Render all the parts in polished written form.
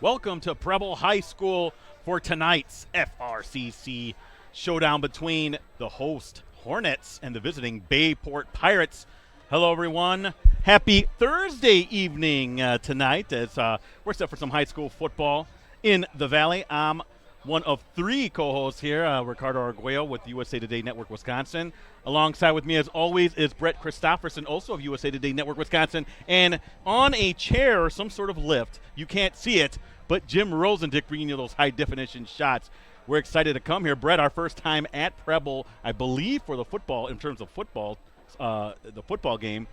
Welcome to Preble High School for tonight's FRCC showdown between the host Hornets and the visiting Bayport Pirates. Hello, everyone. Happy Thursday evening tonight as we're set for some high school football in the Valley. I'm one of three co-hosts here, Ricardo Arguello with USA Today Network Wisconsin. Alongside with me, as always, is Brett Christopherson, also of USA Today Network Wisconsin. And on a chair or some sort of lift, you can't see it, but Jim Rosendick bringing you those high-definition shots. We're excited to come here. Brett, our first time at Preble, I believe, for the football, in terms of football, the football game.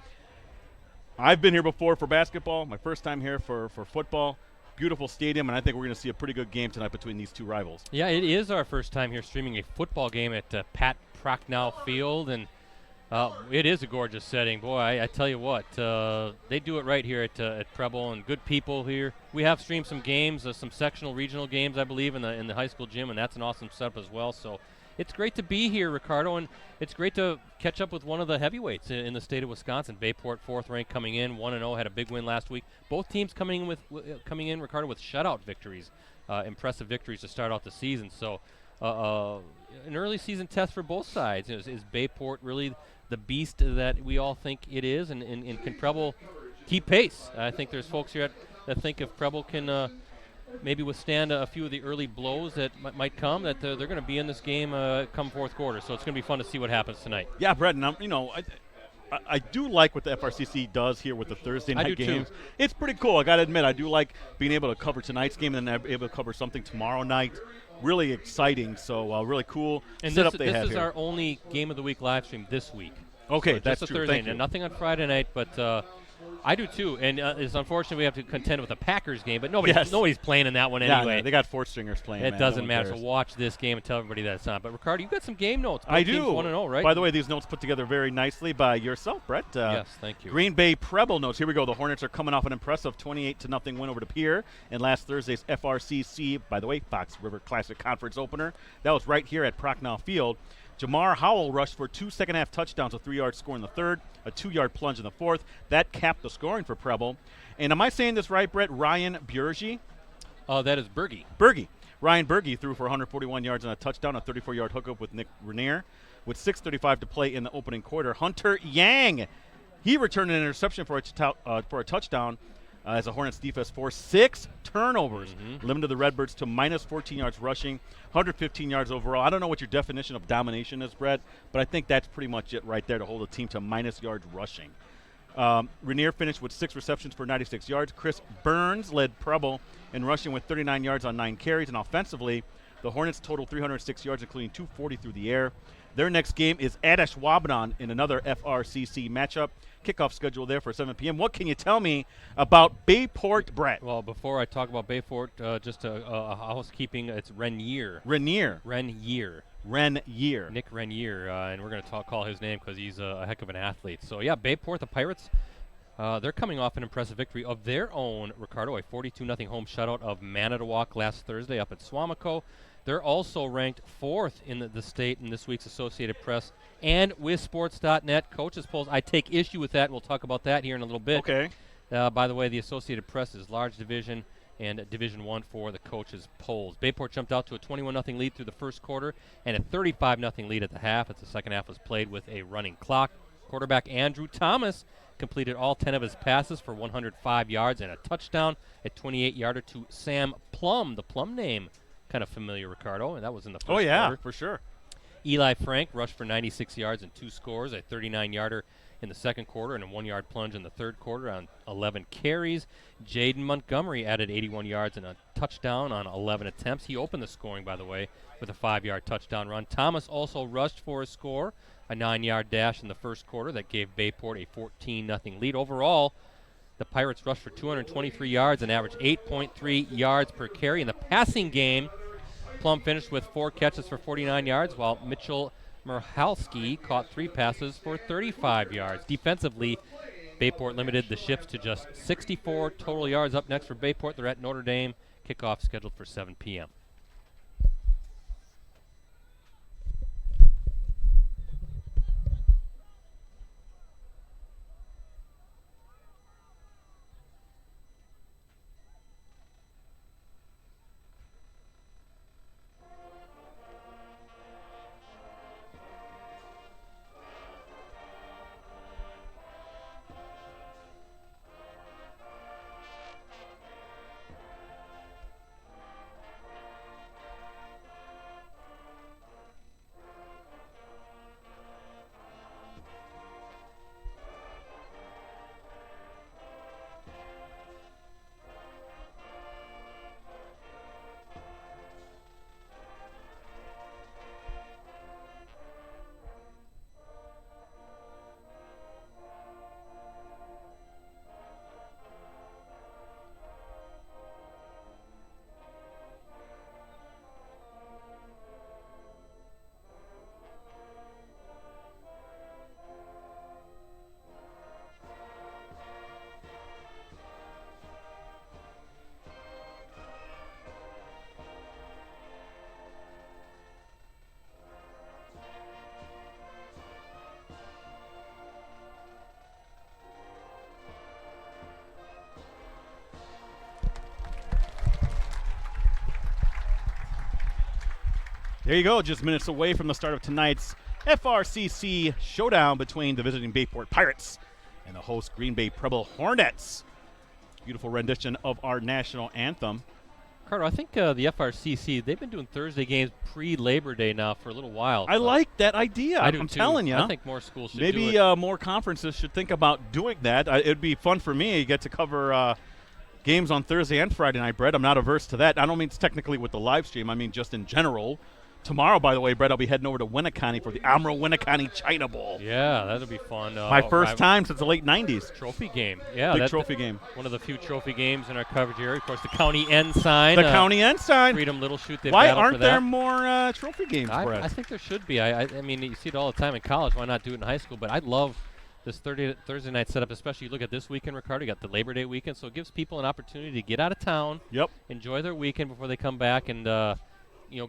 I've been here before for basketball, my first time here for football. Beautiful stadium, and I think we're going to see a pretty good game tonight between these two rivals. Yeah, it is our first time here streaming a football game at Pat Prochnow Field, and it is a gorgeous setting. Boy, I tell you what, they do it right here at Preble, and good people here. We have streamed some games, some sectional regional games, I believe, in the high school gym, and that's an awesome setup as well. So it's great to be here, Ricardo, and it's great to catch up with one of the heavyweights in the state of Wisconsin. Bayport, 4th ranked, coming in 1-0, had a big win last week. Both teams coming in, Ricardo, with shutout victories, impressive victories to start out the season. So an early season test for both sides. Is Bayport really the beast that we all think it is, and can Preble keep pace? I think there's folks here that think if Preble can maybe withstand a few of the early blows that might come, that they're going to be in this game come fourth quarter. So it's going to be fun to see what happens tonight. Yeah, Brett, and I do like what the FRCC does here with the Thursday night games. Too. It's pretty cool. I got to admit, I do like being able to cover tonight's game and then able to cover something tomorrow night. Really exciting. So really cool and setup this have is here. our only game of the week live stream this week. Okay, so that's just a true. Thursday Thank you. night. Nothing on Friday night, but I do too. And it's unfortunate we have to contend with a Packers game, but nobody's playing in that one anyway. Yeah, they got four stringers playing. It doesn't matter. So watch this game and tell everybody that it's on. But Ricardo, you've got some game notes. Both I do. teams 1-0, right? By the way, these notes put together very nicely by yourself, Brett. Yes, thank you. Green Bay Preble notes. Here we go. The Hornets are coming off an impressive 28-0 win over the Pier in last Thursday's FRCC, by the way, Fox River Classic Conference opener. That was right here at Prochnow Field. Jamar Howell rushed for 2 second-half touchdowns, a 3-yard score in the third, a 2-yard plunge in the fourth. That capped the scoring for Preble. And am I saying this right, Brett? Orion Bergy? That is Bergy. Bergy. Ryan Bergy threw for 141 yards and a touchdown, a 34-yard hookup with Nick Renier. With 6:35 to play in the opening quarter, Hunter Yang, he returned an interception for a touchdown as the Hornets defense forced 6 turnovers, limited the Redbirds to minus 14 yards rushing, 115 yards overall. I don't know what your definition of domination is, Brett, but I think that's pretty much it right there to hold a team to minus yards rushing. Renier finished with 6 receptions for 96 yards. Chris Burns led Preble in rushing with 39 yards on 9 carries, and offensively, the Hornets totaled 306 yards, including 240 through the air. Their next game is at Ashwaubenon in another FRCC matchup. Kickoff schedule there for 7 p.m. What can you tell me about Bayport, Brett? Well, before I talk about Bayport, just a housekeeping. It's Renier. Renier. Nick Renier, and we're going to call his name because he's a heck of an athlete. So, yeah, Bayport, the Pirates, they're coming off an impressive victory of their own, Ricardo, a 42-0 home shutout of Manitowoc last Thursday up at Swamico. They're also ranked 4th in the state in this week's Associated Press and WizSports.net coaches polls. I take issue with that. We'll talk about that here in a little bit. Okay. By the way, the Associated Press is large division and Division I for the coaches polls. Bayport jumped out to a 21-0 lead through the first quarter and a 35-0 lead at the half as the second half was played with a running clock. Quarterback Andrew Thomas completed all 10 of his passes for 105 yards and a touchdown, a 28-yarder to Sam Plum, the Plum name. Kind of familiar, Ricardo, and that was in the first quarter. Oh, yeah, for sure. Eli Frank rushed for 96 yards and 2 scores, a 39-yarder in the second quarter and a 1-yard plunge in the third quarter on 11 carries. Jaden Montgomery added 81 yards and a touchdown on 11 attempts. He opened the scoring, by the way, with a 5-yard touchdown run. Thomas also rushed for a score, a 9-yard dash in the first quarter that gave Bayport a 14-0 lead. Overall, the Pirates rushed for 223 yards and averaged 8.3 yards per carry. In the passing game, Plum finished with 4 catches for 49 yards, while Mitchell Merhalski caught 3 passes for 35 yards. Defensively, Bayport limited the Ships to just 64 total yards. Up next for Bayport, they're at Notre Dame. Kickoff scheduled for 7 p.m. There you go, just minutes away from the start of tonight's FRCC showdown between the visiting Bayport Pirates and the host Green Bay Preble Hornets. Beautiful rendition of our national anthem. Carter, I think the FRCC, they've been doing Thursday games pre-Labor Day now for a little while. I like that idea. I'm telling you. I think more schools should maybe do it. More conferences should think about doing that. It'd be fun for me. You get to cover games on Thursday and Friday night, Brett. I'm not averse to that. I don't mean it's technically with the live stream. I mean just in general. Tomorrow, by the way, Brett, I'll be heading over to Winneconne for the Amro-Winneconne China Bowl. Yeah, that'll be fun. My first time since the late 90s. Trophy game. Yeah, big trophy game. One of the few trophy games in our coverage area. Of course, the County Ensign. The County Ensign. Freedom Little Shoot. Why aren't there more trophy games, Brett? I think there should be. I mean, you see it all the time in college. Why not do it in high school? But I love this Thursday night setup, especially you look at this weekend, Ricardo. You got the Labor Day weekend, so it gives people an opportunity to get out of town. Yep. Enjoy their weekend before they come back and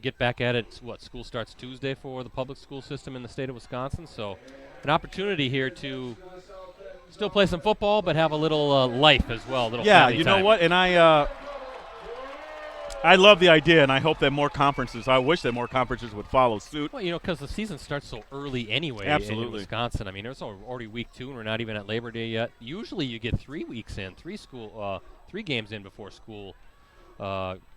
get back at it. School starts Tuesday for the public school system in the state of Wisconsin. So an opportunity here to still play some football, but have a little life as well. Yeah, you know what? And I love the idea, and I hope that more conferences, I wish that more conferences would follow suit. Well, because the season starts so early anyway. Absolutely. In Wisconsin. I mean, there's already week 2, and we're not even at Labor Day yet. Usually you get 3 weeks in, 3 games in before school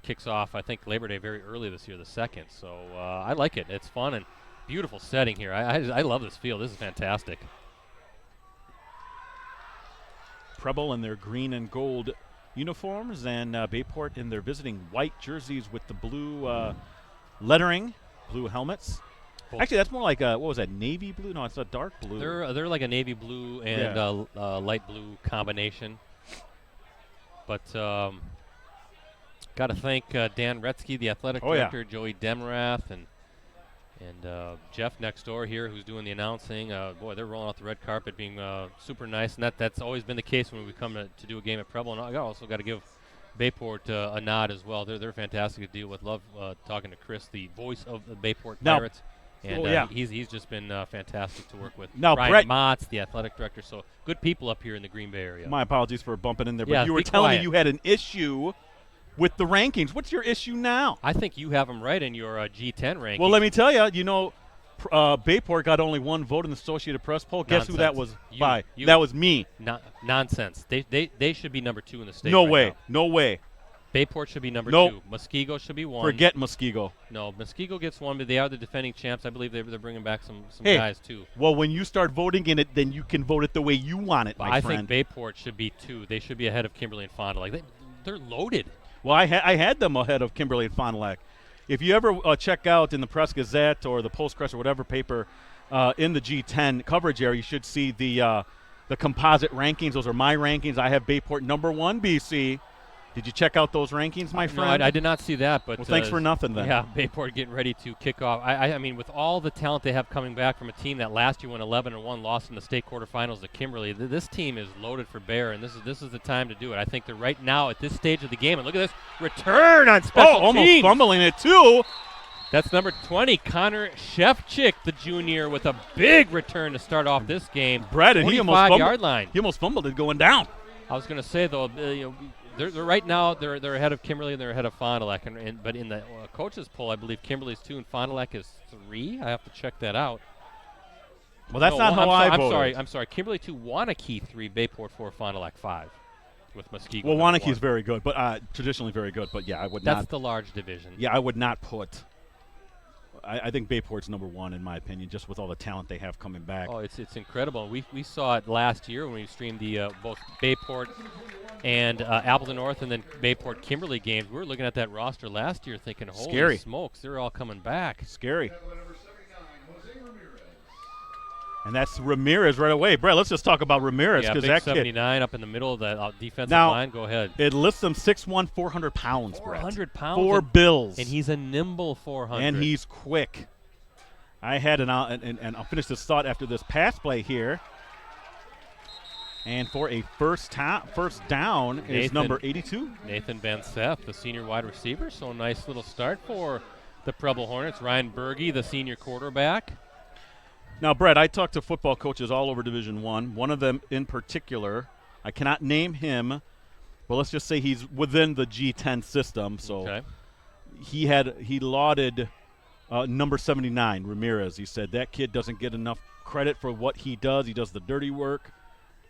kicks off. I think Labor Day very early this year, the 2nd. So I like it. It's fun and beautiful setting here. I love this field. This is fantastic. Preble in their green and gold uniforms, and Bayport in their visiting white jerseys with the blue lettering, blue helmets. Cool. Actually, that's more like what was that, navy blue? No, it's a dark blue. They're like a navy blue and light blue combination. But got to thank Dan Retzky, the athletic director, Joey Demrath, and Jeff next door here, who's doing the announcing. Boy, they're rolling out the red carpet, being super nice, and that's always been the case when we come to do a game at Preble. And I also got to give Bayport a nod as well. They're fantastic to deal with. Love talking to Chris, the voice of the Bayport Pirates. And he's just been fantastic to work with. Now, Brian Brett, Motts, the athletic director. So good people up here in the Green Bay area. My apologies for bumping in there, but yeah, you were telling me you had an issue with the rankings. What's your issue now? I think you have them right in your G10 rankings. Well, let me tell you, Bayport got only one vote in the Associated Press poll. Guess who that was by? That was me. Nonsense. They should be number 2 in the state. No right way. now. No way. Bayport should be number Nope. 2. Muskego should be 1. Forget Muskego. No, Muskego gets 1, but they are the defending champs. I believe they're bringing back some guys, too. Well, when you start voting in it, then you can vote it the way you want it, my friend. I think Bayport should be 2. They should be ahead of Kimberly and Fond du Lac. They're loaded. Well, I had them ahead of Kimberly and Fond du Lac. If you ever check out in the Press Gazette or the Post-Crest or whatever paper in the G10 coverage area, you should see the composite rankings. Those are my rankings. I have Bayport number 1 BC. Did you check out those rankings, my friend? No, I did not see that. But well, thanks for nothing then. Yeah, Bayport getting ready to kick off. I mean, with all the talent they have coming back from a team that last year went 11-1, lost in the state quarterfinals to Kimberly, this team is loaded for bear, and this is the time to do it. I think they're right now at this stage of the game. And look at this return on special teams. Almost fumbling it too. That's number 20, Connor Shefchick, the junior, with a big return to start off this game. Brett, and he almost yard line. He almost fumbled it going down. I was going to say though, they're right now they're ahead of Kimberly and they're ahead of Fond du Lac, but in the coaches poll, I believe Kimberly's 2 and Fond du Lac is 3. I have to check that out. Well, that's not how I voted. I'm sorry. Kimberly 2, Waunakee 3, Bayport 4, Fond du Lac 5, with Muskego. Well, Waunakee is very good, but traditionally very good. But yeah, I would not. That's the large division. Yeah, I would not put. I think Bayport's number 1 in my opinion, just with all the talent they have coming back. Oh, it's incredible. We saw it last year when we streamed the both Bayport and Appleton North and then Bayport Kimberly games. We were looking at that roster last year thinking, holy smokes, they're all coming back. Scary. And that's Ramirez right away. Brett, let's just talk about Ramirez. Yeah, big that 79 up in the middle of the defensive line. Go ahead. It lists him 6'1", 400 pounds, 400 Brett. pounds. 4 bills. And he's a nimble 400. And he's quick. I had and I'll finish this thought after this pass play here. And for a first down is number 82. Nathan Van Seth, the senior wide receiver. So a nice little start for the Preble Hornets. Orion Bergy, the senior quarterback. Now, Brett, I talked to football coaches all over Division I. One of them in particular, I cannot name him, but let's just say he's within the G10 system. So he lauded Number 79, Ramirez. He said that kid doesn't get enough credit for what he does. He does the dirty work.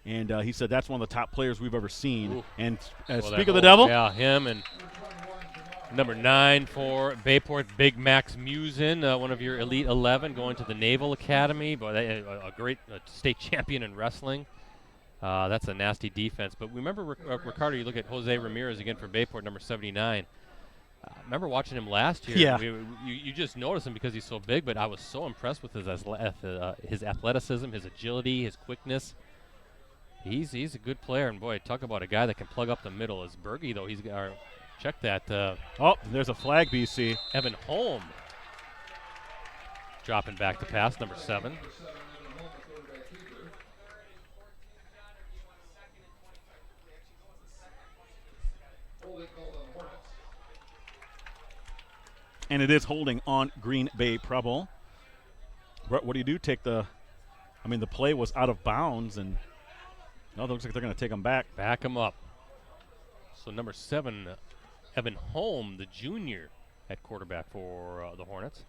And he said that's one of the top players we've ever seen. Ooh. And Well, speak of the devil. Yeah, him and number 9 for Bayport, Big Max Musin, one of your Elite 11, going to the Naval Academy, but a great state champion in wrestling. That's a nasty defense. But remember, Ricardo, you look at Jose Ramirez again for Bayport, number 79. Remember watching him last year. Yeah. You just notice him because he's so big, but I was so impressed with his athleticism, his agility, his quickness. He's a good player, and boy, talk about a guy that can plug up the middle. Is Bergy, though. Check that. There's a flag, BC. Evan Holm dropping back to pass, number 7. And it is holding on Green Bay Preble. What do you do? The play was out of bounds, and no, it looks like they're going to take him back. Back him up. So number 7, Evan Holm, the junior, at quarterback for the Hornets.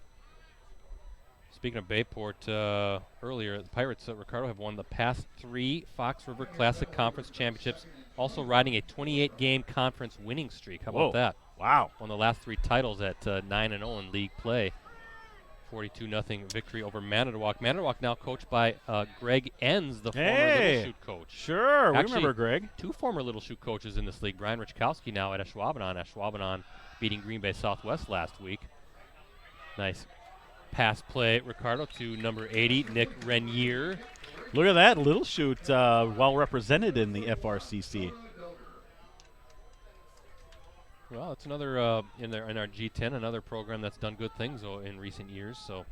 Speaking of Bayport, earlier, the Pirates, Ricardo, have won the past 3 Fox River Classic Conference championships, also riding a 28-game conference winning streak. How about that? Wow. Won the last 3 titles at 9-0 in league play. 42-0 victory over Manitowoc. Manitowoc now coached by Greg Enns, the former Little Chute coach. Sure, we Actually, remember Greg. 2 former Little Chute coaches in this league. Brian Richkowski now at Ashwaubenon. Ashwaubenon beating Green Bay Southwest last week. Nice pass play, Ricardo, to number 80, Nick Renier. Look at that. Little Chute well represented in the FRCC. Well, it's another in our G10, another program that's done good things in recent years. So,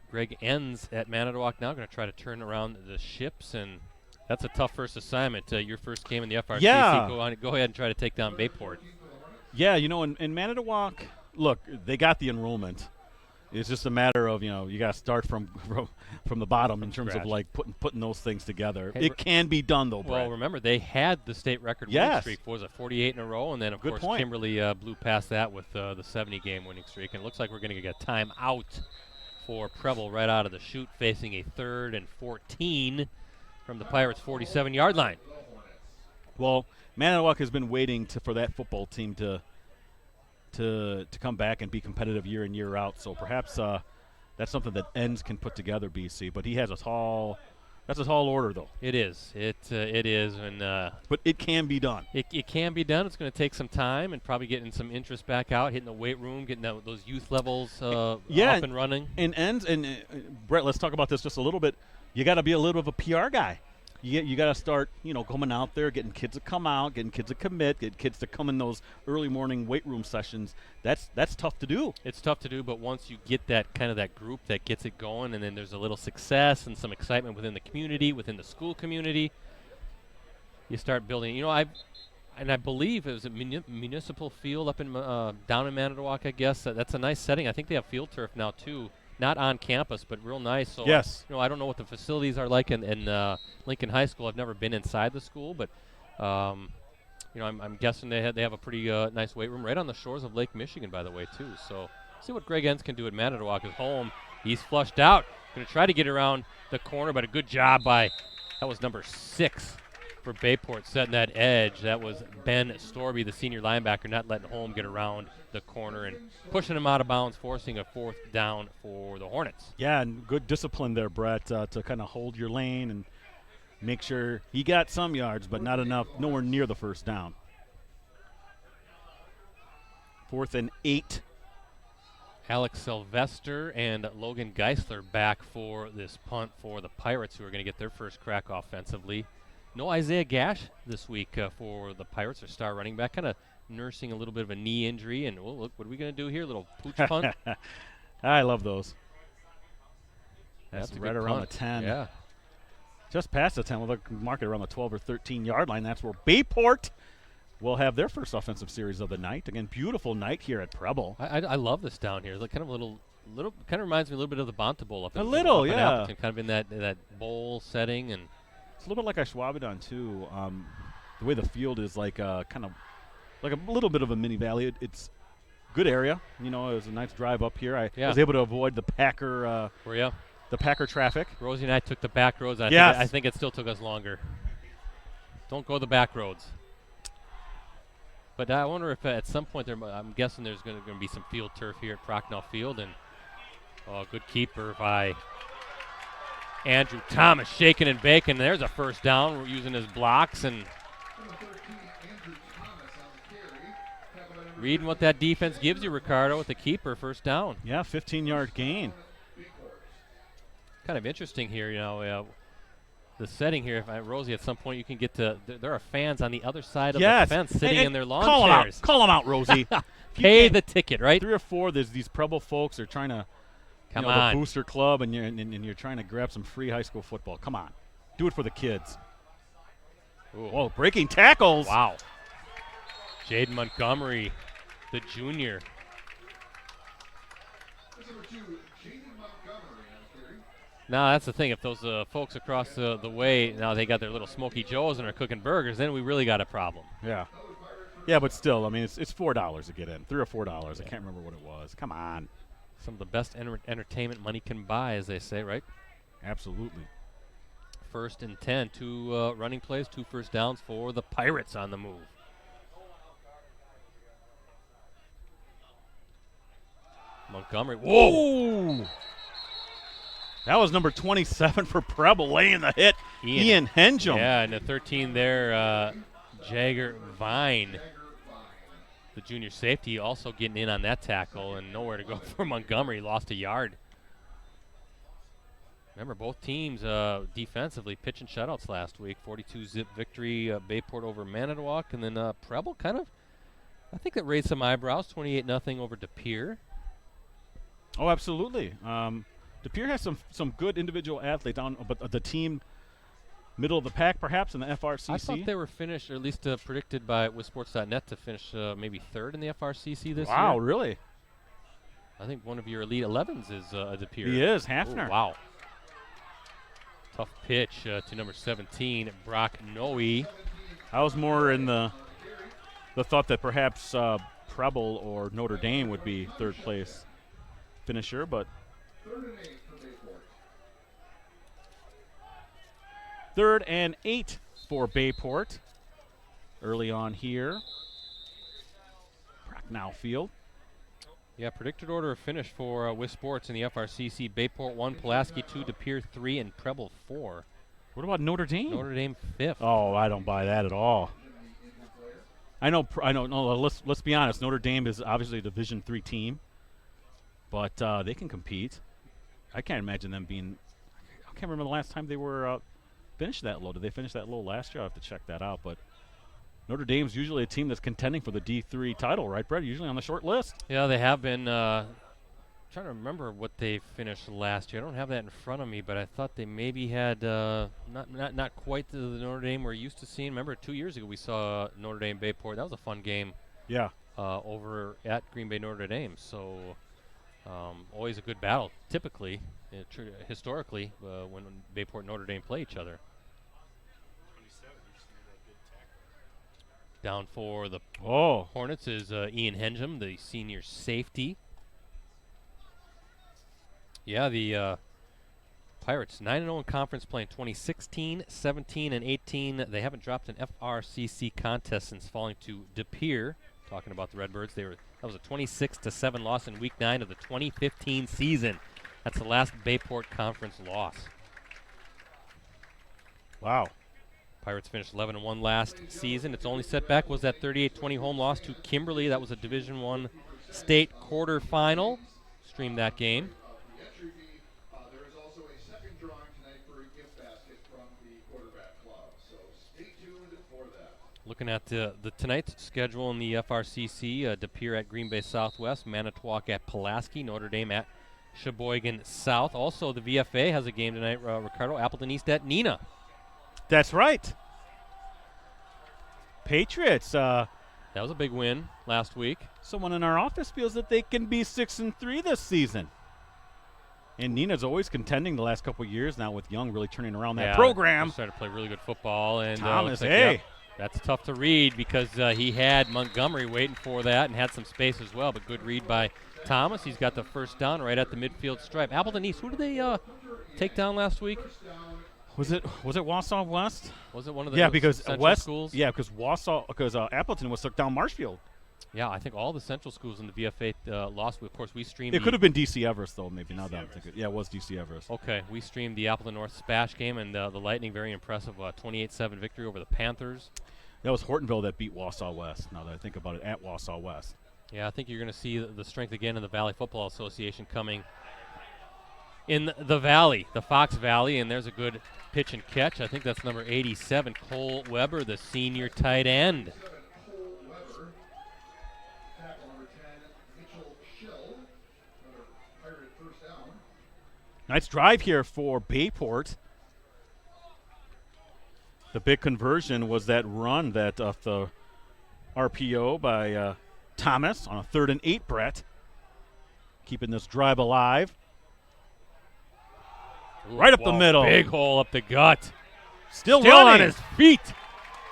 Greg Enns at Manitowoc now going to try to turn around the ships, and that's a tough first assignment. Your first game in the FRCC. Yeah. Go ahead and try to take down Bayport. Yeah, in Manitowoc, look, they got the enrollment. It's just a matter of, you got to start from the bottom in terms of like putting those things together. Hey, it can be done, though, Brett. Well, remember, they had the state record winning streak. Was it 48 in a row? And then, of course, Kimberly blew past that with the 70-game winning streak. And it looks like we're going to get time out for Preble right out of the chute, facing a 3rd and 14 from the Pirates' 47-yard line. Well, Manitowoc has been waiting for that football team to come back and be competitive year in, year out. So perhaps that's something that Enns can put together, BC. But he has that's a tall order, though. It is. It is. And but it can be done. It can be done. It's going to take some time and probably getting some interest back out, hitting the weight room, getting those youth levels up and running. And Enns, and Brett, let's talk about this just a little bit. You got to be a little bit of a PR guy. You got to start, coming out there, getting kids to come out, getting kids to commit, getting kids to come in those early morning weight room sessions. That's tough to do. It's tough to do, but once you get that group that gets it going, and then there's a little success and some excitement within the community, within the school community, you start building. I believe it was a municipal field up in down in Manitowoc. I guess that's a nice setting. I think they have field turf now too. Not on campus, but real nice. So yes. I don't know what the facilities are like in Lincoln High School. I've never been inside the school, but I'm guessing they have a pretty nice weight room right on the shores of Lake Michigan, by the way, too. So see what Greg Enns can do at Manitowoc at home. He's flushed out. Going to try to get around the corner, but a good job that was number 6 for Bayport, setting that edge. That was Ben Storby, the senior linebacker, not letting Holm get around the corner and pushing him out of bounds, forcing a 4th down for the Hornets. Yeah, and good discipline there, Brett, to kind of hold your lane and make sure he got some yards, but not enough, nowhere near the first down. 4th and 8. Alex Sylvester and Logan Geisler back for this punt for the Pirates, who are going to get their first crack offensively. No Isaiah Gash this week for the Pirates, their star running back, kind of nursing a little bit of a knee injury. And look, what are we going to do here? A little pooch punt. I love those. That's right around the 10. Yeah. Just past the 10. We'll mark it around the 12 or 13-yard line. That's where Bayport will have their first offensive series of the night. Again, beautiful night here at Preble. I love this down here. It's like kind of kind of reminds me a little bit of the Bonta Bowl up in yeah. Kind of in that bowl setting, and it's a little bit like Ashwaubenon too. The way the field is like kind of like a little bit of a mini valley. It's good area. You know, it was a nice drive up here. I Yeah. was able to avoid the Packer Were you? the Packer traffic. Rosie and I took the back roads. Yes. I think it still took us longer. Don't go the back roads. But I wonder if at some point I'm guessing there's going to be some field turf here at Procknell Field, and good keeper by Andrew Thomas, shaking and baking. There's a first down. We're using his blocks and reading what that defense gives you, Ricardo, with the keeper, first down. Yeah, 15-yard gain. Kind of interesting here, the setting here. Rosie, at some point you can get to. There are fans on the other side of the fence sitting in their lawn chairs. Call them out, Rosie. Pay the ticket, right? 3 or 4. There's these Preble folks are trying to. Come on. on. The booster club, and you're trying to grab some free high school football. Come on. Do it for the kids. Ooh. Whoa, breaking tackles. Wow. Jaden Montgomery, the junior. Now, that's the thing. If those folks across the way, now they got their little Smoky Joes and are cooking burgers, then we really got a problem. Yeah. Yeah, but still, I mean, it's $4 to get in. $3 or $4. I can't remember what it was. Come on. Some of the best entertainment money can buy, as they say, right? Absolutely. 1st and 10, 2 running plays, 2 first downs for the Pirates on the move. Montgomery. Whoa! That was number 27 for Preble, laying the hit. Ian Henjum. Yeah, and the 13 there, Jagger Vine, the junior safety, also getting in on that tackle, and nowhere to go for Montgomery. Lost a yard. Remember, both teams defensively pitching shutouts last week. 42-zip victory, Bayport over Manitowoc, and then Preble kind of, I think that raised some eyebrows. 28-0 over De Pere. Oh, absolutely. De Pere has some good individual athletes on, but the team middle of the pack perhaps in the FRCC. I thought they were finished, or at least predicted with Sports.net to finish maybe 3rd in the FRCC this year. Wow, really? I think one of your Elite 11s is De Pere. He is, Hafner. Ooh, wow. Tough pitch to number 17, Brock Noe. I was more in the thought that perhaps Preble or Notre Dame would be 3rd place finisher, but 3rd and 8 for Bayport. Early on here. Procknell Field. Yeah, predicted order of finish for WIS Sports in the FRCC. Bayport 1, Pulaski 2, De Pere 3, and Preble 4. What about Notre Dame? Notre Dame 5th. Oh, I don't buy that at all. I know. No, let's be honest. Notre Dame is obviously a Division III team, but they can compete. I can't imagine them being. I can't remember the last time they were finished that low. Did they finish that low last year? I will have to check that out. But Notre Dame's usually a team that's contending for the D3 title, right, Brett? Usually on the short list. Yeah, they have been. Trying to remember what they finished last year. I don't have that in front of me, but I thought they maybe had not quite the Notre Dame we're used to seeing. Remember, 2 years ago we saw Notre Dame Bayport. That was a fun game. Yeah. Over at Green Bay Notre Dame. So always a good battle. Typically, historically, when Bayport and Notre Dame play each other. Down for the Hornets is Ian Henjum, the senior safety. Yeah, the Pirates 9-0 in conference play in 2016, 17, and 18. They haven't dropped an FRCC contest since falling to De Pere. Talking about the Redbirds, that was a 26-7 loss in Week 9 of the 2015 season. That's the last Bayport Conference loss. Wow. Pirates finished 11-1 last season. Its only setback was that 38-20 home loss to Kimberly. That was a Division I state quarterfinal. Streamed that game. There is also a second drawing tonight for a gift basket from the quarterback club, so stay tuned for that. Looking at the tonight's schedule in the FRCC, De Pere at Green Bay Southwest, Manitowoc at Pulaski, Notre Dame at Sheboygan South. Also, the VFA has a game tonight, Ricardo, Appleton East at Neenah. That's right. Patriots. That was a big win last week. Someone in our office feels that they can be 6-3 this season. And Neenah's always contending the last couple of years now with Young really turning around that program. Started to play really good football. And Thomas, like, hey. That's tough to read because he had Montgomery waiting for that and had some space as well, but good read by Thomas. He's got the first down right at the midfield stripe. Appleton East, who did they take down last week? Was it Wausau West? Was it one of the because central West schools? Yeah, because Appleton was took down Marshfield. Yeah, I think all the central schools in the VFA lost. Of course, we streamed. It could have been DC Everest though, maybe. Now that I'm thinking, yeah, it was DC Everest. Okay, we streamed the Appleton North Spash game, and the Lightning very impressive 28-7 victory over the Panthers. That was Hortonville that beat Wausau West. Now that I think about it, at Wausau West. Yeah, I think you're going to see the strength again in the Valley Football Association coming in the Valley, the Fox Valley, and there's a good pitch and catch. I think that's number 87, Cole Weber, the senior tight end. Nice drive here for Bayport. The big conversion was that run that off the RPO by Thomas on a 3rd and 8, Brett. Keeping this drive alive. Ooh, right up the middle. Big hole up the gut. Still on running. his feet.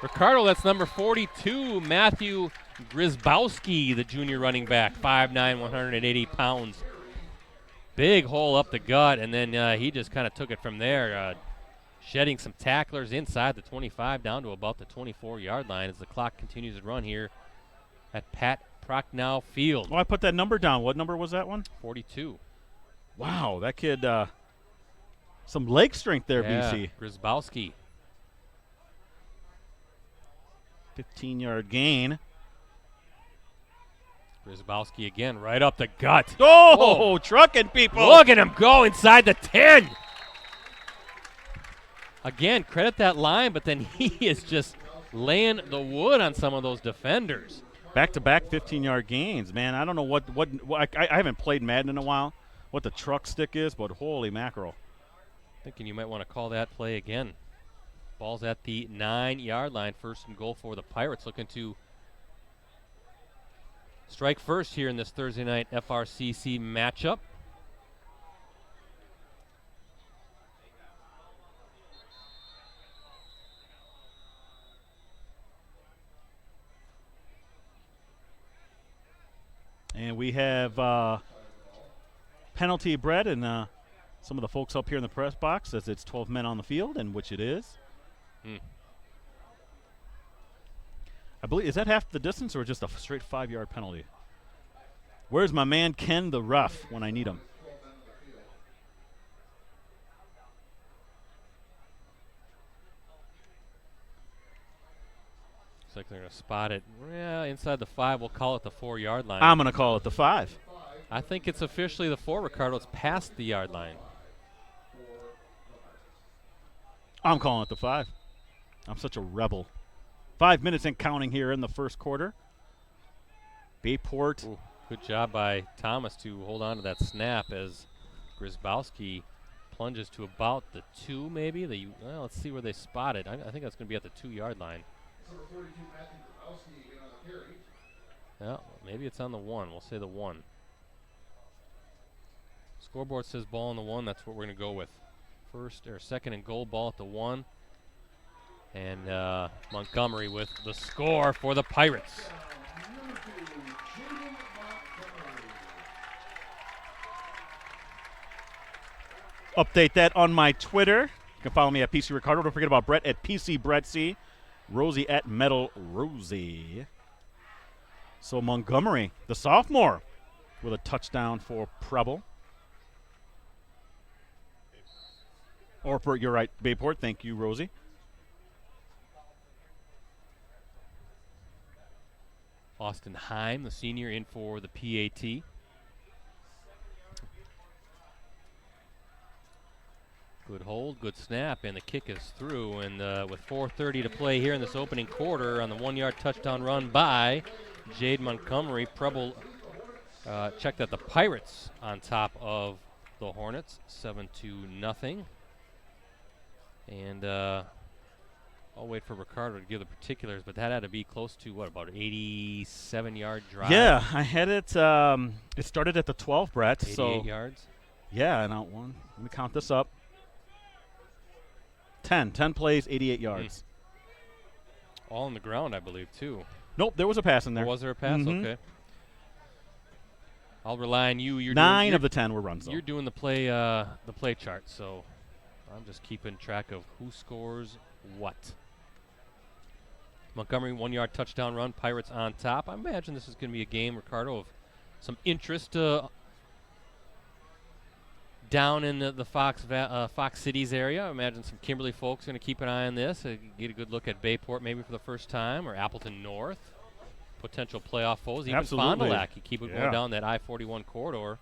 Ricardo, that's number 42, Matthew Grzybowski, the junior running back, 5'9", 180 pounds. Big hole up the gut, and then he just kind of took it from there, shedding some tacklers inside the 25 down to about the 24-yard line as the clock continues to run here at Pat Prochnow Field. Oh, I put that number down. What number was that one? 42. Wow, that kid, some leg strength there, yeah, BC. Grzybowski. 15-yard gain. Grzybowski again, right up the gut. Oh, trucking people. Look at him go inside the 10. Again, credit that line, but then he is just laying the wood on some of those defenders. Back-to-back 15-yard gains, man. I don't know what I haven't played Madden in a while, what the truck stick is, but holy mackerel. Thinking you might want to call that play again. Ball's at the 9-yard line, 1st and goal for the Pirates, looking to strike first here in this Thursday night FRCC matchup. And we have penalty Brett and some of the folks up here in the press box as it's 12 men on the field, and which it is. I believe, is that half the distance or just a straight 5-yard penalty? Where's my man Ken the ref when I need him? Looks like they're going to spot it. Yeah, inside the 5. We'll call it the 4-yard line. I'm going to call it the 5. I think it's officially the 4, Ricardo. It's past the yard line. I'm calling it the 5. I'm such a rebel. 5 minutes and counting here in the first quarter. Bayport. Ooh, good job by Thomas to hold on to that snap as Grzybowski plunges to about the 2, maybe. Well, let's see where they spot it. I think that's going to be at the 2-yard line. Yeah, maybe it's on the 1. We'll say the 1. Scoreboard says ball on the 1. That's what we're going to go with. 2nd and goal, ball at the 1. And Montgomery with the score for the Pirates. Update that on my Twitter. You can follow me at PC Ricardo. Don't forget about Brett at PC Brett C. Rosie at Metal Rosie. So Montgomery, the sophomore, with a touchdown for Preble. Or for, you're right, Bayport. Thank you, Rosie. Austin Heim, the senior, in for the PAT. Good hold, good snap, and the kick is through. And with 4:30 to play here in this opening quarter on the 1-yard touchdown run by Jade Montgomery, Preble checked that the Pirates on top of the Hornets, 7-0. And I'll wait for Ricardo to give the particulars, but that had to be close to, what, about an 87-yard drive? Yeah, I had it. It started at the 12, Brett. 88 yards? Yeah, and let me count this up. 10 plays, 88 yards. all on the ground, I believe, too. Nope, there was a pass in there. Or was there a pass? Mhm. Okay. I'll rely on you. You're 9 of the 10 were runs, though. You're doing the play chart, so I'm just keeping track of who scores what. Montgomery, 1-yard touchdown run. Pirates on top. I imagine this is going to be a game, Ricardo, of some interest down in the Fox Cities area. I imagine some Kimberly folks going to keep an eye on this. Get a good look at Bayport maybe for the first time, or Appleton North. Potential playoff foes. Even Fond du Lac. You keep it going down that I-41 corridor.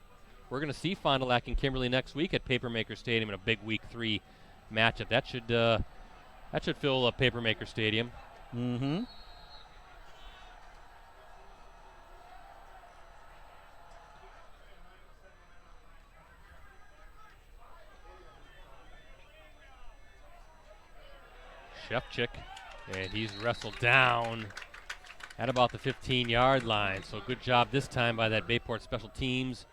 We're going to see Fond du Lac and Kimberly next week at Papermaker Stadium in a big Week 3 matchup. That should fill Papermaker Stadium. Mm-hmm. Shevchik, and he's wrestled down at about the 15-yard line. So good job this time by that Bayport special teams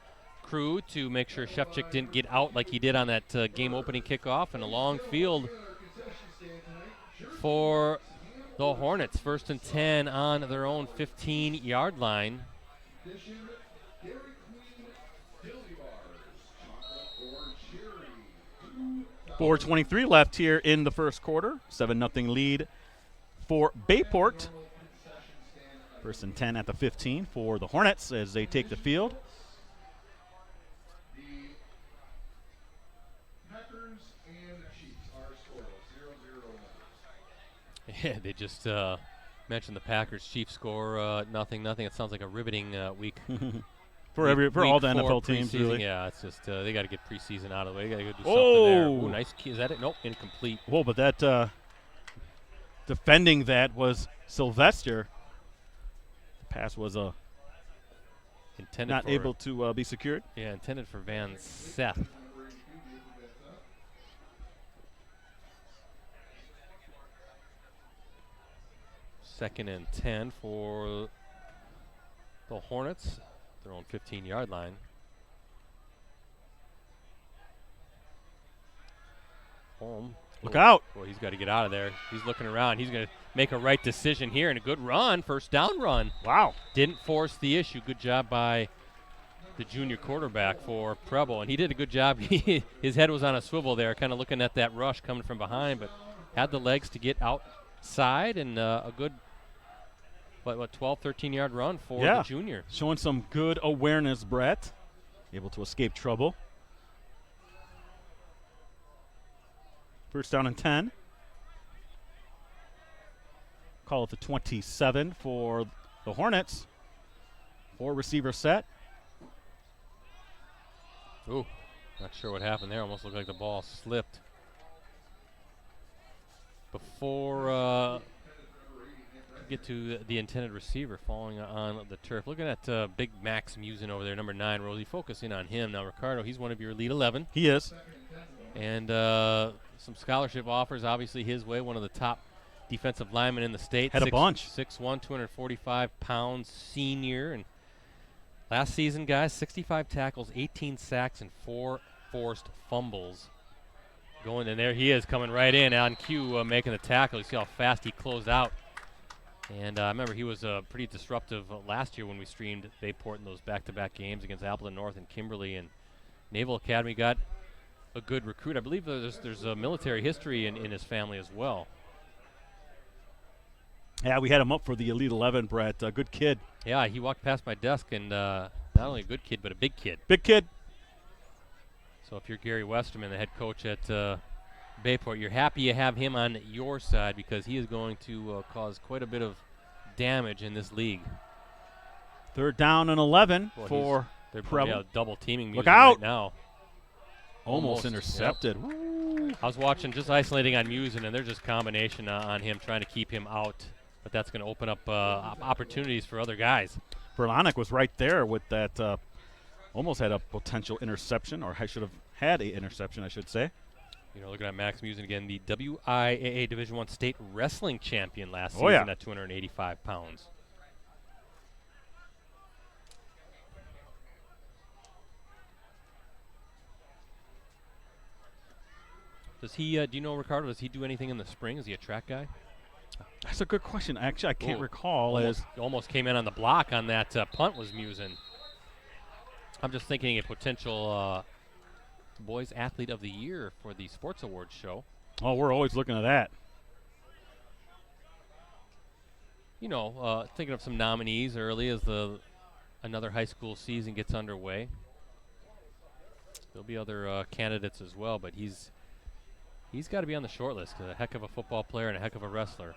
crew to make sure Shevchik didn't get out like he did on that game-opening kickoff. And a long field for the Hornets. 1st and 10 on their own 15-yard line. 4:23 left here in the first quarter. 7-0 lead for Bayport. 1st and 10 at the 15 for the Hornets as they take the field. The Packers and Chiefs are scoreless, 0-0. Yeah, they just mentioned the Packers-Chiefs score 0-0. It sounds like a riveting week. For all the Week 4 NFL teams, preseason. really. Yeah, it's just they got to get preseason out of the way. Got to go do something there. Ooh, nice key. Is that it? Nope, incomplete. Whoa, but that defending that was Sylvester. The pass was Intended not for, able to be secured. Yeah, intended for Van Seth. Second and 10 for the Hornets. Their own 15-yard line. Home. Look out. Boy, he's got to get out of there. He's looking around. He's going to make a right decision here and a good run, first down run. Wow. Didn't force the issue. Good job by the junior quarterback for Preble. And he did a good job. His head was on a swivel there, kind of looking at that rush coming from behind, but had the legs to get outside and a good 12, 13-yard run for the junior. Showing some good awareness, Brett. Able to escape trouble. 1st down and 10. Call it the 27 for the Hornets. 4 receiver set. Ooh, not sure what happened there. Almost looked like the ball slipped. Before get to the intended receiver falling on the turf. Looking at big Max Musin over there, number 9, Rosie. Focusing on him. Now, Ricardo, he's one of your Elite 11. He is. And some scholarship offers, obviously, his way. One of the top defensive linemen in the state. Had a bunch. 6'1", 245 pounds senior. And last season, guys, 65 tackles, 18 sacks, and 4 forced fumbles. Going in there, he is coming right in on cue, making the tackle. You see how fast he closed out. And I remember he was pretty disruptive last year when we streamed Bayport in those back-to-back games against Appleton North and Kimberly. And Naval Academy got a good recruit. I believe there's a military history in his family as well. Yeah, we had him up for the Elite 11, Brett. A good kid. Yeah, he walked past my desk, and not only a good kid, but a big kid. Big kid. So if you're Gary Westerman, the head coach at Bayport, you're happy you have him on your side because he is going to cause quite a bit of damage in this league. 3rd down and 11 for they're Preble. double teaming Look music out. right now. Almost intercepted. Yep. I was watching, just isolating on Musin, and they're just combination on him, trying to keep him out. But that's going to open up opportunities for other guys. Verlonic was right there with that. Almost had a potential interception, or I should have had an interception, I should say. You know, looking at Max Musin again, the WIAA Division I state wrestling champion last season at 285 pounds. Does he, do you know, Ricardo, does he do anything in the spring? Is he a track guy? That's a good question. Actually, I can't Ooh, recall. Almost came in on the block on that punt was Musin. I'm just thinking a potential Boys Athlete of the Year for the Sports Awards show. Oh, we're always looking at that. You know, thinking of some nominees early as another high school season gets underway. There'll be other candidates as well, but he's got to be on the short list. A heck of a football player and a heck of a wrestler.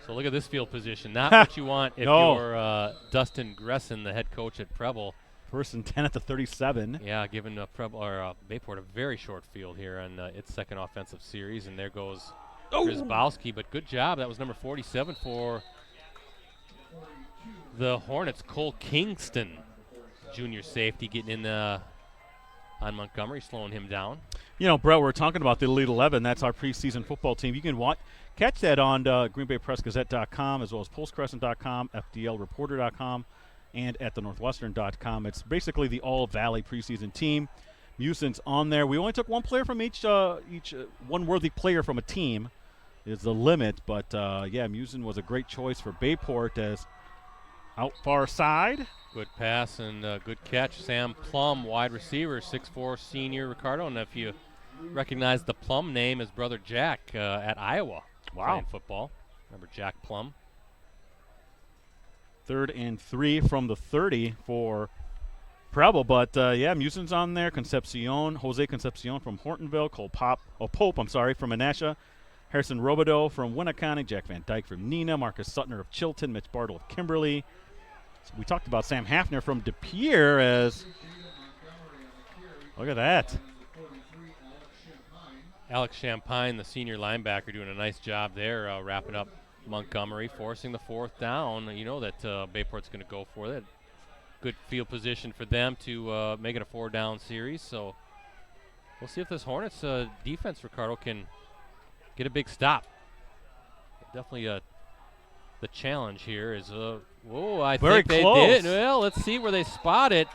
So look at this field position. Not what you want if you're Dustin Gresson, the head coach at Preble. 1st and 10 at the 37. Yeah, giving Preble or Bayport a very short field here on its second offensive series, and there goes Grzybowski. But good job. That was number 47 for the Hornets. Cole Kingston, junior safety, getting in on Montgomery, slowing him down. You know, Brett, we're talking about the Elite 11. That's our preseason football team. You can catch that on GreenBayPressGazette.com as well as PulseCrescent.com, FDLReporter.com, and at theNorthwestern.com. It's basically the All-Valley preseason team. Musin's on there. We only took one player from each one worthy player from a team is the limit. But, yeah, Musin was a great choice for Bayport as out far side. Good pass and good catch. Sam Plum, wide receiver, 6'4", senior, Ricardo. And if you recognize the Plum name, his brother Jack at Iowa playing football. Remember Jack Plum? 3rd and 3 from the 30 for Preble. But, yeah, Musin's on there. Jose Concepcion from Hortonville. Pope from Menasha. Harrison Robideau from Winneconne. Jack Van Dyke from Neenah. Marcus Sutner of Chilton. Mitch Bartle of Kimberly. We talked about Sam Hafner from De Pere as – look at that. Alex Champagne, the senior linebacker, doing a nice job there, wrapping up Montgomery, forcing the 4th down. You know that Bayport's going to go for that. Good field position for them to make it a 4-down series. So we'll see if this Hornets defense, Ricardo, can get a big stop. Definitely the challenge here is I very think they close. did. Well, let's see where they spot it.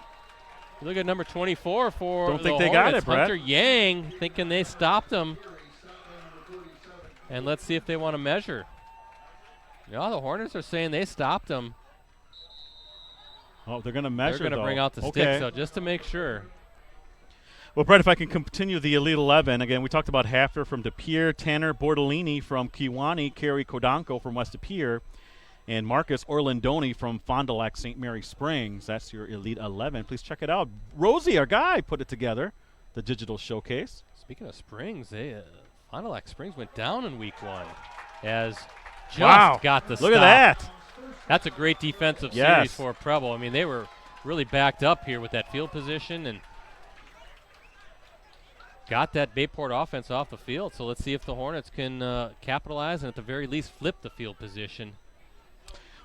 Look at number 24 for Don't the think they Hornets. got it, Brett. Hunter Yang, thinking they stopped him. And let's see if they want to measure. Yeah, the Hornets are saying they stopped him. Oh, they're going to measure, They're going to bring out the stick, so just to make sure. Well, Brett, if I can continue the Elite 11, again, we talked about Hafner from De Pere, Tanner Bordolini from Kewanee, Kerry Kodanko from West De Pere, and Marcus Orlandoni from Fond du Lac St. Mary Springs. That's your Elite 11. Please check it out. Rosie, our guy, put it together, the digital showcase. Speaking of Springs, Fond du Lac Springs went down in week 1 as just got the stop. Look at that. That's a great defensive series for Preble. I mean, they were really backed up here with that field position and got that Bayport offense off the field. So let's see if the Hornets can capitalize and at the very least flip the field position.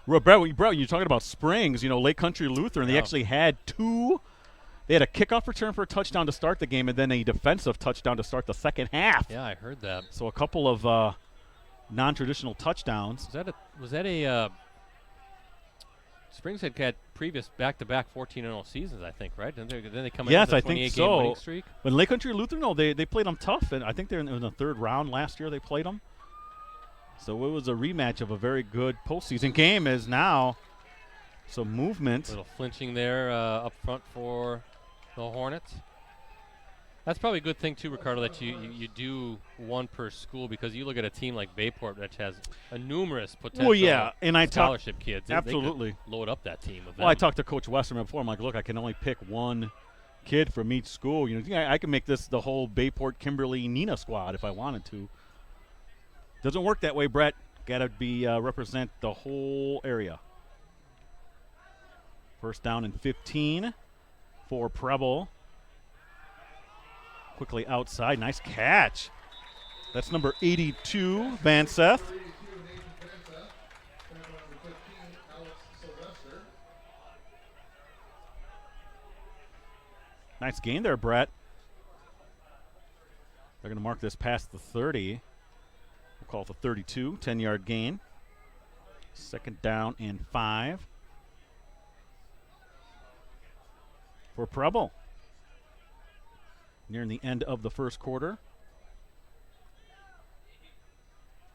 Well, Brett, you're talking about Springs, Lake Country Lutheran. They actually had they had a kickoff return for a touchdown to start the game and then a defensive touchdown to start the second half. Yeah, I heard that. So a couple of non-traditional touchdowns. Was that a Springs had previous back-to-back 14-0 seasons, I think, right? Then they come in with a 28-game winning streak. But Lake Country Lutheran, they played them tough, and I think they're in the 3rd round last year they played them. So it was a rematch of a very good postseason game. Is now some movement. A little flinching there up front for the Hornets. That's probably a good thing too, Ricardo, that you do one per school, because you look at a team like Bayport, which has a numerous potential and scholarship kids. Absolutely. They could load up that team with them. Well, I talked to Coach Westerman before. I'm like, look, I can only pick one kid from each school. I can make this the whole Bayport, Kimberly, Neenah squad if I wanted to. Doesn't work that way, Brett. Got to be represent the whole area. 1st down and 15 for Preble. Quickly outside. Nice catch. That's number 82, Van Seth. Nice gain there, Brett. They're going to mark this past the 30. We'll call it the 32, 10-yard gain. 2nd down and 5 for Preble. Nearing the end of the 1st quarter.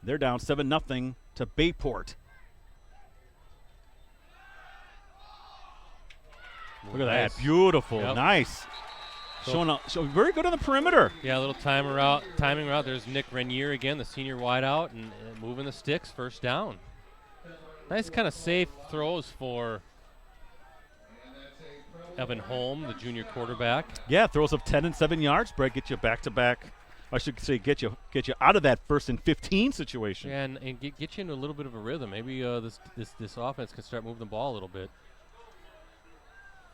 They're down 7-0 to Bayport. Look at that. Beautiful. Yep. Nice. So Showing very good on the perimeter. Yeah, a little timing route. There's Nick Renier again, the senior wideout, and moving the sticks, first down. Nice kind of safe throws for Evan Holm, the junior quarterback. Yeah, throws up 10 and 7 yards. Brett, get you back to back. I should say get you out of that 1st and 15 situation. Yeah, and get you into a little bit of a rhythm. Maybe this offense can start moving the ball a little bit.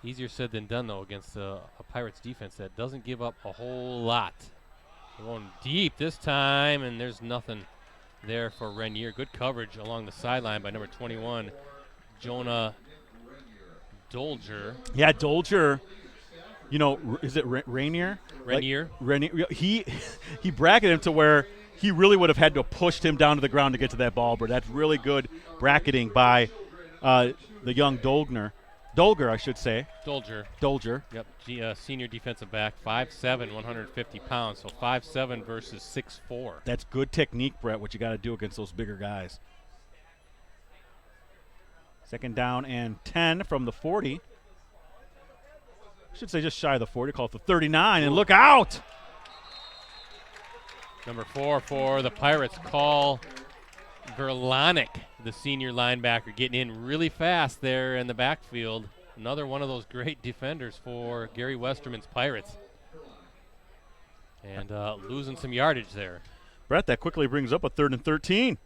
Easier said than done, though, against a Pirates defense that doesn't give up a whole lot. They're going deep this time, and there's nothing there for Renier. Good coverage along the sideline by number 21, Jonah Dolger. Yeah, Dolger. Is it Rainier? Renier. Renier. He bracketed him to where he really would have had to have pushed him down to the ground to get to that ball, but that's really good bracketing by the young Dolger, I should say. Dolger. Yep, senior defensive back, 5'7", 150 pounds, so 5'7" versus 6'4". That's good technique, Brett, what you got to do against those bigger guys. 2nd down and 10 from the 40. I should say just shy of the 40, call it the 39, and look out! Number 4 for the Pirates, Call Verlonic, the senior linebacker, getting in really fast there in the backfield. Another one of those great defenders for Gary Westerman's Pirates. And losing some yardage there. Brett, that quickly brings up a 3rd and 13.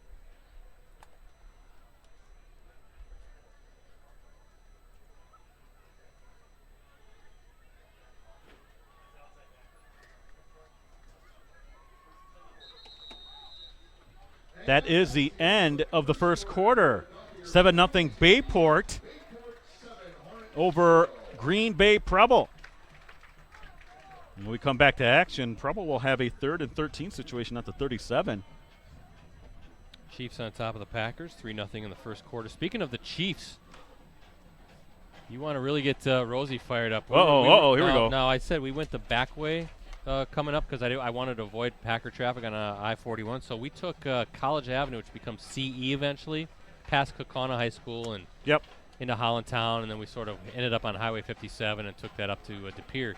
That is the end of the first quarter. 7-0 Bayport over Green Bay Preble. When we come back to action, Preble will have a 3rd and 13 situation at the 37. Chiefs on top of the Packers, 3-0 in the first quarter. Speaking of the Chiefs, you want to really get Rosie fired up. Here we go. No, I said we went the back way coming up because I wanted to avoid Packer traffic on I-41. So we took College Avenue, which becomes CE eventually, past Kaukauna High School and into Hollandtown, and then we sort of ended up on Highway 57 and took that up to De Pere.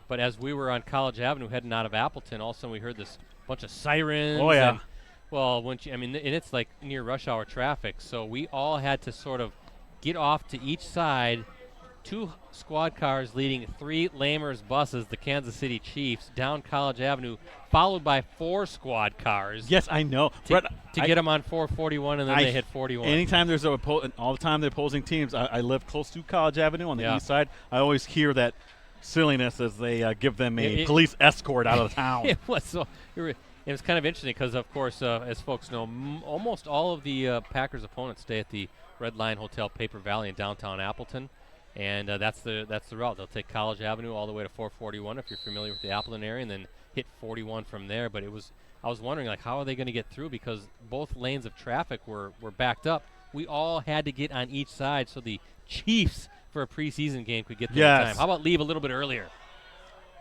But as we were on College Avenue heading out of Appleton, all of a sudden we heard this bunch of sirens. Oh, yeah. And, well, and it's like near rush hour traffic, so we all had to sort of get off to each side. 2 squad cars leading 3 Lamers buses, the Kansas City Chiefs, down College Avenue, followed by 4 squad cars. Yes, I know. To get them on 441, and then they hit 41. Anytime there's all the time the opposing teams, I live close to College Avenue on the east side. I always hear that silliness as they give them a police escort out of town. It was kind of interesting because, of course, as folks know, almost all of the Packers' opponents stay at the Red Lion Hotel Paper Valley in downtown Appleton. And that's the route. They'll take College Avenue all the way to 441 if you're familiar with the Appleton area, and then hit 41 from there. But I was wondering, like, how are they going to get through because both lanes of traffic were backed up. We all had to get on each side so the Chiefs for a preseason game could get there in time. How about leave a little bit earlier?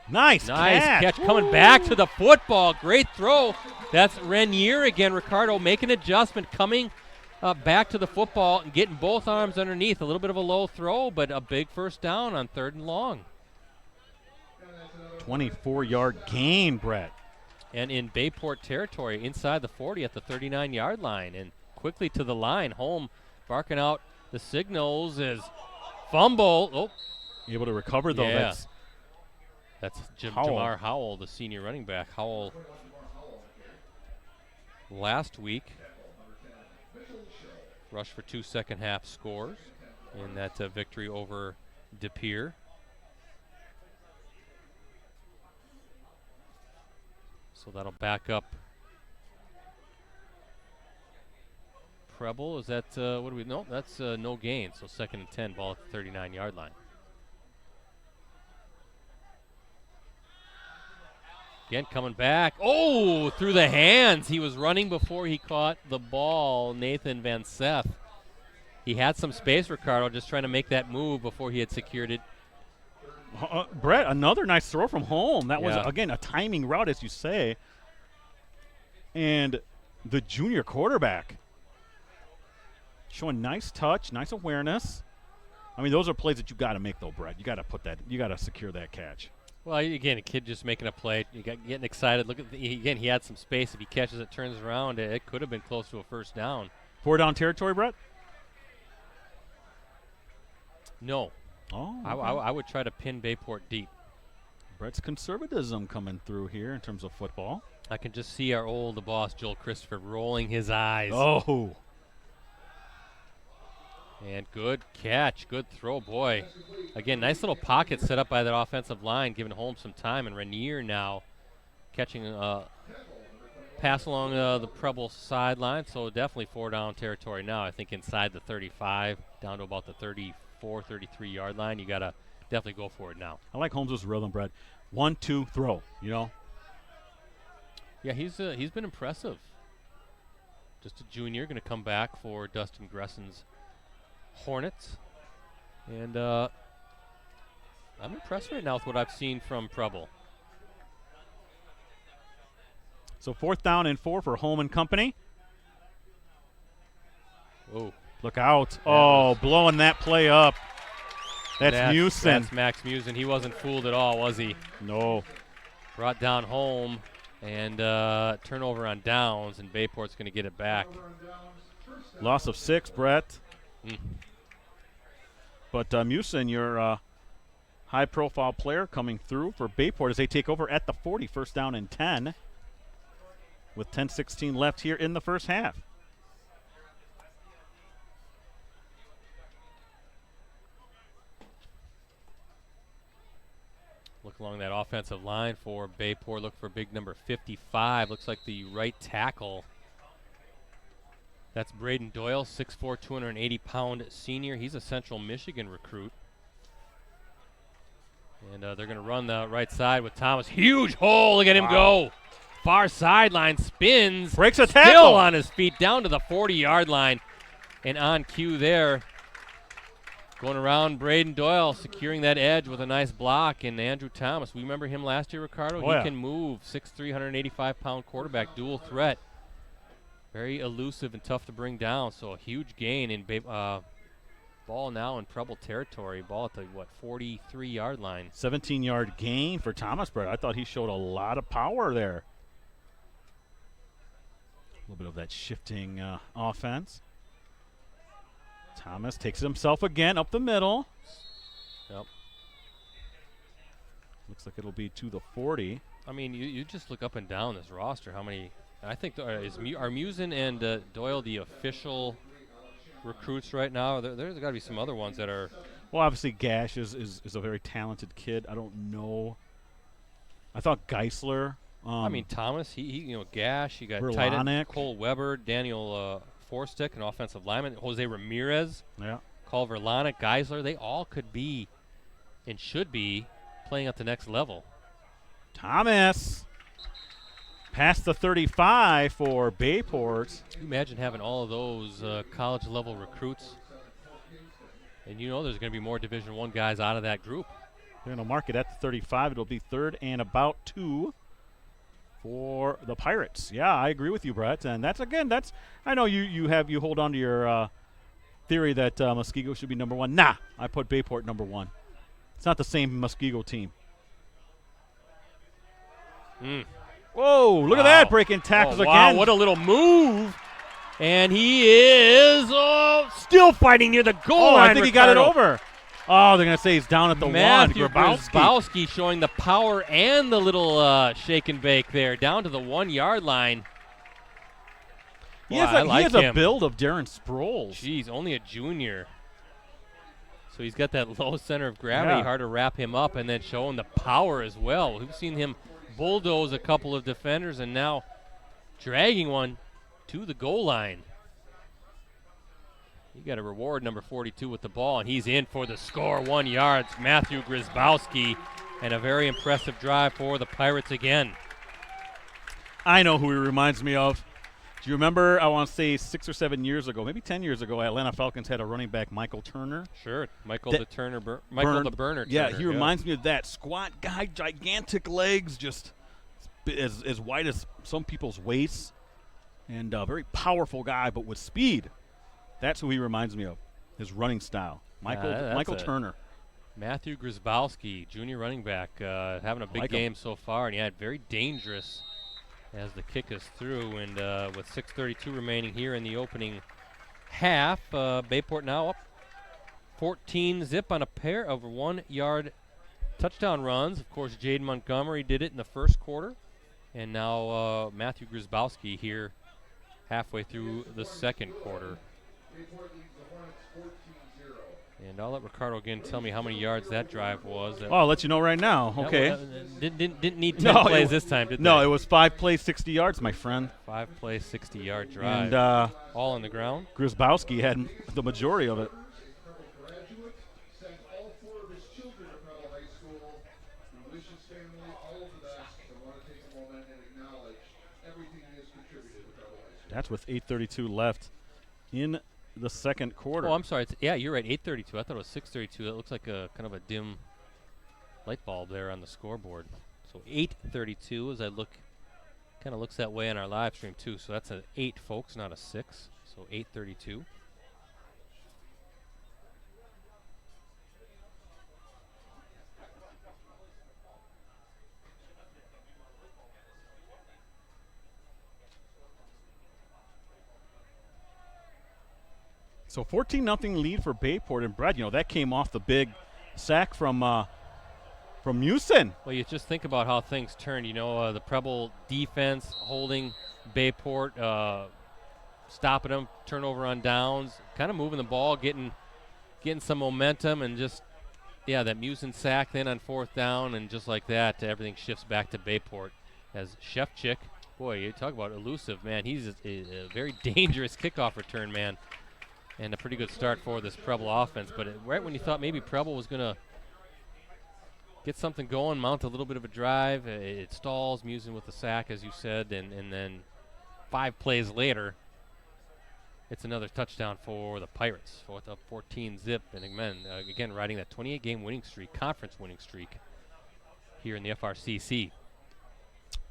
Nice catch. Coming back to the football. Great throw. That's Renier again. Ricardo making an adjustment, coming back to the football and getting both arms underneath. A little bit of a low throw, but a big first down on 3rd and long. 24-yard gain, Brett. And in Bayport territory, inside the 40 at the 39-yard line. And quickly to the line. Holm barking out the signals as fumble. Oh. Able to recover, though. Yeah. That's Jamar Howell, the senior running back. Howell last week rushed for 2 second-half scores in that victory over De Pere. So that'll back up Preble. Is that, what do we, no, that's no gain. So 2nd and 10, ball at the 39-yard line. Again, coming back. Oh, through the hands. He was running before he caught the ball, Nathan Van Seth. He had some space, Ricardo, just trying to make that move before he had secured it. Brett, another nice throw from Holm. That was, again, a timing route, as you say. And the junior quarterback. Showing nice touch, nice awareness. I mean, those are plays that you got to make, though, Brett. You got to put that. You got to secure that catch. Well, again, a kid just making a play. You got getting excited. Look at again. He had some space. If he catches it, turns around, it could have been close to a first down. 4 down territory, Brett. No. Oh, okay. I would try to pin Bayport deep. Brett's conservatism coming through here in terms of football. I can just see our old boss, Joel Christopher, rolling his eyes. Oh. And good catch, good throw, boy. Again, nice little pocket set up by that offensive line, giving Holmes some time. And Rainier now catching a pass along the Preble sideline. So definitely 4 down territory now. I think inside the 35, down to about the 34, 33-yard line. You got to definitely go for it now. I like Holmes' rhythm, Brett. 1, 2, throw, you know? Yeah, he's been impressive. Just a junior, going to come back for Dustin Gresson's Hornets. And I'm impressed right now with what I've seen from Preble. So 4th down and 4 for Home and Company. Oh. Look out. Blowing that play up. That's Musin. That's Max Musin. He wasn't fooled at all, was he? No. Brought down Home and turnover on downs, and Bayport's going to get it back. Loss of 6, Brett. But Musin, your high-profile player coming through for Bayport as they take over at the 40, 1st down and 10 with 10:16 left here in the first half. Look along that offensive line for Bayport. Look for big number 55. Looks like the right tackle. That's Braden Doyle, 6'4", 280-pound senior. He's a Central Michigan recruit. And they're going to run the right side with Thomas. Huge hole. Look at him go. Far sideline, spins. Breaks a tackle. Still on his feet, down to the 40-yard line. And on cue there. Going around Braden Doyle, securing that edge with a nice block. And Andrew Thomas, we remember him last year, Ricardo? Oh, yeah. He can move. 6'3", 185-pound quarterback, dual threat. Very elusive and tough to bring down. So a huge gain in ball now in Preble territory. Ball at the, 43-yard line. 17-yard gain for Thomas, Brett. I thought he showed a lot of power there. A little bit of that shifting offense. Thomas takes it himself again up the middle. Yep. Looks like it'll be to the 40. I mean, you just look up and down this roster. How many? I think are Musin and Doyle the official recruits right now? There's got to be some other ones that are. Well, obviously Gash is a very talented kid. I don't know. I thought Geisler. I mean Thomas. He Gash. You got Verlonic. tight end Cole Weber, Daniel Forstick, an offensive lineman, Jose Ramirez. Yeah. Culver Lonick, Geisler. They all could be and should be playing at the next level. Thomas. Past the 35 for Bayport. Can you imagine having all of those college-level recruits? And there's going to be more Division I guys out of that group. They're going to mark it at the 35. It'll be 3rd and about 2 for the Pirates. Yeah, I agree with you, Brett. And I know you hold on to your theory that Muskego should be number 1. Nah, I put Bayport number 1. It's not the same Muskego team. Whoa, look at that, breaking tackles again. Wow, what a little move. And he is still fighting near the goal line. I think he got it over. Oh, they're going to say he's down at the 1. Grabowski showing the power and the little shake and bake there, down to the 1-yard line. He has a build of Darren Sproles. Jeez, only a junior. So he's got that low center of gravity, hard to wrap him up, and then showing the power as well. We've seen him bulldoze a couple of defenders and now dragging one to the goal line. You got to reward number 42 with the ball, and he's in for the score. 1 yard. Matthew Grabowski, and a very impressive drive for the Pirates again. I know who he reminds me of. Do you remember, I want to say 6 or 7 years ago, maybe 10 years ago, Atlanta Falcons had a running back, Michael Turner. Sure, Michael the Burner. Yeah, Turner, he reminds me of that. Squat guy, gigantic legs, just as wide as some people's waists. and a very powerful guy, but with speed. That's who he reminds me of, his running style. Michael Turner. Matthew Grzybowski, junior running back, having a big game so far, and very dangerous as the kick is through. And with 6:32 remaining here in the opening half, Bayport now up 14-zip on a pair of 1-yard touchdown runs. Of course, Jaden Montgomery did it in the first quarter, and now Matthew Grzybowski here halfway through the second quarter. And I'll let Ricardo again tell me how many yards that drive was. I'll let you know right now. Okay. Didn't need 10 plays this time, did they? No, it was 5 plays, 60 yards, my friend. 5 plays, 60-yard drive. And all on the ground. Grzybowski had the majority of it. That's with 8:32 left in the second quarter. Oh, I'm sorry. You're right. 8:32. I thought it was 6:32. That looks like a kind of a dim light bulb there on the scoreboard. So 8:32 as I look, kind of looks that way on our live stream too. So that's an 8, folks, not a 6. So 8:32. So 14-0 lead for Bayport, and Brad, that came off the big sack from Mewson. Well, you just think about how things turned. The Preble defense holding Bayport, stopping them, turnover on downs, kind of moving the ball, getting some momentum, and just that Mewson sack then on 4th down, and just like that, everything shifts back to Bayport as Shevchik. Boy, you talk about elusive, man. He's a very dangerous kickoff return man. And a pretty good start for this Preble offense. But right when you thought maybe Preble was going to get something going, mount a little bit of a drive, it stalls, Mewson with the sack, as you said, and then 5 plays later, it's another touchdown for the Pirates. Fourth up 14-zip, and again riding that 28-game winning streak, conference winning streak here in the FRCC.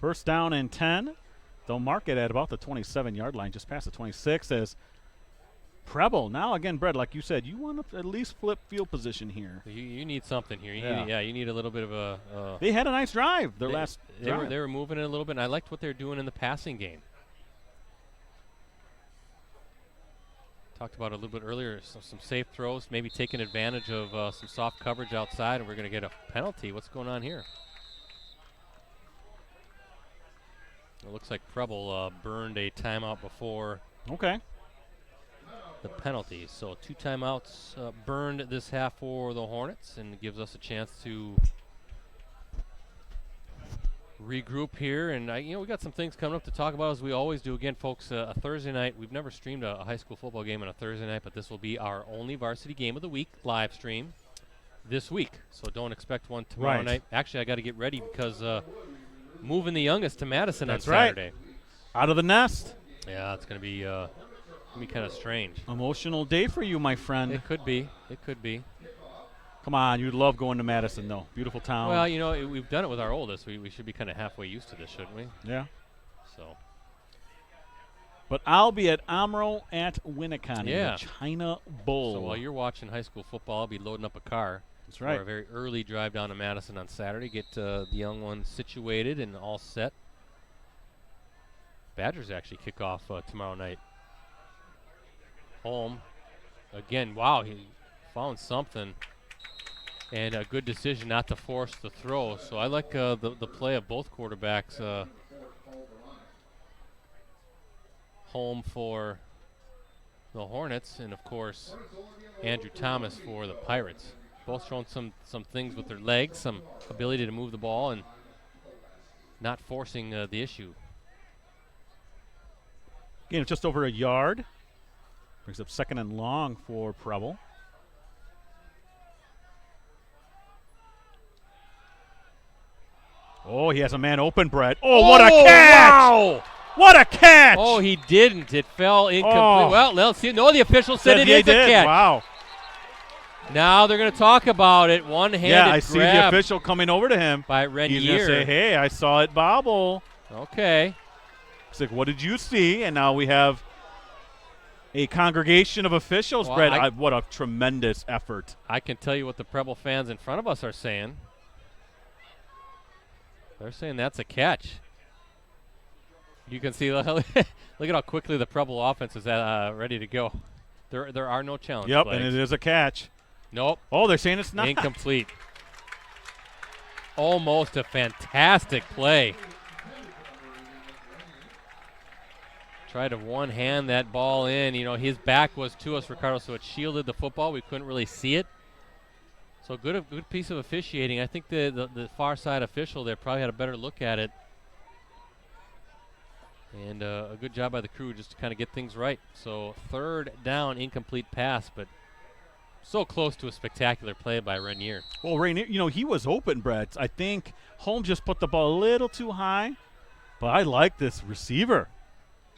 First down and 10. They'll mark it at about the 27-yard line, just past the 26, as Preble. Now again, Brett, like you said, you want to at least flip field position here. You need something here. You need a little bit of a. They had a nice drive. They were moving it a little bit, and I liked what they were doing in the passing game. Talked about it a little bit earlier, some safe throws, maybe taking advantage of some soft coverage outside, and we're going to get a penalty. What's going on here? It looks like Preble burned a timeout before. Okay. The penalty. So 2 timeouts burned this half for the Hornets, and it gives us a chance to regroup here. And we got some things coming up to talk about, as we always do. Again, folks, a Thursday night. We've never streamed a high school football game on a Thursday night, but this will be our only varsity game of the week live stream this week. So don't expect one tomorrow night. Actually, I got to get ready because moving the youngest to Madison on Saturday. Out of the nest. Yeah, it's going to be kind of strange. Emotional day for you, my friend. It could be. Come on, you'd love going to Madison, though. Beautiful town. Well, we've done it with our oldest. We should be kind of halfway used to this, shouldn't we? Yeah. So. But I'll be at Amro at Winnicott in the China Bowl. So while you're watching high school football, I'll be loading up a car. That's right. For a very early drive down to Madison on Saturday, get the young ones situated and all set. Badgers actually kick off tomorrow night. Home. Again, wow, he found something. And a good decision not to force the throw. So I like the play of both quarterbacks. Home for the Hornets, and of course Andrew Thomas for the Pirates. Both showing some things with their legs, some ability to move the ball and not forcing the issue. Gain of just over a yard. Brings up 2nd and long for Preble. Oh, he has a man open, Brett. Oh, what a catch! Wow! What a catch! Oh, he didn't. It fell incomplete. Oh. Well, let's see. No, the official said it is a catch. Wow. Now they're going to talk about it. One-handed grab. Yeah, I see the official coming over to him. By Renier. He's going to say, hey, I saw it bobble. Okay. It's like, what did you see? And now we have a congregation of officials. Well, Brett, what a tremendous effort. I can tell you what the Preble fans in front of us are saying. They're saying that's a catch. You can see, look at how quickly the Preble offense is ready to go. There are no challenge Yep, flags. and it is a catch. Nope. Oh, they're saying it's not. Incomplete. Almost a fantastic play. Tried to one-hand that ball in. You know, his back was to us, Ricardo, so it shielded the football. We couldn't really see it. So good piece of officiating. I think the far side official there probably had a better look at it. And a good job by the crew just to kind of get things right. So 3rd down, incomplete pass, but so close to a spectacular play by Renier. Well, Renier, you know, he was open, Brett. I think Holmes just put the ball a little too high. But I like this receiver.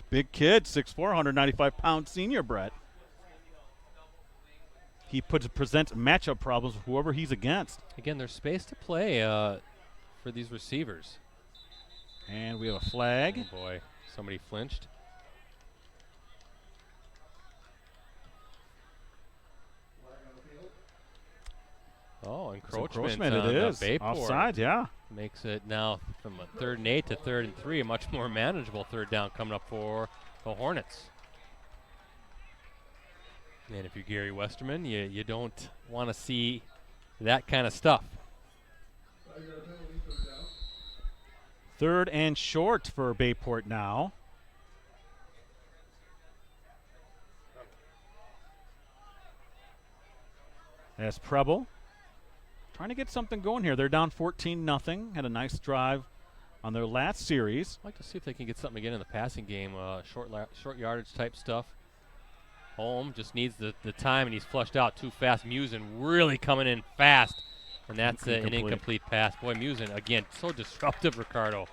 Big kid, 6'4", 195-pound senior, Brett. He presents matchup problems with whoever he's against. Again, there's space to play for these receivers. And we have a flag. Oh, boy. Somebody flinched. Oh, encroachment it is. Bayport. Offside, yeah. Makes it now from a 3rd and 8 to 3rd and 3, a much more manageable 3rd down coming up for the Hornets. And if you're Gary Westerman, you don't want to see that kind of stuff. 3rd and short for Bayport now. As Preble trying to get something going here. They're down 14-0. Had a nice drive on their last series. I'd like to see if they can get something again in the passing game, short yardage type stuff. Holm just needs the time, and he's flushed out too fast. Musin really coming in fast, and that's an incomplete pass. Boy, Musin, again, so disruptive, Ricardo.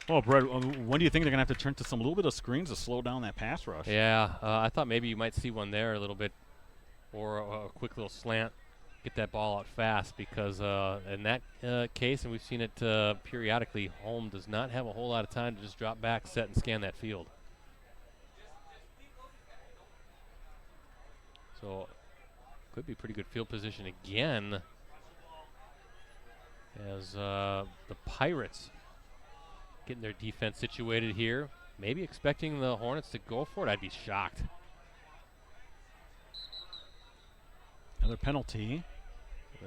Well, Brett, when do you think they're going to have to turn to some little bit of screens to slow down that pass rush? Yeah, I thought maybe you might see one there a little bit, or a quick little slant, get that ball out fast, because in that case, and we've seen it periodically, Holm does not have a whole lot of time to just drop back, set, and scan that field. So could be pretty good field position again as the Pirates getting their defense situated here. Maybe expecting the Hornets to go for it. I'd be shocked. Another penalty.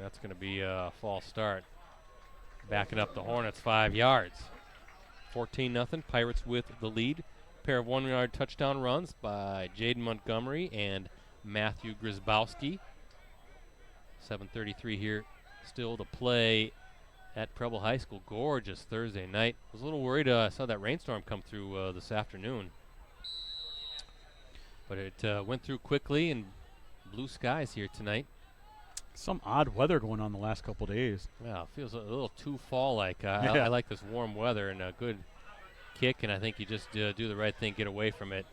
That's going to be a false start. Backing up the Hornets 5 yards. 14-0. Pirates with the lead. Pair of 1-yard touchdown runs by Jaden Montgomery and Matthew Grzybowski. 7:33 here still to play at Preble High School. Gorgeous Thursday night. Was a little worried. I saw that rainstorm come through this afternoon. But it went through quickly, and blue skies here tonight. Some odd weather going on the last couple days. Yeah, it feels a little too fall-like. Yeah. I like this warm weather and a good kick, and I think you just do the right thing, get away from it.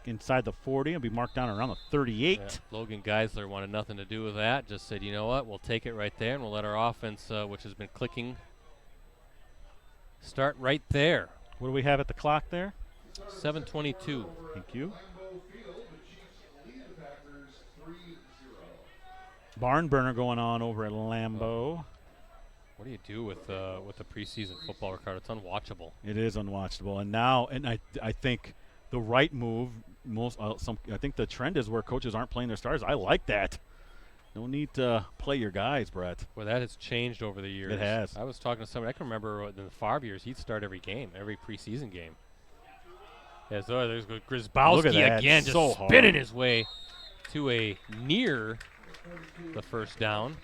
Inside the 40, it'll be marked down around the 38. Yeah. Logan Geisler wanted nothing to do with that. Just said, you know what, we'll take it right there, and we'll let our offense, which has been clicking, start right there. What do we have at the clock there? 7:22. Thank you. Barn burner going on over at Lambeau. What do you do with the preseason football, Ricardo? It's unwatchable. It is unwatchable, and now, I think the right move. I think the trend is where coaches aren't playing their stars. I like that. No need to play your guys, Brett. Well, that has changed over the years. It has. I was talking to somebody. I can remember in the Favre years, he'd start every game, every preseason game. As though there's Grzybowski again, just so spinning hard. his way to a near the first down.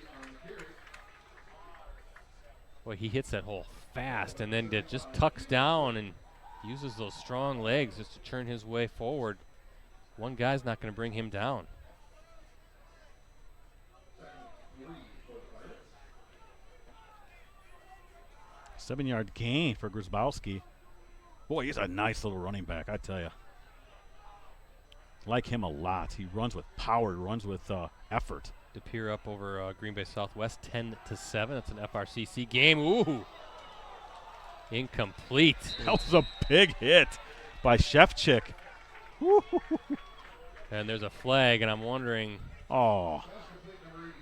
Boy, he hits that hole fast, and then it just tucks down and uses those strong legs just to churn his way forward. One guy's not going to bring him down. Seven-yard gain for Grzybowski. Boy, he's a nice little running back, I tell you. Like him a lot. He runs with power, runs with effort. DePere up over Green Bay Southwest, 10-7. It's an FRCC game. Ooh. Incomplete. That was a big hit by Shevchik. And there's a flag, and I'm wondering. Oh.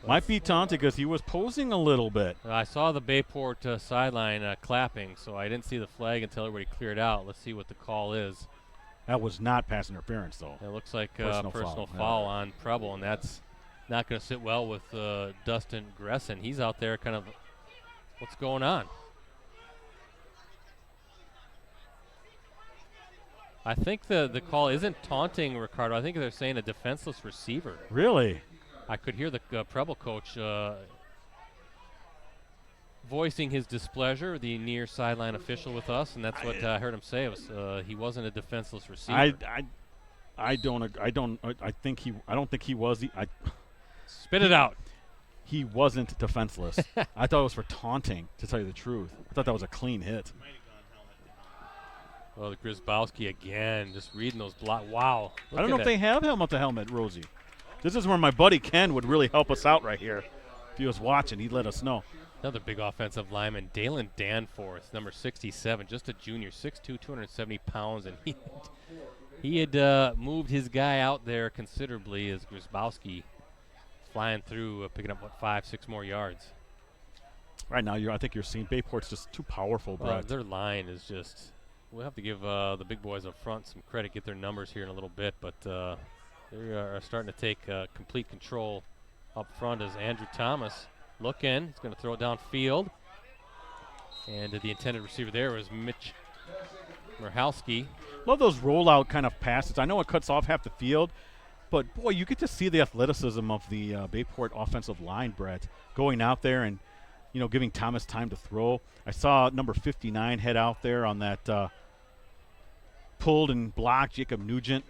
Might be taunted because he was posing a little bit. I saw the Bayport sideline clapping, so I didn't see the flag until everybody cleared out. Let's see what the call is. That was not pass interference, though. It looks like Personal foul on Preble, and that's not going to sit well with Dustin Gresson. He's out there kind of, what's going on? I think the call isn't taunting Ricardo. I think they're saying a defenseless receiver. Really? I could hear the Preble coach voicing his displeasure, the near sideline official with us, and that's what I heard him say. It was he wasn't a defenseless receiver. I don't think he was. Spit it out. He wasn't defenseless. I thought it was for taunting, to tell you the truth. I thought that was a clean hit. Well, the Grzybowski again, just reading those blocks. Wow. I don't know if they have helmet to helmet, Rosie. This is where my buddy Ken would really help us out right here. If he was watching, he'd let us know. Another big offensive lineman, Dalen Danforth, number 67, just a junior, 6'2", 270 pounds, and he had moved his guy out there considerably as Grzybowski flying through, picking up, 5-6 more yards. Right now, I think you're seeing Bayport's just too powerful, Brett. Their line is just, we'll have to give the big boys up front some credit, get their numbers here in a little bit, but they are starting to take complete control up front as Andrew Thomas looking. He's going to throw it downfield. And the intended receiver there was Mitch Merhalski. Love those rollout kind of passes. I know it cuts off half the field, but, boy, you get to see the athleticism of the Bayport offensive line, Brett, going out there and, giving Thomas time to throw. I saw number 59 head out there on that pulled and blocked Jacob Nugent.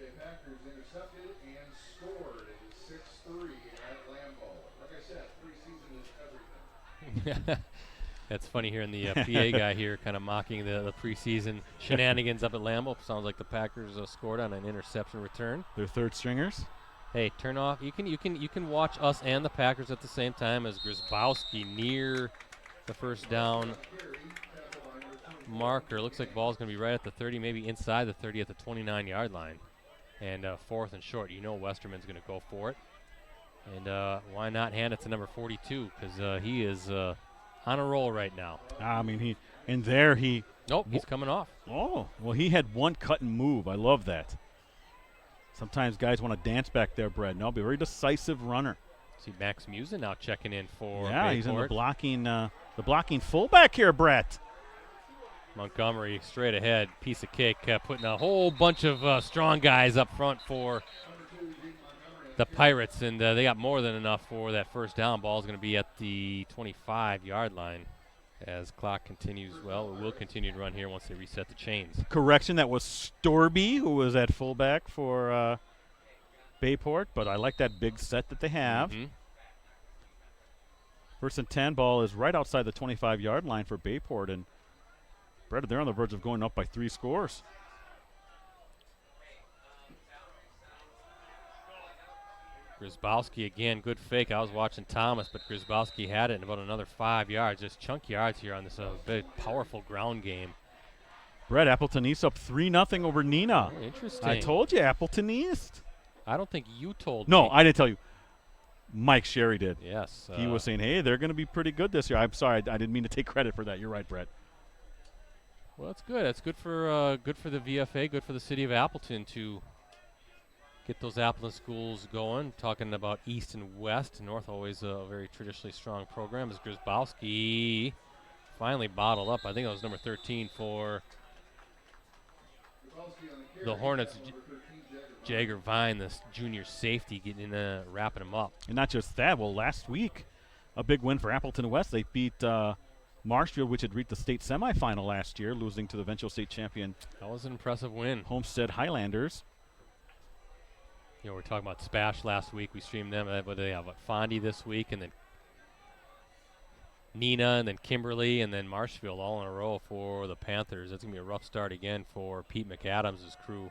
That's funny hearing the PA guy here kind of mocking the preseason shenanigans up at Lambeau. Sounds like the Packers scored on an interception return. Their third stringers. Hey, turn off. You can watch us and the Packers at the same time as Grzybowski near the first down marker. Looks like ball's going to be right at the 30, maybe inside the 30 at the 29-yard line. And fourth and short. Westerman's going to go for it. And why not hand it to number 42? Because he is on a roll right now. I mean, Nope, he's coming off. Oh, well, he had one cut and move. I love that. Sometimes guys want to dance back there, Brett. No, be a very decisive runner. See Max Musin now checking in for Bayport. He's in the blocking fullback here, Brett. Montgomery straight ahead, piece of cake, putting a whole bunch of strong guys up front for the Pirates, and they got more than enough for that first down. Ball's going to be at the 25-yard line as clock continues. Well, it will continue to run here once they reset the chains. Correction, that was Storby who was at fullback for Bayport, but I like that big set that they have. Mm-hmm. First and 10, ball is right outside the 25-yard line for Bayport, and Brett, they're on the verge of going up by 3 scores. Grzybowski again, good fake. I was watching Thomas, but Grzybowski had it in about another 5 yards. Just chunk yards here on this big, powerful ground game. Brett, Appleton East up 3-0 over Neenah. Oh, interesting. I told you, Appleton East. I don't think you told me. No, I didn't tell you. Mike Sherry did. Yes. He was saying, hey, they're going to be pretty good this year. I'm sorry, I didn't mean to take credit for that. You're right, Brett. Well, that's good. That's good for the VFA, good for the city of Appleton to get those Appleton schools going. Talking about East and West. North always a very traditionally strong program. As Grzybowski finally bottled up. I think that was number 13 for the Hornets. Jagger Vine, this junior safety, getting wrapping him up. And not just that. Well, last week, a big win for Appleton West. They beat Marshfield, which had reached the state semifinal last year, losing to the eventual state champion. That was an impressive win. Homestead Highlanders. We were talking about Spash last week. We streamed them. But they have Fondy this week, and then Neenah, and then Kimberly, and then Marshfield all in a row for the Panthers. That's going to be a rough start again for Pete McAdams' crew.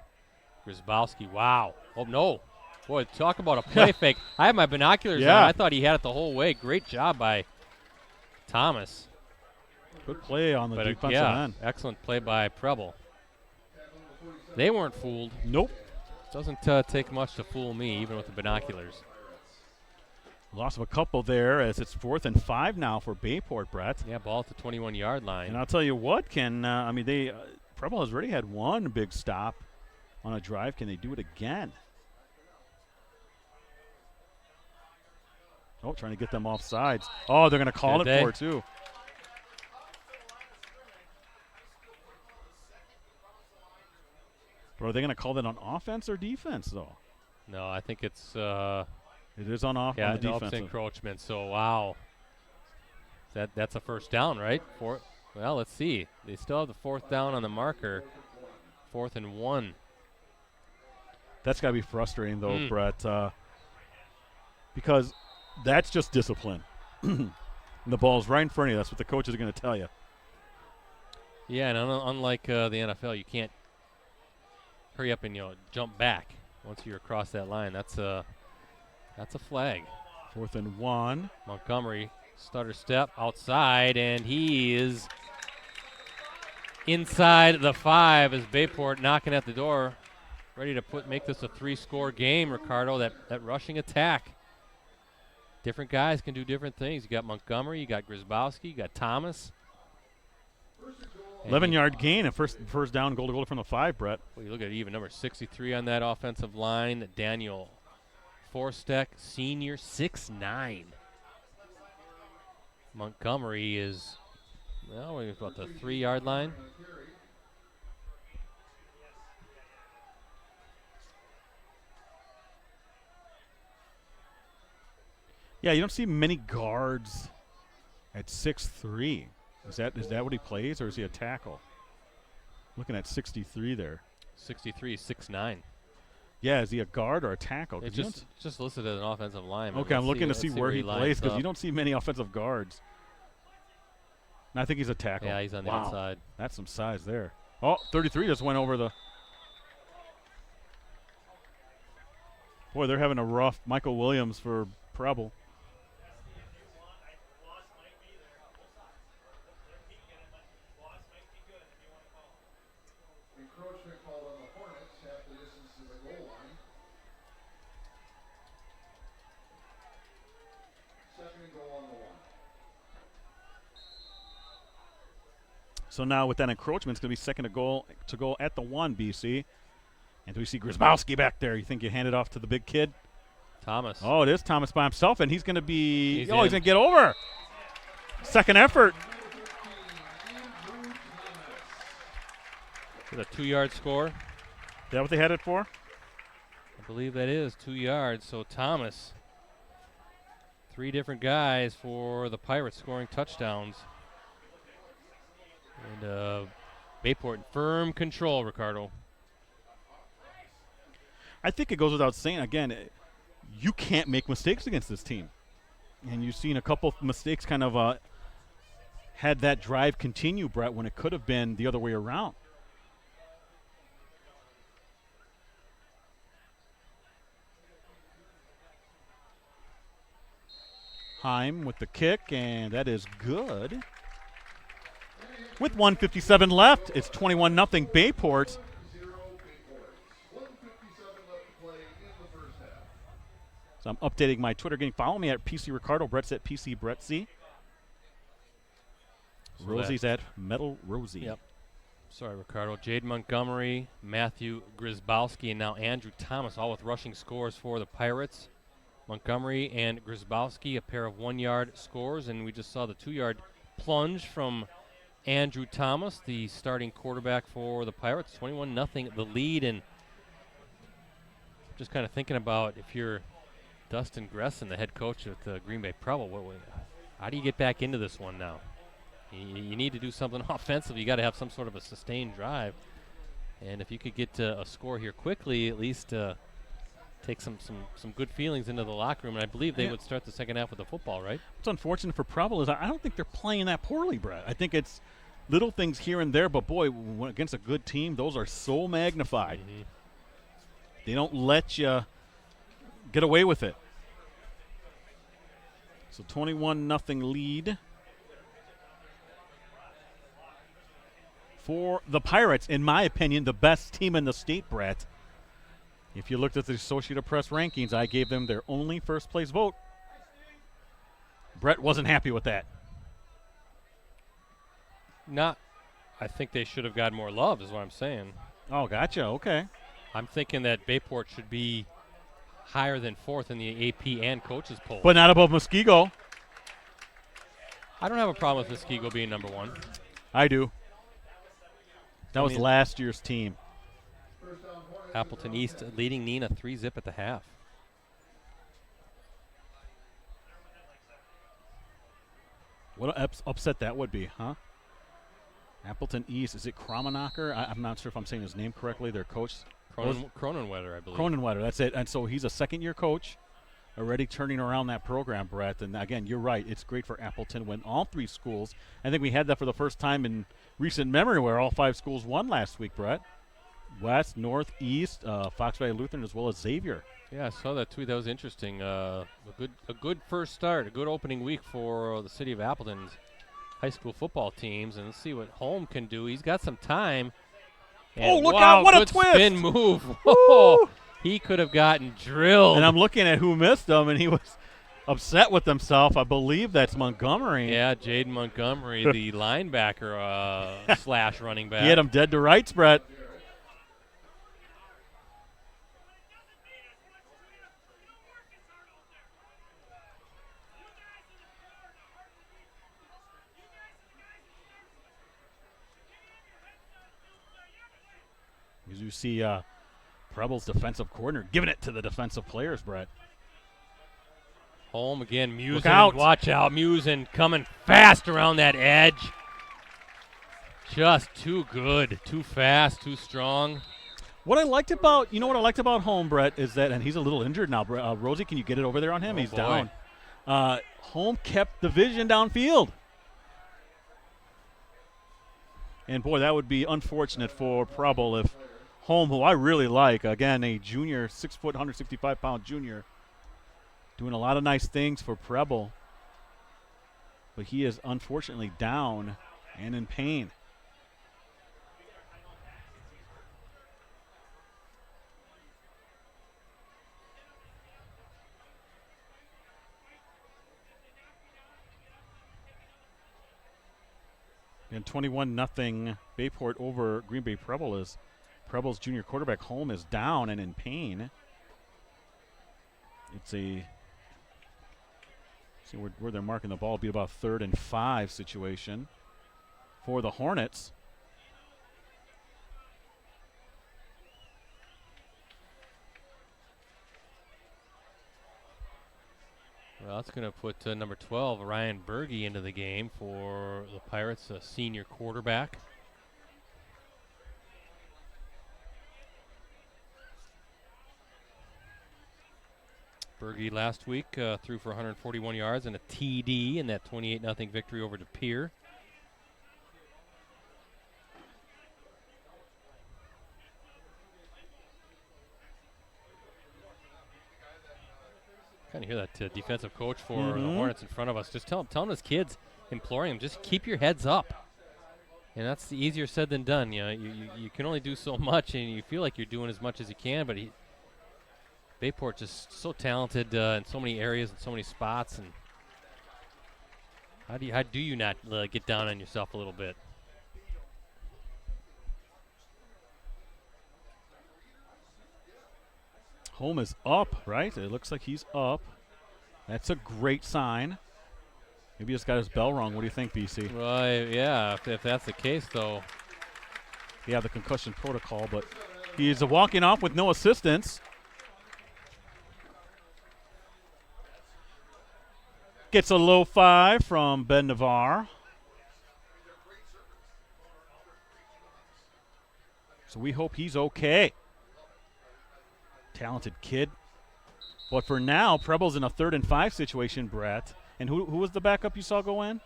Grzybowski, wow. Oh, no. Boy, talk about a play fake. I have my binoculars on. I thought he had it the whole way. Great job by Thomas. Good play on the But defensive end. excellent play by Preble. They weren't fooled. Nope. Doesn't take much to fool me, even with the binoculars. Loss of a couple there as it's 4th and 5 now for Bayport, Brett. Yeah, ball at the 21-yard line. And I'll tell you what, Preble has already had one big stop on a drive. Can they do it again? Oh, trying to get them off sides. Oh, they're going to call it for it, too. Bro, are they going to call that on offense or defense, though? No, I think it's it is on the defense. Encroachment. So, wow. That's a first down, right? Well, let's see. They still have the 4th down on the marker. 4th and 1. That's got to be frustrating, though, Brett, because that's just discipline. The ball's right in front of you. That's what the coaches are going to tell you. Yeah, and unlike the NFL, you can't hurry up and jump back once you're across that line. That's a flag. 4th and 1. Montgomery stutter step outside, and he is inside the 5 as Bayport knocking at the door, ready to make this a 3-score game. Ricardo, that rushing attack. Different guys can do different things. You got Montgomery, you got Grzybowski, you got Thomas. 11-yard gain and first down, goal to goal from the 5, Brett. Well, you look at even number 63 on that offensive line, Daniel Forstek, senior, 6'9". Montgomery is, about the 3-yard line. Yeah, you don't see many guards at 6'3". Is that what he plays, or is he a tackle? Looking at 63 there. 63 is 6'9". Yeah, is he a guard or a tackle? It's just listed as an offensive lineman. Okay, I'm looking to see where he plays because you don't see many offensive guards. And I think he's a tackle. Yeah, he's on the outside. That's some size there. Oh, 33 just went over the. Boy, they're having a rough Michael Williams for Preble. Encroachment called on the Hornets, half the distance to the goal line. 2nd and goal on the 1. So now with that encroachment, it's going to be 2nd to go at the 1, BC. And do we see Grzybowski back there? You think you hand it off to the big kid? Thomas. Oh, it is Thomas by himself, and he's going to be. He's going to get over. Second effort. With a 2-yard score. Is that what they had it for? I believe that is 2 yards. So Thomas, 3 different guys for the Pirates scoring touchdowns. And Bayport in firm control, Ricardo. I think it goes without saying, again, you can't make mistakes against this team. And you've seen a couple mistakes kind of had that drive continue, Brett, when it could have been the other way around. Heim with the kick, and that is good. With 1:57 left, it's 21-0 Bayport. So I'm updating my Twitter game. Follow me at PC Ricardo. Brett's at PC Brett C. Rosie's at Metal Rosie. Yep. Sorry, Ricardo. Jade Montgomery, Matthew Grzybowski, and now Andrew Thomas, all with rushing scores for the Pirates. Montgomery and Grzybowski, a pair of 1-yard scores, and we just saw the 2-yard plunge from Andrew Thomas, the starting quarterback for the Pirates. 21-0 the lead, and just kind of thinking about if you're Dustin Gresson, the head coach of the Green Bay Preble, how do you get back into this one now? You need to do something offensive. You got to have some sort of a sustained drive, and if you could get a score here quickly, at least take some good feelings into the locker room. And I believe they would start the second half with the football, right? What's unfortunate for Preble is I don't think they're playing that poorly, Brett. I think it's little things here and there, but boy, when against a good team, those are so magnified. Mm-hmm. They don't let you get away with it. So 21-0 lead. for the Pirates. In my opinion, the best team in the state, Brett. If you looked at the Associated Press rankings, I gave them their only first-place vote. Brett wasn't happy with that. I think they should have got more love is what I'm saying. Oh, gotcha. Okay. I'm thinking that Bayport should be higher than 4th in the AP and coaches poll. But not above Muskego. I don't have a problem with Muskego being number 1. I do. That was last year's team. Appleton East leading Neenah 3-0 at the half. What an upset that would be, huh? Appleton East, is it Kromanacher? I'm not sure if I'm saying his name correctly. Their coach. Cronenwetter, I believe. Cronenwetter, that's it. And so he's a second-year coach, already turning around that program, Brett. And again, you're right. It's great for Appleton when all 3 schools. I think we had that for the first time in recent memory where all 5 schools won last week, Brett. West, North, East, Fox Valley Lutheran, as well as Xavier. Yeah, I saw that tweet. That was interesting. A good first start, a good opening week for the city of Appleton's high school football teams, and let's see what Holm can do. He's got some time. And look out! What a good twist! Spin move. Oh, he could have gotten drilled. And I'm looking at who missed him, and he was upset with himself. I believe that's Montgomery. Yeah, Jaden Montgomery, the linebacker slash running back. He had him dead to rights, Brett. As you see Preble's defensive coordinator giving it to the defensive players, Brett. Holm again, Musin. Look out. Watch out, Musin coming fast around that edge. Just too good, too fast, too strong. What I liked about Holm, Brett, is that, and he's a little injured now. Rosie, can you get it over there on him? He's boy. down. Holm kept the vision downfield. And, boy, that would be unfortunate for Preble if Holm, who I really like, again, a junior, 6 foot, 165-pound junior, doing a lot of nice things for Preble. But he is unfortunately down and in pain. And 21-0 Bayport over Green Bay Preble is Preble's junior quarterback Holm is down and in pain. It's a see where they're marking the ball. It'll be about 3rd and 5 situation for the Hornets. Well, that's going to put number 12, Orion Bergy, into the game for the Pirates, a senior quarterback. Bergy last week threw for 141 yards and a TD in that 28-0 victory over De Pere. Kind of hear that defensive coach for the Hornets in front of us. Just telling his kids, imploring them, just keep your heads up. And that's easier said than done. You know, you can only do so much, and you feel like you're doing as much as you can. But Bayport just so talented in so many areas and so many spots. And how do you not get down on yourself a little bit? Holm is up, right? It looks like he's up. That's a great sign. Maybe he just got his bell wrong. What do you think, BC? Well, yeah, if that's the case, though. Yeah, the concussion protocol, but he's walking off with no assistance. Gets a low 5 from Ben Navarre. So we hope he's okay. Talented kid. But for now, Preble's in a 3rd and 5 situation, Brett. And who was the backup you saw go in?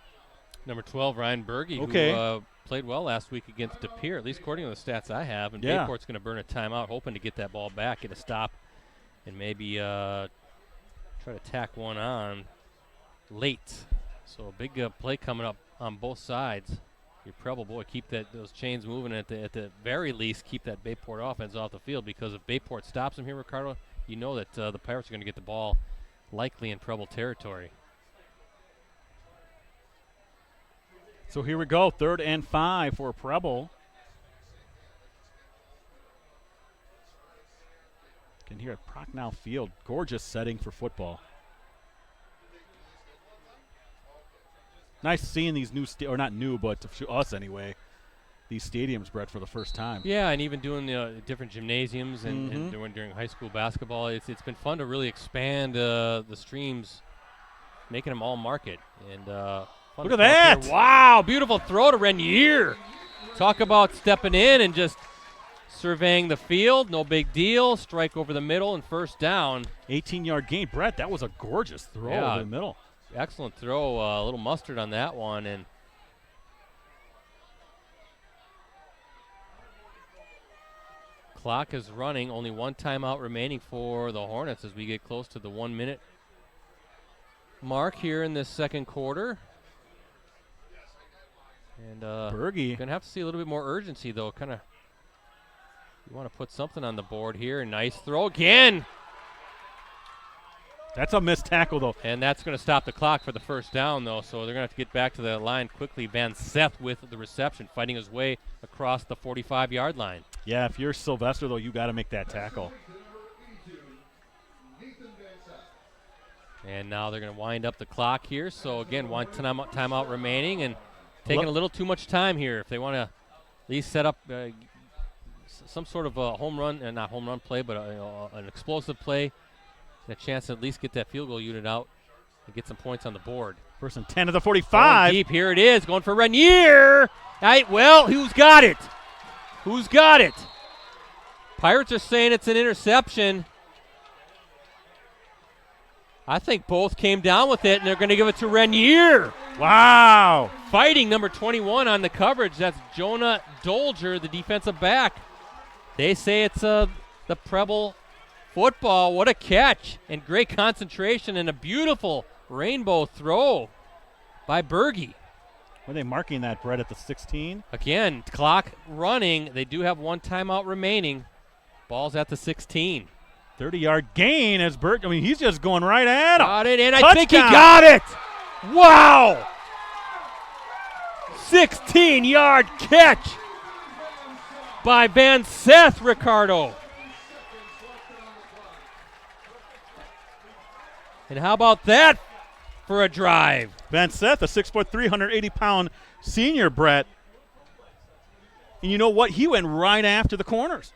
Number 12, Ryan Bergy, who played well last week against De Pere, at least according to the stats I have. And Bayport's going to burn a timeout, hoping to get that ball back, get a stop, and maybe try to tack one on late. So a big play coming up on both sides. your Preble boy keep those chains moving at the very least, keep that Bayport offense off the field, because if Bayport stops them here, Ricardo, you know that the Pirates are going to get the ball likely in Preble territory. So here we go, 3rd and 5 for Preble. Can hear at Prochnow Field, gorgeous setting for football. Nice seeing these new, or not new, but to us anyway, these stadiums, Brett, for the first time. Yeah, and even doing the different gymnasiums and during high school basketball, it's been fun to really expand the streams, making them all market. And look at that! Here. Wow, beautiful throw to Renier. Talk about stepping in and just surveying the field. No big deal. Strike over the middle and first down. 18-yard gain. Brett, that was a gorgeous throw over the middle. Excellent throw. A little mustard on that one. And clock is running. Only one timeout remaining for the Hornets as we get close to the 1 minute mark here in this second quarter. And Bergy gonna have to see a little bit more urgency though. Kind of, you want to put something on the board here. Nice throw again. That's a missed tackle though. And that's going to stop the clock for the first down though. So they're going to have to get back to the line quickly. Van Seth with the reception, fighting his way across the 45-yard line. Yeah, if you're Sylvester though, you got to make that tackle. And now they're going to wind up the clock here. So again, one timeout remaining and taking a little too much time here. If they want to at least set up some sort of a home run, not home run play, but an explosive play, and a chance to at least get that field goal unit out and get some points on the board. 1st and 10 to the 45. Going deep, here it is, going for Renier. Well, who's got it? Who's got it? Pirates are saying it's an interception. I think both came down with it, and they're going to give it to Renier. Wow. Fighting number 21 on the coverage. That's Jonah Dolger, the defensive back. They say it's the Preble football. What a catch, and great concentration, and a beautiful rainbow throw by Bergy. Were they marking that, Brett, at the 16? Again, clock running. They do have one timeout remaining. Ball's at the 16. 30-yard gain as Bergy. I mean, he's just going right at him. Got it, and Touchdown. I think he got it. Wow. 16-yard catch by Van Seth, Ricardo. And how about that for a drive? Van Seth, a 6', 380-pound senior, Brett. And you know what? He went right after the corners.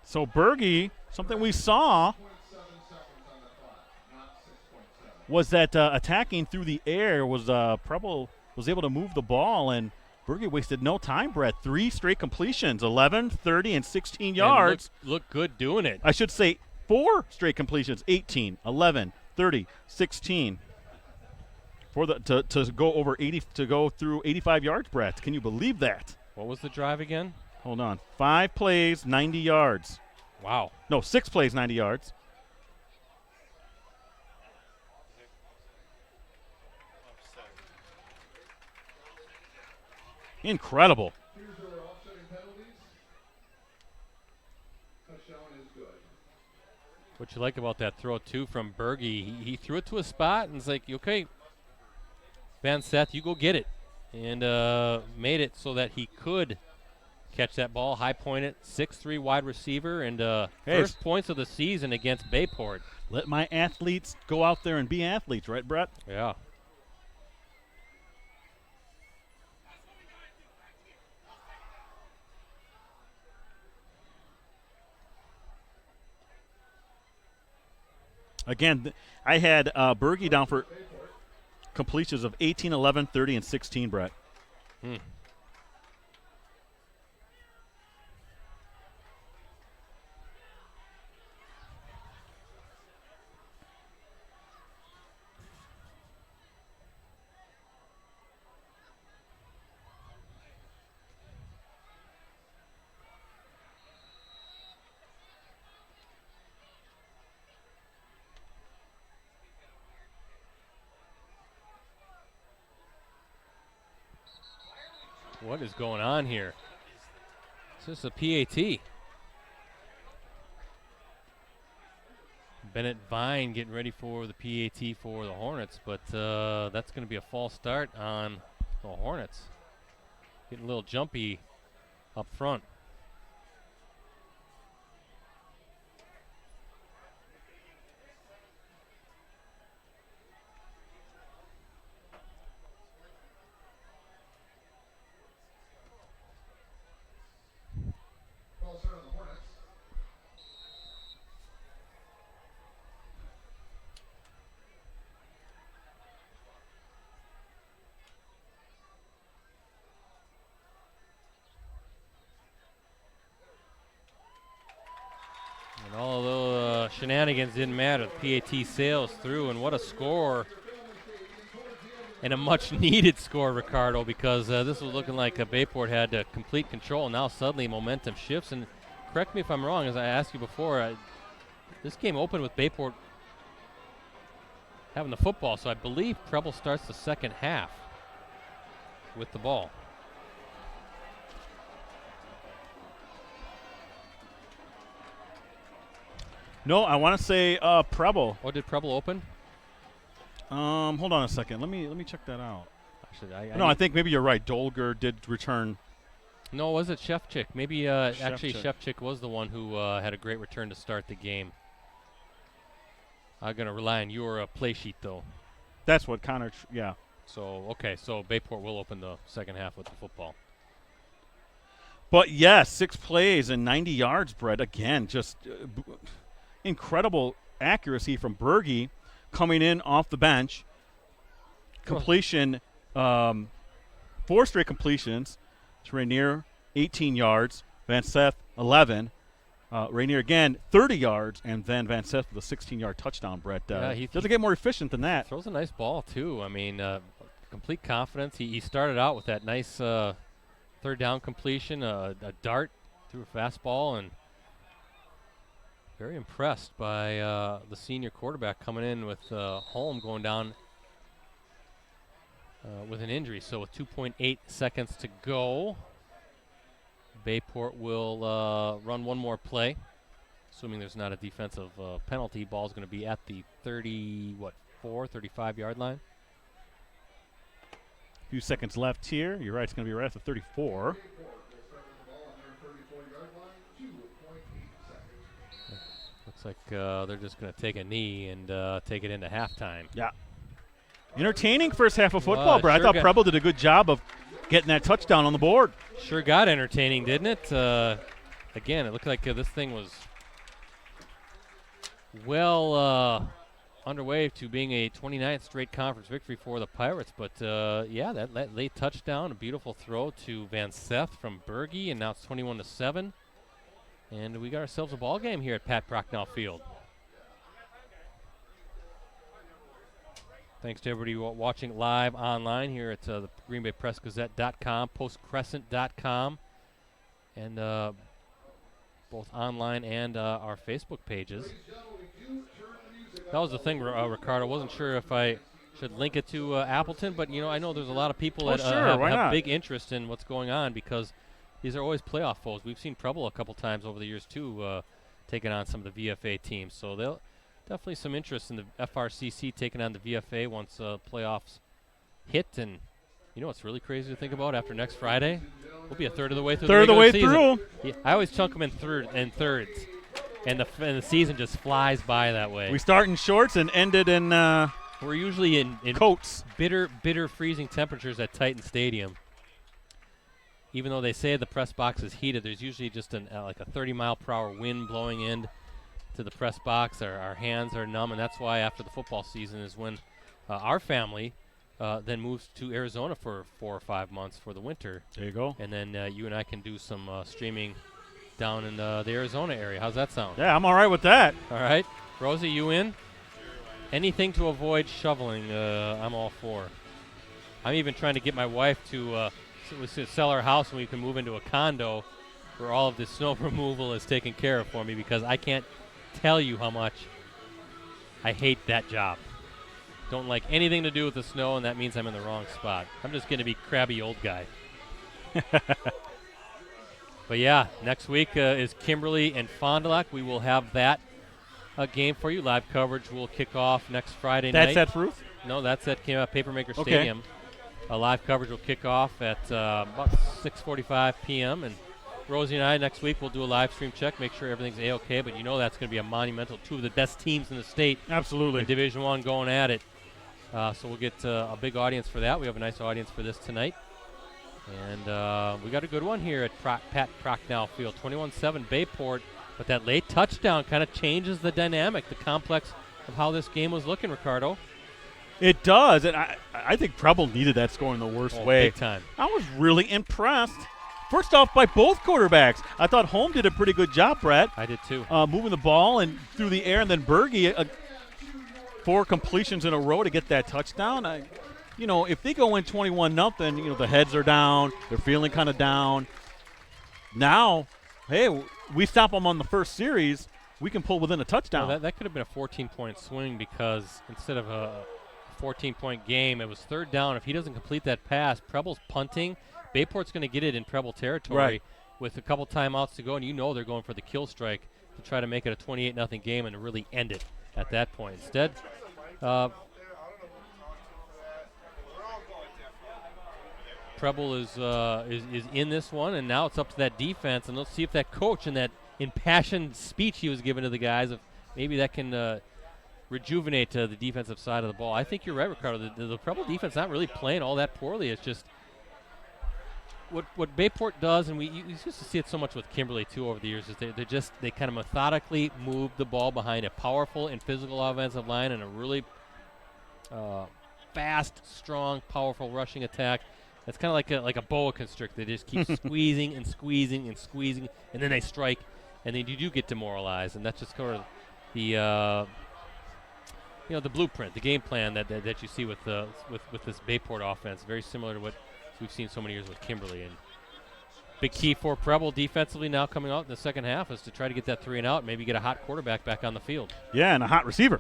So Bergy, something we saw was that attacking through the air was Preble was able to move the ball, and Bergy wasted no time, Brett. 3 straight completions, 11, 30, and 16 yards. And look good doing it. I should say 4 straight completions, 18, 11, 30, 16. For the to go over 80, to go through 85 yards, Brett. Can you believe that? What was the drive again? Hold on. 5 plays, 90 yards. Wow. No, 6 plays, 90 yards. Incredible. Here's our offsetting penalties. Touchdown is good. What you like about that throw, too, from Bergy, he threw it to a spot and it's like, okay, Van Seth, you go get it. And made it so that he could catch that ball, high point it, 6'3" wide receiver, and first points of the season against Bayport. Let my athletes go out there and be athletes, right, Brett? Yeah. Again, I had Bergy down for completions of 18, 11, 30, and 16, Brett. What is going on here? Is this a PAT? Bennett Vine getting ready for the PAT for the Hornets, but that's going to be a false start on the Hornets. Getting a little jumpy up front. False start on the Hornets. And all of the shenanigans didn't matter. The PAT sails through, and what a score. And a much-needed score, Ricardo, because this was looking like Bayport had complete control. Now suddenly momentum shifts. And correct me if I'm wrong, as I asked you before, this game opened with Bayport having the football, so I believe Preble starts the second half with the ball. No, I want to say Preble. Oh, did Preble open? Hold on a second. Let me check that out. Actually, I think maybe you're right. Dolger did return. No, was it Shevchik? Maybe actually Shevchik. Shevchik was the one who had a great return to start the game. I'm going to rely on your play sheet, though. That's what Connor. Yeah. So, okay, so Bayport will open the second half with the football. But yes, 6 plays and 90 yards, Brett. Again, just incredible accuracy from Bergy coming in off the bench. Completion, 4 straight completions to Rainier, 18 yards. Van Seth, 11. Rainier again, 30 yards, and then Van Seth with a 16-yard touchdown, Brett. He doesn't get more efficient than that. Throws a nice ball, too. I mean, complete confidence. He started out with that nice third down completion, a dart through a fastball, and very impressed by the senior quarterback coming in with Holm going down with an injury. So with 2.8 seconds to go, Bayport will run one more play, assuming there's not a defensive penalty. Ball's going to be at the 35-yard line. A few seconds left here. You're right, it's going to be right at the 34. Looks like they're just going to take a knee and take it into halftime. Yeah. Entertaining first half of football, Brett. Sure I thought Preble did a good job of getting that touchdown on the board. Sure got entertaining, didn't it? Again, it looked like this thing was well underway to being a 29th straight conference victory for the Pirates. But, yeah, that late touchdown, a beautiful throw to Van Seth from Bergy, and now it's 21-7. And we got ourselves a ball game here at Pat Procknell Field. Thanks to everybody watching live online here at the Green Bay Press Gazette.com, postcrescent.com, and both online and our Facebook pages. That was the thing, Ricardo. I wasn't sure if I should link it to Appleton, but, I know there's a lot of people that have big interest in what's going on because these are always playoff foes. We've seen Preble a couple times over the years, too, taking on some of the VFA teams. So they'll definitely some interest in the FRCC taking on the VFA once playoffs hit. And you know what's really crazy to think about? After next Friday, we'll be a third of the way through the regular season. Yeah, I always chunk them in thirds, and the season just flies by that way. We start in shorts and ended in we're usually in coats. Bitter freezing temperatures at Titan Stadium. Even though they say the press box is heated, there's usually just like a 30-mile-per-hour wind blowing in to the press box. Our hands are numb, and that's why after the football season is when our family then moves to Arizona for 4 or 5 months for the winter. There you go. And then you and I can do some streaming down in the Arizona area. How's that sound? Yeah, I'm all right with that. All right. Rosie, you in? Anything to avoid shoveling, I'm all for. I'm even trying to get my wife to sell our house and we can move into a condo where all of the snow removal is taken care of for me, because I can't tell you how much I hate that job. Don't like anything to do with the snow, and that means I'm in the wrong spot. I'm just going to be crabby old guy. But yeah, next week is Kimberly and Fond du Lac. We will have that game for you. Live coverage will kick off next Friday night. That's at Ruth? No, that's at Papermaker Okay. Stadium. Live coverage will kick off at about 6:45 p.m. And Rosie and I next week will do a live stream check, make sure everything's A-OK. But you know that's going to be a monumental. Two of the best teams in the state. Absolutely. In Division I going at it. So we'll get a big audience for that. We have a nice audience for this tonight. And we got a good one here at Pat Prochnow Field, 21-7 Bayport. But that late touchdown kind of changes the dynamic, the complex of how this game was looking, Ricardo. It does, and I think Preble needed that score in the worst way. Big time. I was really impressed. First off, by both quarterbacks. I thought Holm did a pretty good job, Brett. I did too. Moving the ball and through the air, and then Bergy, 4 completions in a row to get that touchdown. If they go in 21-0, the heads are down. They're feeling kind of down. Now, hey, we stop them on the first series. We can pull within a touchdown. Well, that could have been a 14-point swing because instead of a 14-point game, it was third down. If he doesn't complete that pass, Preble's punting. Bayport's going to get it in Preble territory with a couple timeouts to go, and they're going for the kill strike to try to make it a 28-0 game and to really end it at that point. Instead, Preble is in this one, and now it's up to that defense, and let's see if that coach and that impassioned speech he was giving to the guys, if maybe that can rejuvenate the defensive side of the ball. I think you're right, Ricardo. The Preble defense not really playing all that poorly. It's just what Bayport does, and you used to see it so much with Kimberly too over the years, is they kind of methodically move the ball behind a powerful and physical offensive line and a really fast, strong, powerful rushing attack. It's kind of like a boa constrictor. They just keep squeezing and squeezing and squeezing, and then they strike, and then you do get demoralized, and that's just sort of the the blueprint, the game plan that you see with this Bayport offense. Very similar to what we've seen so many years with Kimberly. And big key for Preble defensively now coming out in the second half is to try to get that 3 and out, maybe get a hot quarterback back on the field. Yeah, and a hot receiver.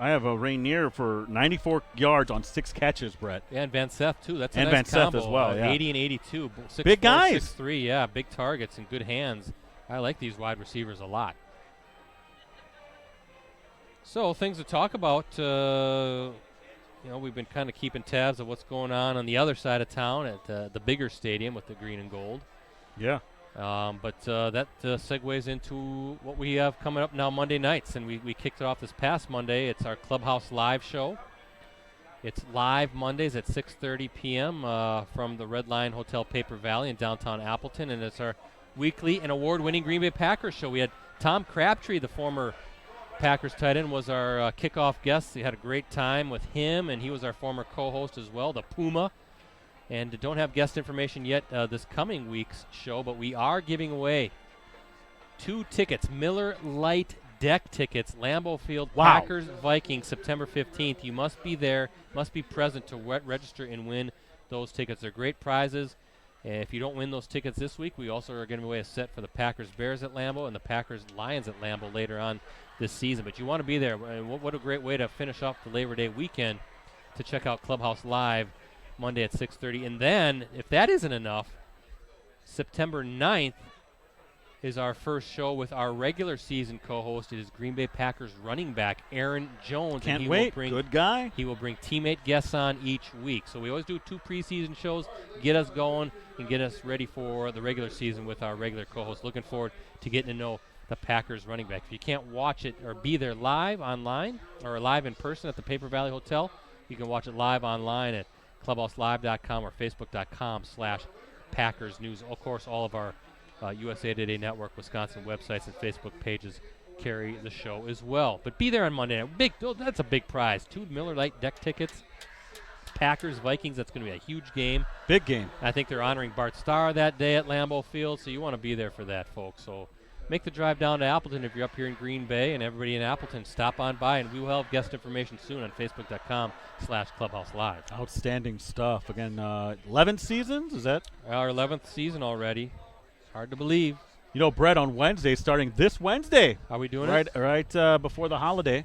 I have a Rainier for 94 yards on 6 catches, Brett. Yeah, and Van Seth, too. That's a and nice Van combo. Seth as well, yeah. 80 and 82. 6'4", big guys. 6'3", yeah, big targets and good hands. I like these wide receivers a lot. So, things to talk about. We've been kind of keeping tabs of what's going on the other side of town at the bigger stadium with the green and gold. Yeah. But that segues into what we have coming up now Monday nights, and we kicked it off this past Monday. It's our Clubhouse Live show. It's live Mondays at 6:30 p.m. From the Red Lion Hotel Paper Valley in downtown Appleton, and it's our weekly and award-winning Green Bay Packers show. We had Tom Crabtree, the former Packers tight end, was our kickoff guest. We had a great time with him, and he was our former co-host as well, the Puma. And don't have guest information yet this coming week's show, but we are giving away 2 tickets, Miller Lite deck tickets, Lambeau Field, wow. Packers, Vikings, September 15th. You must be there, must be present to register and win those tickets. They're great prizes. And if you don't win those tickets this week, we also are giving away a set for the Packers Bears at Lambeau and the Packers Lions at Lambeau later on this season. But you want to be there. What a great way to finish off the Labor Day weekend to check out Clubhouse Live Monday at 6:30. And then, if that isn't enough, September 9th is our first show with our regular season co-host. It is Green Bay Packers running back Aaron Jones. Can't wait. Good guy. He will bring teammate guests on each week. So we always do 2 preseason shows, get us going and get us ready for the regular season with our regular co-host. Looking forward to getting to know the Packers running back. If you can't watch it or be there live online or live in person at the Paper Valley Hotel, you can watch it live online at clubhouselive.com or facebook.com/Packers News. Of course, all of our USA Today Network, Wisconsin websites and Facebook pages carry the show as well. But be there on Monday night. That's a big prize. 2 Miller Lite deck tickets. Packers, Vikings, that's going to be a huge game. Big game. I think they're honoring Bart Starr that day at Lambeau Field, so you want to be there for that, folks. So make the drive down to Appleton if you're up here in Green Bay, and everybody in Appleton, stop on by, and we will have guest information soon on facebook.com/clubhouselive. Outstanding stuff. Again, 11 seasons, is that? Our 11th season already. Hard to believe. Brett, on Wednesday, starting this Wednesday. Are we doing it? Right before the holiday.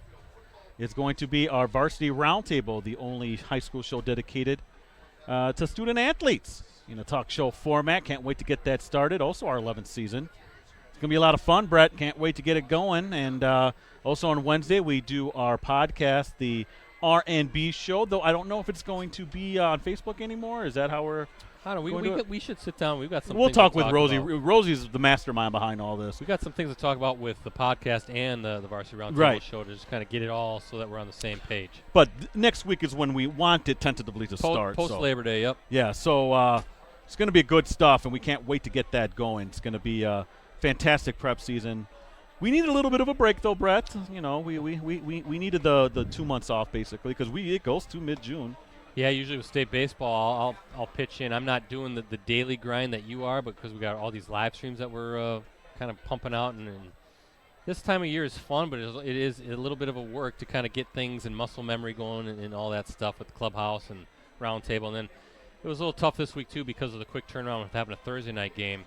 It's going to be our Varsity Roundtable, the only high school show dedicated to student athletes. in a talk show format. Can't wait to get that started. Also our 11th season. It's going to be a lot of fun, Brett. Can't wait to get it going. And also on Wednesday, we do our podcast, the R&B show, though I don't know if it's going to be on Facebook anymore. Is that how we're I don't know. We should sit down. We've got some. We'll things talk to with talk Rosie. about. Rosie's the mastermind behind all this. We got some things to talk about with the podcast and the Varsity Roundtable Right. show to just kind of get it all so that we're on the same page. But next week is when we want it tentatively to start. Post Labor Day, yep. Yeah, so it's going to be good stuff, and we can't wait to get that going. It's going to be a fantastic prep season. We needed a little bit of a break, though, Brett. You know, we needed the 2 months off, basically, because it goes to mid-June. Yeah, usually with state baseball, I'll pitch in. I'm not doing the daily grind that you are, but because we got all these live streams that we're kind of pumping out, and this time of year is fun, but it is a little bit of a work to kind of get things and muscle memory going and all that stuff with the Clubhouse and Roundtable. And then it was a little tough this week too because of the quick turnaround with having a Thursday night game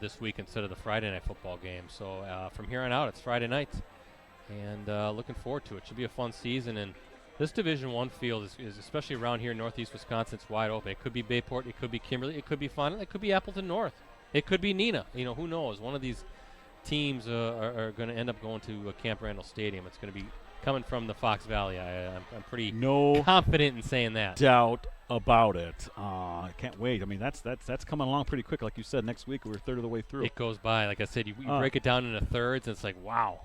this week instead of the Friday night football game. So from here on out, it's Friday nights, and looking forward to it. Should be a fun season. And this Division I field is especially around here in northeast Wisconsin, it's wide open. It could be Bayport, it could be Kimberly, it could be Fond, it could be Appleton North, it could be Neenah. You know, who knows? One of these teams are going to end up going to Camp Randall Stadium. It's going to be coming from the Fox Valley. I'm pretty confident in saying that. Doubt about it. I can't wait. I mean, that's coming along pretty quick. Like you said, next week we're a third of the way through. It goes by. Like I said, you break it down into thirds, and it's like, wow.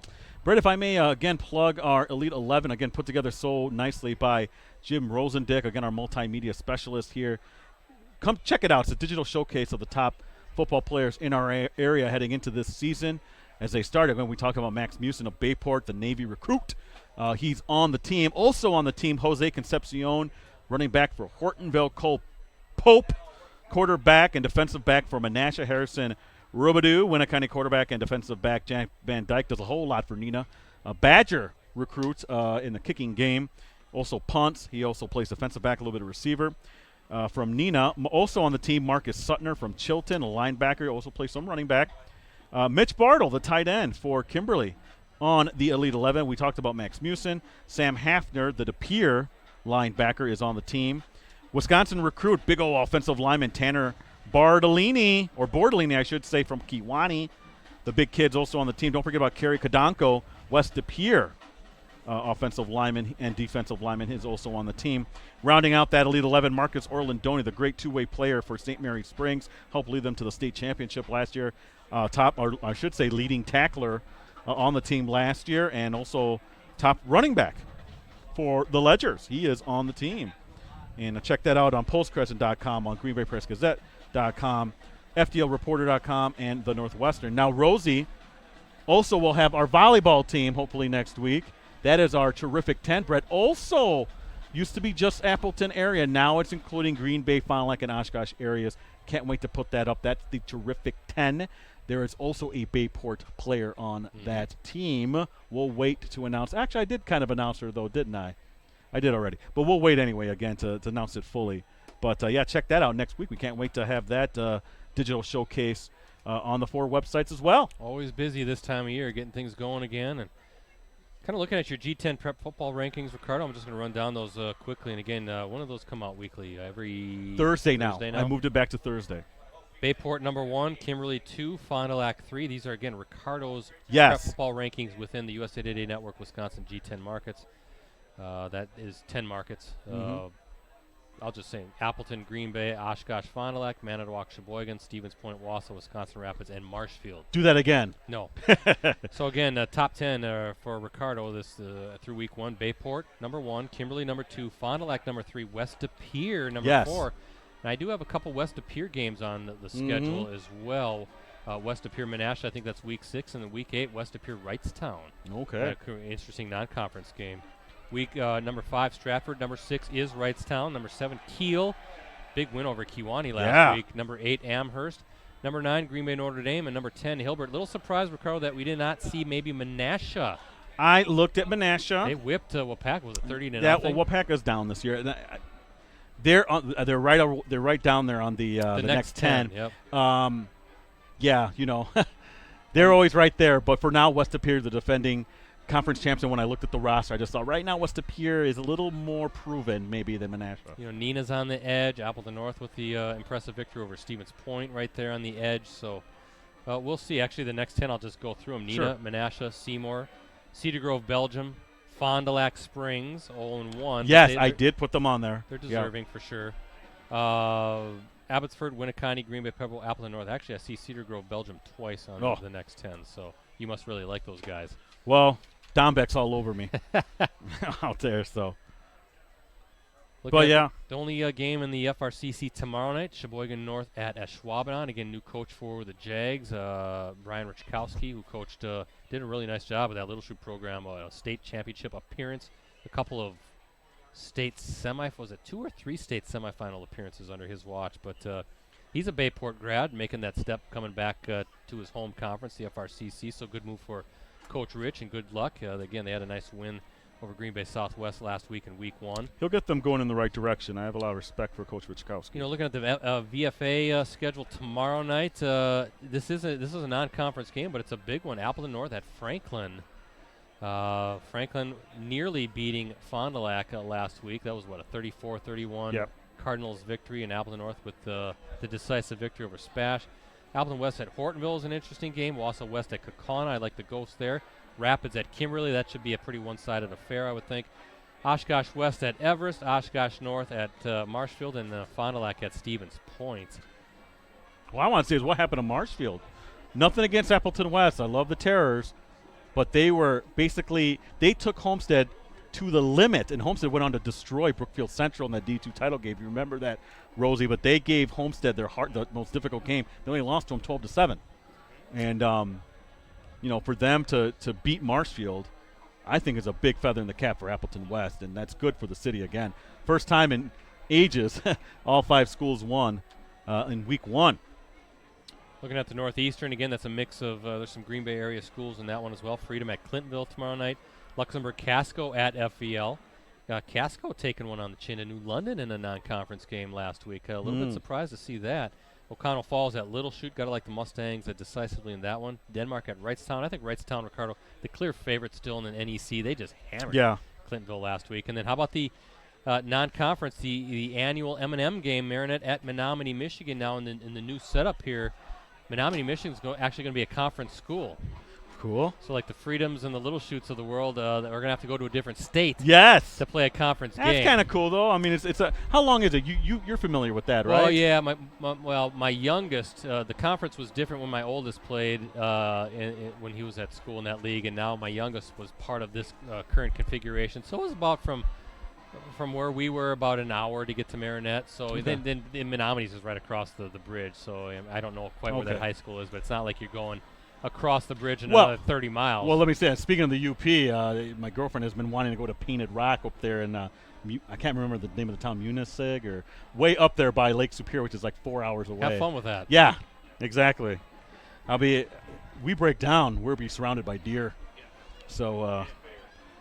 Brett, if I may, again, plug our Elite 11, again, put together so nicely by Jim Rosendick, again, our multimedia specialist here. Come check it out. It's a digital showcase of the top football players in our area heading into this season. As they started, when we talked about Max Musin of Bayport, the Navy recruit. He's on the team. Also on the team, Jose Concepcion, running back for Hortonville. Cole Pope, quarterback and defensive back for Menasha. Harrison Robidoux, Winnicott quarterback and defensive back. Jack Van Dyke does a whole lot for Neenah. Badger recruits in the kicking game. Also punts. He also plays defensive back, a little bit of receiver. From Neenah, also on the team, Marcus Suttner from Chilton, a linebacker. He also plays some running back. Mitch Bartle, the tight end for Kimberly, on the Elite 11. We talked about Max Musin. Sam Hafner, the De Pere linebacker, is on the team. Wisconsin recruit, big old offensive lineman Tanner Bordolini, I should say, from Kewanee. The big kid's also on the team. Don't forget about Kerry Kadonko, West De Pere offensive lineman and defensive lineman, is also on the team. Rounding out that Elite 11, Marcus Orlandoni, the great two-way player for St. Mary Springs, helped lead them to the state championship last year. Leading tackler on the team last year, and also top running back for the Ledgers. He is on the team. And check that out on postcrescent.com, on greenbaypressgazette.com, FDLreporter.com, and the Northwestern. Now, Rosie also will have our volleyball team hopefully next week. That is our terrific 10. Brett, also used to be just Appleton area. Now it's including Green Bay, Fond du Lac, and Oshkosh areas. Can't wait to put that up. That's the terrific 10. There is also a Bayport player on that team. We'll wait to announce. Actually, I did kind of announce her, though, didn't I? I did already. But we'll wait anyway, again, to announce it fully. But, check that out next week. We can't wait to have that digital showcase on the 4 websites as well. Always busy this time of year, getting things going again. And kind of looking at your G10 prep football rankings, Ricardo, I'm just going to run down those quickly. And, again, one of those come out weekly every Thursday now. I moved it back to Thursday. Bayport number 1, Kimberly 2, Fond du Lac 3. These are, again, Ricardo's Yes. prep football rankings within the USA Today Network Wisconsin G10 markets. That is 10 markets. I'll just say Appleton, Green Bay, Oshkosh, Fond du Lac, Manitowoc, Sheboygan, Stevens Point, Wausau, Wisconsin Rapids, and Marshfield. Do that again. No. So, again, top 10 for Ricardo this through week 1. Bayport, number 1. Kimberly, number 2. Fond du Lac, number 3. West De Pere, number 4. And I do have a couple West De Pere games on the schedule as well. West De Pere, Menasha, I think that's week 6. And then week 8, West De Pere, Wrightstown. Okay. Interesting non-conference game. Week number 5, Stratford. Number 6 is Wrightstown. Number 7, Kiel. Big win over Kewanee last week. Number 8, Amherst. Number 9, Green Bay, Notre Dame. And number 10, Hilbert. Little surprise, Ricardo, that we did not see maybe Menasha. I looked at Menasha. They whipped Wapaka. Was it 30-0? Yeah, well, Wapaka's down this year. They're right down there on the next 10. Yep. They're always right there. But for now, West De Pere, the defending conference champs, and when I looked at the roster, I just thought right now West Appear is a little more proven maybe than Menasha. You know, Nina's on the edge. Appleton North with the impressive victory over Stevens Point right there on the edge. So we'll see. Actually, the next 10, I'll just go through them. Nina, Menasha, Seymour, Cedar Grove, Belgium, Fond du Lac Springs, 0-1. Yes, I did put them on there. They're deserving for sure. Abbotsford, Winneconne, Green Bay, Preble, Appleton North. Actually, I see Cedar Grove, Belgium twice on the next 10. So you must really like those guys. Well, Dombeck's all over me out there. So, the only game in the FRCC tomorrow night, Sheboygan North at Ashwaubenon. Again, new coach for the Jags, Brian Richkowski, who coached, did a really nice job with that Little Shoot program, a state championship appearance, a couple of state was it 2 or 3 state semifinal appearances under his watch? But he's a Bayport grad, making that step, coming back to his home conference, the FRCC. So good move for Coach Rich, and good luck. Again, they had a nice win over Green Bay Southwest last week in Week 1. He'll get them going in the right direction. I have a lot of respect for Coach Richkowski. You know, looking at the VFA schedule tomorrow night, this is a non-conference game, but it's a big one. Appleton North at Franklin. Franklin nearly beating Fond du Lac last week. That was, a 34-31 Cardinals victory, and Appleton North with the decisive victory over Spash. Appleton West at Hortonville is an interesting game. Wausau West at Kaukauna. I like the Ghosts there. Rapids at Kimberly. That should be a pretty one-sided affair, I would think. Oshkosh West at Everest. Oshkosh North at Marshfield. And Fond du Lac at Stevens Point. Well, I want to say is what happened to Marshfield. Nothing against Appleton West. I love the Terrors. But they took Homestead to the limit, and Homestead went on to destroy Brookfield Central in that D2 title game. You remember that, Rosie? But they gave Homestead the most difficult game. They only lost to them 12-7. And, for them to beat Marshfield, I think is a big feather in the cap for Appleton West, and that's good for the city again. First time in ages, all 5 schools won in Week 1. Looking at the Northeastern, again, that's a mix of there's some Green Bay area schools in that one as well. Freedom at Clintonville tomorrow night. Luxembourg Casco at FVL. Casco taking one on the chin in New London in a non-conference game last week. A little bit surprised to see that. O'Connell Falls at Little Chute. Got to like the Mustangs decisively in that one. Denmark at Wrightstown. I think Wrightstown, Ricardo, the clear favorite still in the NEC. They just hammered Clintonville last week. And then how about the non-conference, the annual M&M game, Marinette at Menominee, Michigan, now in the new setup here. Menominee, Michigan's actually going to be a conference school. Cool. So like the Freedoms and the Little Chutes of the world are going to have to go to a different state. Yes. To play a conference game. That's kind of cool, though. I mean, it's a. How long is it? You're familiar with that, right? Oh yeah. My youngest, the conference was different when my oldest played when he was at school in that league, and now my youngest was part of this current configuration. So it was about from where we were about an hour to get to Marinette. So then Menominee's is right across the bridge. So I don't know quite where that high school is, but it's not like you're going across the bridge another 30 miles. Well, let me say, speaking of the UP, my girlfriend has been wanting to go to Painted Rock up there in, I can't remember the name of the town, Munisig, or way up there by Lake Superior, which is like 4 hours away. Have fun with that. Yeah, exactly. We break down, we'll be surrounded by deer. So,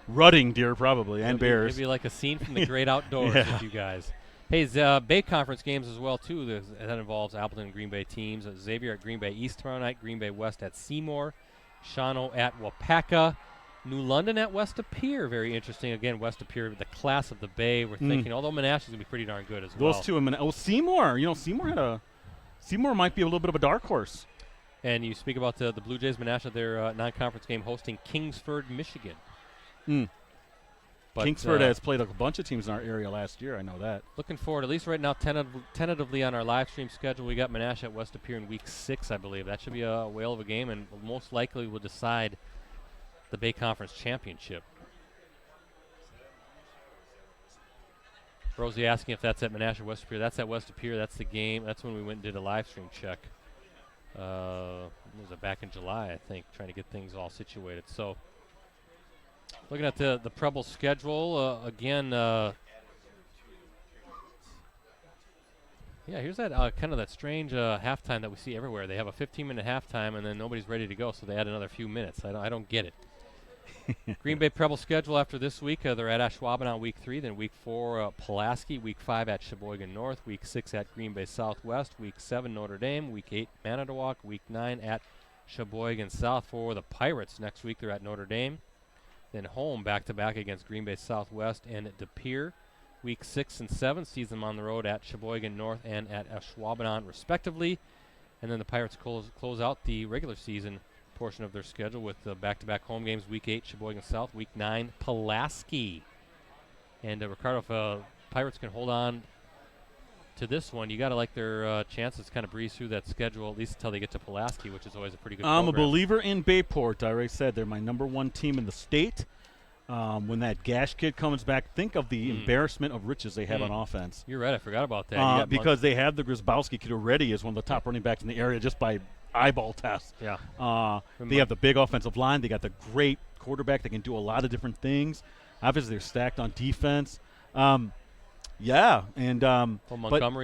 rutting deer probably, and bears. It'd be like a scene from the great outdoors with you guys. Hey, Bay Conference games as well, too. That involves Appleton and Green Bay teams. Xavier at Green Bay East tomorrow night. Green Bay West at Seymour. Shawano at Wapaka. New London at West Appear. Very interesting. Again, West Appear, the class of the Bay. We're thinking, although Menasha's going to be pretty darn good as well. Those two. Seymour. Seymour might be a little bit of a dark horse. And you speak about the Blue Jays, Menasha, their non-conference game hosting Kingsford, Michigan. But Kingsford has played a bunch of teams in our area last year. I know that. Looking forward, at least right now, tentatively on our live stream schedule, we got Menasha at West Appear in Week 6, I believe. That should be a whale of a game, and most likely will decide the Bay Conference Championship. Rosie asking if that's at Menasha West Appear. That's at West Appear. That's the game. That's when we went and did a live stream check. It was back in July, I think, trying to get things all situated. So, looking at the Preble schedule, again, here's that kind of that strange halftime that we see everywhere. They have a 15-minute halftime, and then nobody's ready to go, so they add another few minutes. I don't get it. Green Bay Preble schedule after this week, they're at Ashwaubenon Week 3, then Week 4, Pulaski, Week 5 at Sheboygan North, Week 6 at Green Bay Southwest, Week 7 Notre Dame, Week 8 Manitowoc, Week 9 at Sheboygan South for the Pirates. Next week they're at Notre Dame. Then home back-to-back against Green Bay Southwest and at De Pere. Week 6 and 7 sees them on the road at Sheboygan North and at Ashwaubenon, respectively. And then the Pirates close out the regular season portion of their schedule with back-to-back home games. Week 8, Sheboygan South. Week 9, Pulaski. And Ricardo, if Pirates can hold on to this one, you got to like their chances kind of breeze through that schedule, at least until they get to Pulaski, which is always a pretty good I'm program. a believer in Bayport. I already said they're my number 1 team in the state. When that Gash kid comes back, think of the embarrassment of riches they have on offense. You're right. I forgot about that. Because they have the Grzybowski kid already as one of the top running backs in the area just by eyeball test. Yeah. They have the big offensive line. They got the great quarterback that can do a lot of different things. Obviously, they're stacked on defense. Montgomery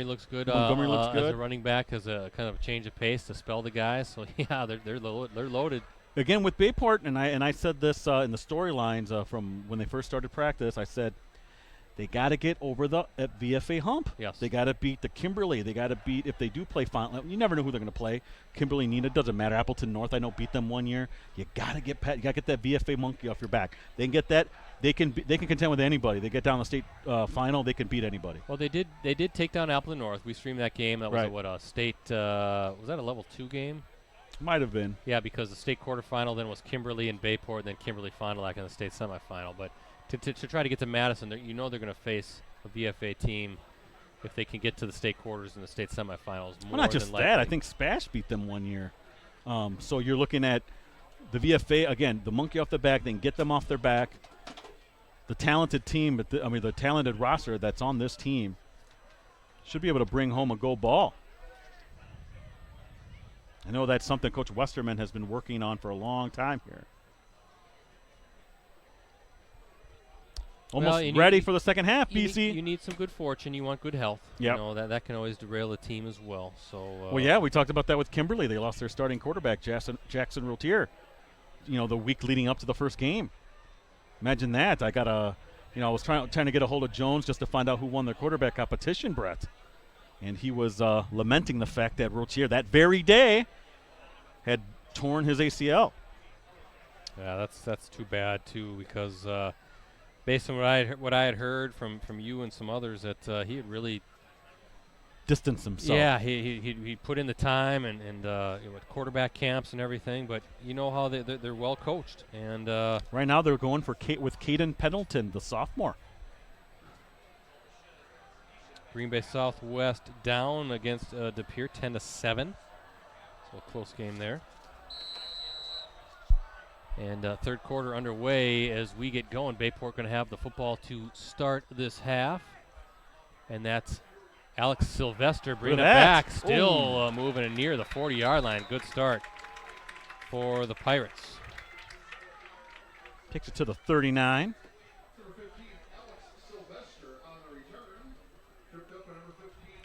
looks good. Montgomery looks good as a running back, as a kind of a change of pace to spell the guys. So yeah, they're loaded. Again with Bayport, and I said this in the storylines from when they first started practice. I said they got to get over the VFA hump. Yes. They got to beat the Kimberly. They got to beat, if they do play Fountain. You never know who they're going to play. Kimberly, Nina, doesn't matter. Appleton North, I know, beat them one year. You got to get that VFA monkey off your back. They can get that. They can contend with anybody. They get down the state final. They can beat anybody. Well, they did take down Appleton North. We streamed that game. That was right. a state? Was that a level 2 game? Might have been. Yeah, because the state quarterfinal then was Kimberly and Bayport, then Kimberly Fond du Lac in the state semifinal. But to try to get to Madison, they're going to face a VFA team if they can get to the state quarters in the state semifinals. Well, not just that. I think Spash beat them one year. So you're looking at the VFA, again, the monkey off the back, then get them off their back. The talented team, the talented roster that's on this team should be able to bring home a gold ball. I know that's something Coach Westerman has been working on for a long time here. Almost ready for the second half, BC. You need some good fortune. You want good health. Yep. You know, that can always derail a team as well. So. We talked about that with Kimberly. They lost their starting quarterback, Jackson Routier, the week leading up to the first game. Imagine that. I was trying to get a hold of Jones just to find out who won their quarterback competition, Brett. And he was lamenting the fact that Routier that very day had torn his ACL. Yeah, that's too bad too, because based on what I had heard from you and some others, that he had really distanced himself. Yeah, he put in the time and with quarterback camps and everything, but you know how they're well coached. And right now they're going with Caden Pendleton, the sophomore. Green Bay Southwest down against De Pere 10-7. So a close game there. And third quarter underway as we get going. Bayport going to have the football to start this half. And that's Alex Sylvester bringing it back. Still moving near the 40-yard line. Good start for the Pirates. Takes it to the 39.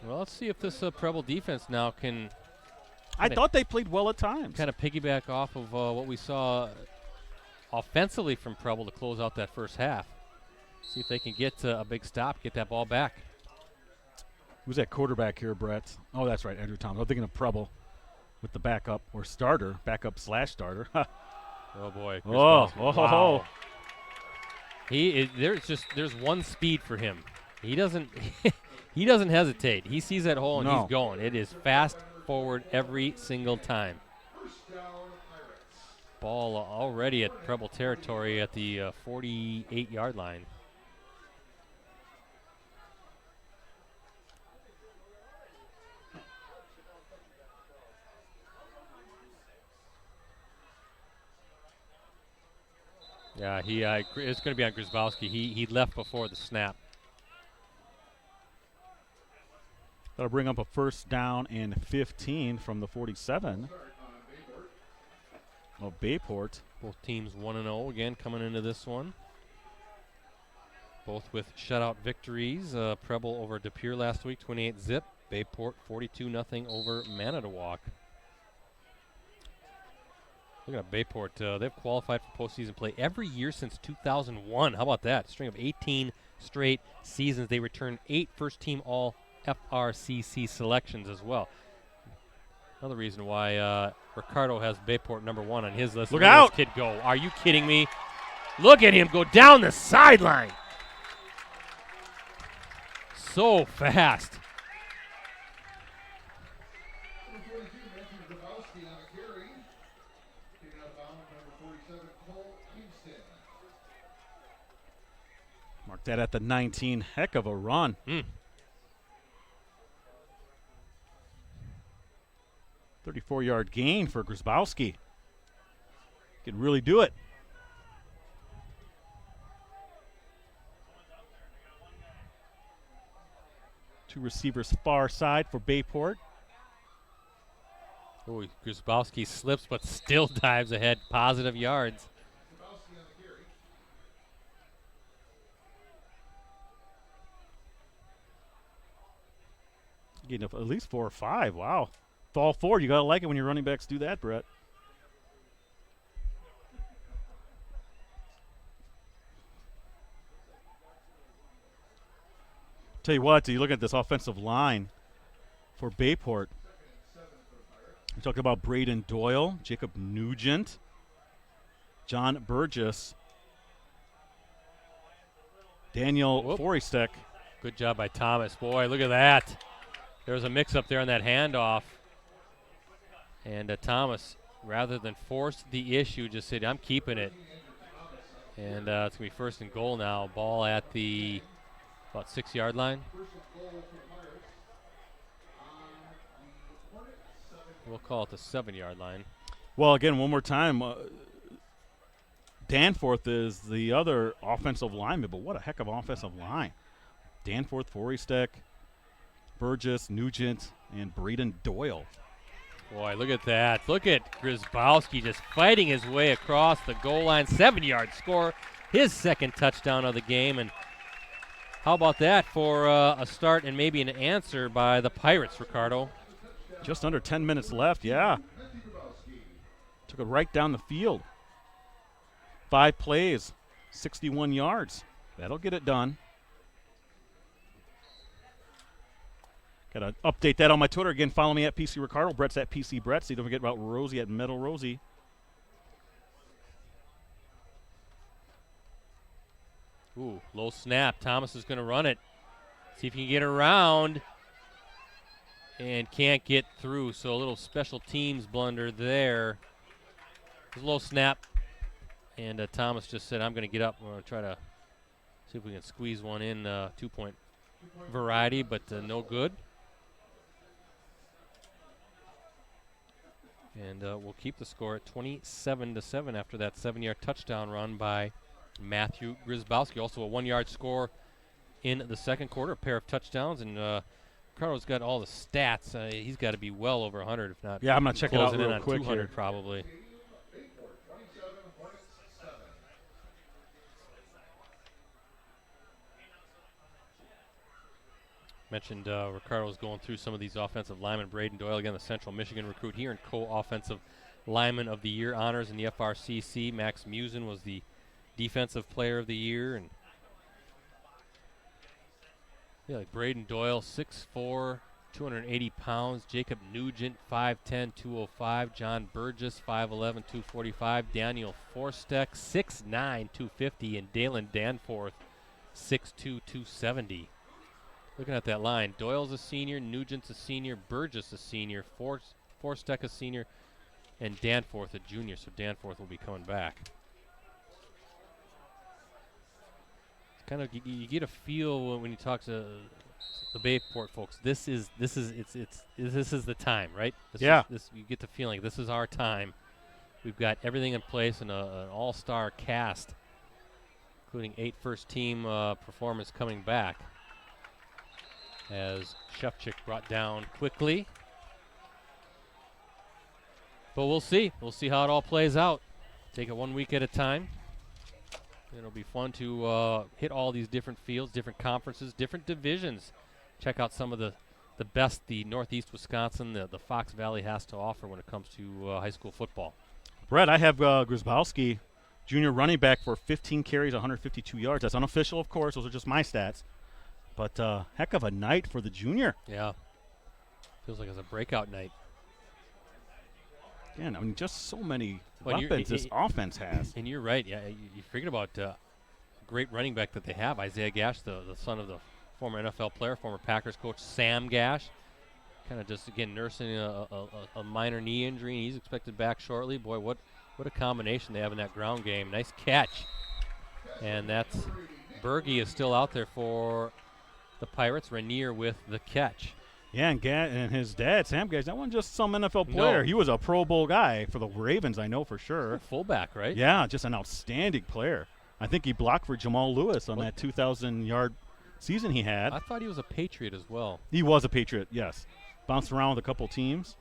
Well, let's see if this Preble defense now can. I thought they played well at times. Kind of piggyback off of what we saw offensively from Preble to close out that first half. See if they can get a big stop, get that ball back. Who's that quarterback here, Brett? Oh, that's right, Andrew Thomas. I'm thinking of Preble with the backup or backup/starter. Oh boy! Wow. There's one speed for him. He doesn't. He doesn't hesitate. He sees that hole and he's going. It is fast forward every single time. Ball already at Preble territory at the 48-yard line. Yeah, it's going to be on Grzybowski. He left before the snap. That'll bring up a first down and 15 from the 47 of Bayport. Both teams 1-0 again coming into this one. Both with shutout victories. Preble over De Pere last week, 28-zip. Bayport 42-0 over Manitowoc. Look at Bayport. They've qualified for postseason play every year since 2001. How about that? A string of 18 straight seasons. They returned 8 first-team all FRCC selections as well. Another reason why Ricardo has Bayport number 1 on his list. Look out! This kid go. Are you kidding me? Look at him go down the sideline. So fast. Number 42, Matthew Grabowski on a carry. Taken out of bounds, number 47, Cole Kingston. Mark that at the 19. Heck of a run. 34-yard gain for Grabowski. Could really do it. Two receivers far side for Bayport. Oh, Grabowski slips but still dives ahead. Positive yards. Grabowski on the carry. Getting up at least 4 or 5. Wow. Fall forward. You got to like it when your running backs do that, Brett. Tell you what, you look at this offensive line for Bayport. We talked about Braden Doyle, Jacob Nugent, John Burgess, Daniel Forystek. Good job by Thomas. Boy, look at that. There was a mix-up there on that handoff. And Thomas, rather than force the issue, just said, I'm keeping it. And it's going to be first and goal now. Ball at the, about 6-yard line. We'll call it the 7-yard line. Well, again, one more time, Danforth is the other offensive lineman, but what a heck of an offensive line. Danforth, Forystek, Burgess, Nugent, and Braden Doyle. Boy, look at that. Look at Grabowski just fighting his way across the goal line. 7-yard score, his second touchdown of the game. And how about that for a start and maybe an answer by the Pirates, Ricardo? Just under 10 minutes left, yeah. Took it right down the field. 5 plays, 61 yards. That'll get it done. Got to update that on my Twitter. Again, follow me at PC Ricardo. Brett's at PC Brett. So you don't forget about Rosie at Metal Rosie. Ooh, low snap. Thomas is going to run it. See if he can get around. And can't get through. So a little special teams blunder there. It was a low snap. And Thomas just said, I'm going to get up. I'm going to try to see if we can squeeze one in, 2-point variety, but no good. And we'll keep the score at 27-7 after that 7-yard touchdown run by Matthew Grabowski. Also a 1-yard score in the second quarter, a pair of touchdowns. And Carlos got all the stats. He's got to be well over 100, if not. Yeah, I'm going to check it out closing in real on quick 200 here. probably. Mentioned Ricardo was going through some of these offensive linemen. Braden Doyle, again, the Central Michigan recruit here, and co-offensive lineman of the year honors in the FRCC. Max Musin was the defensive player of the year. And yeah, like Braden Doyle, 6'4", 280 pounds. Jacob Nugent, 5'10", 205. John Burgess, 5'11", 245. Daniel Forystek, 6'9", 250. And Dalen Danforth, 6'2", 270. Looking at that line, Doyle's a senior, Nugent's a senior, Burgess a senior, Forystek a senior, and Danforth a junior. So Danforth will be coming back. It's kind of you get a feel when you talk to the Bayport folks. This is the time, right? You get the feeling this is our time. We've got everything in place and an all-star cast, including 8 first-team performers coming back. As Shevchik brought down quickly. But we'll see. We'll see how it all plays out. Take it 1 week at a time. It'll be fun to hit all these different fields, different conferences, different divisions. Check out some of the best the Northeast Wisconsin, the Fox Valley has to offer when it comes to high school football. Brett, I have Grabowski, junior running back, for 15 carries, 152 yards. That's unofficial, of course. Those are just my stats. But heck of a night for the junior. Yeah. Feels like it's a breakout night. Again, I mean, just so many Well, weapons this offense has. And you're right. Yeah, you forget about great running back that they have, Isaiah Gash, the son of the former NFL player, former Packers coach Sam Gash. Kind of just, again, nursing a minor knee injury, and he's expected back shortly. Boy, what a combination they have in that ground game. Nice catch. And that's Bergy is still out there for the Pirates. Rainier with the catch. Yeah, and his dad, Sam Gash, that wasn't just some NFL player. No. He was a Pro Bowl guy for the Ravens, I know for sure. Fullback, right? Yeah, just an outstanding player. I think he blocked for Jamal Lewis on that 2,000-yard season he had. I thought he was a Patriot as well. He was a Patriot, yes. Bounced around with a couple teams.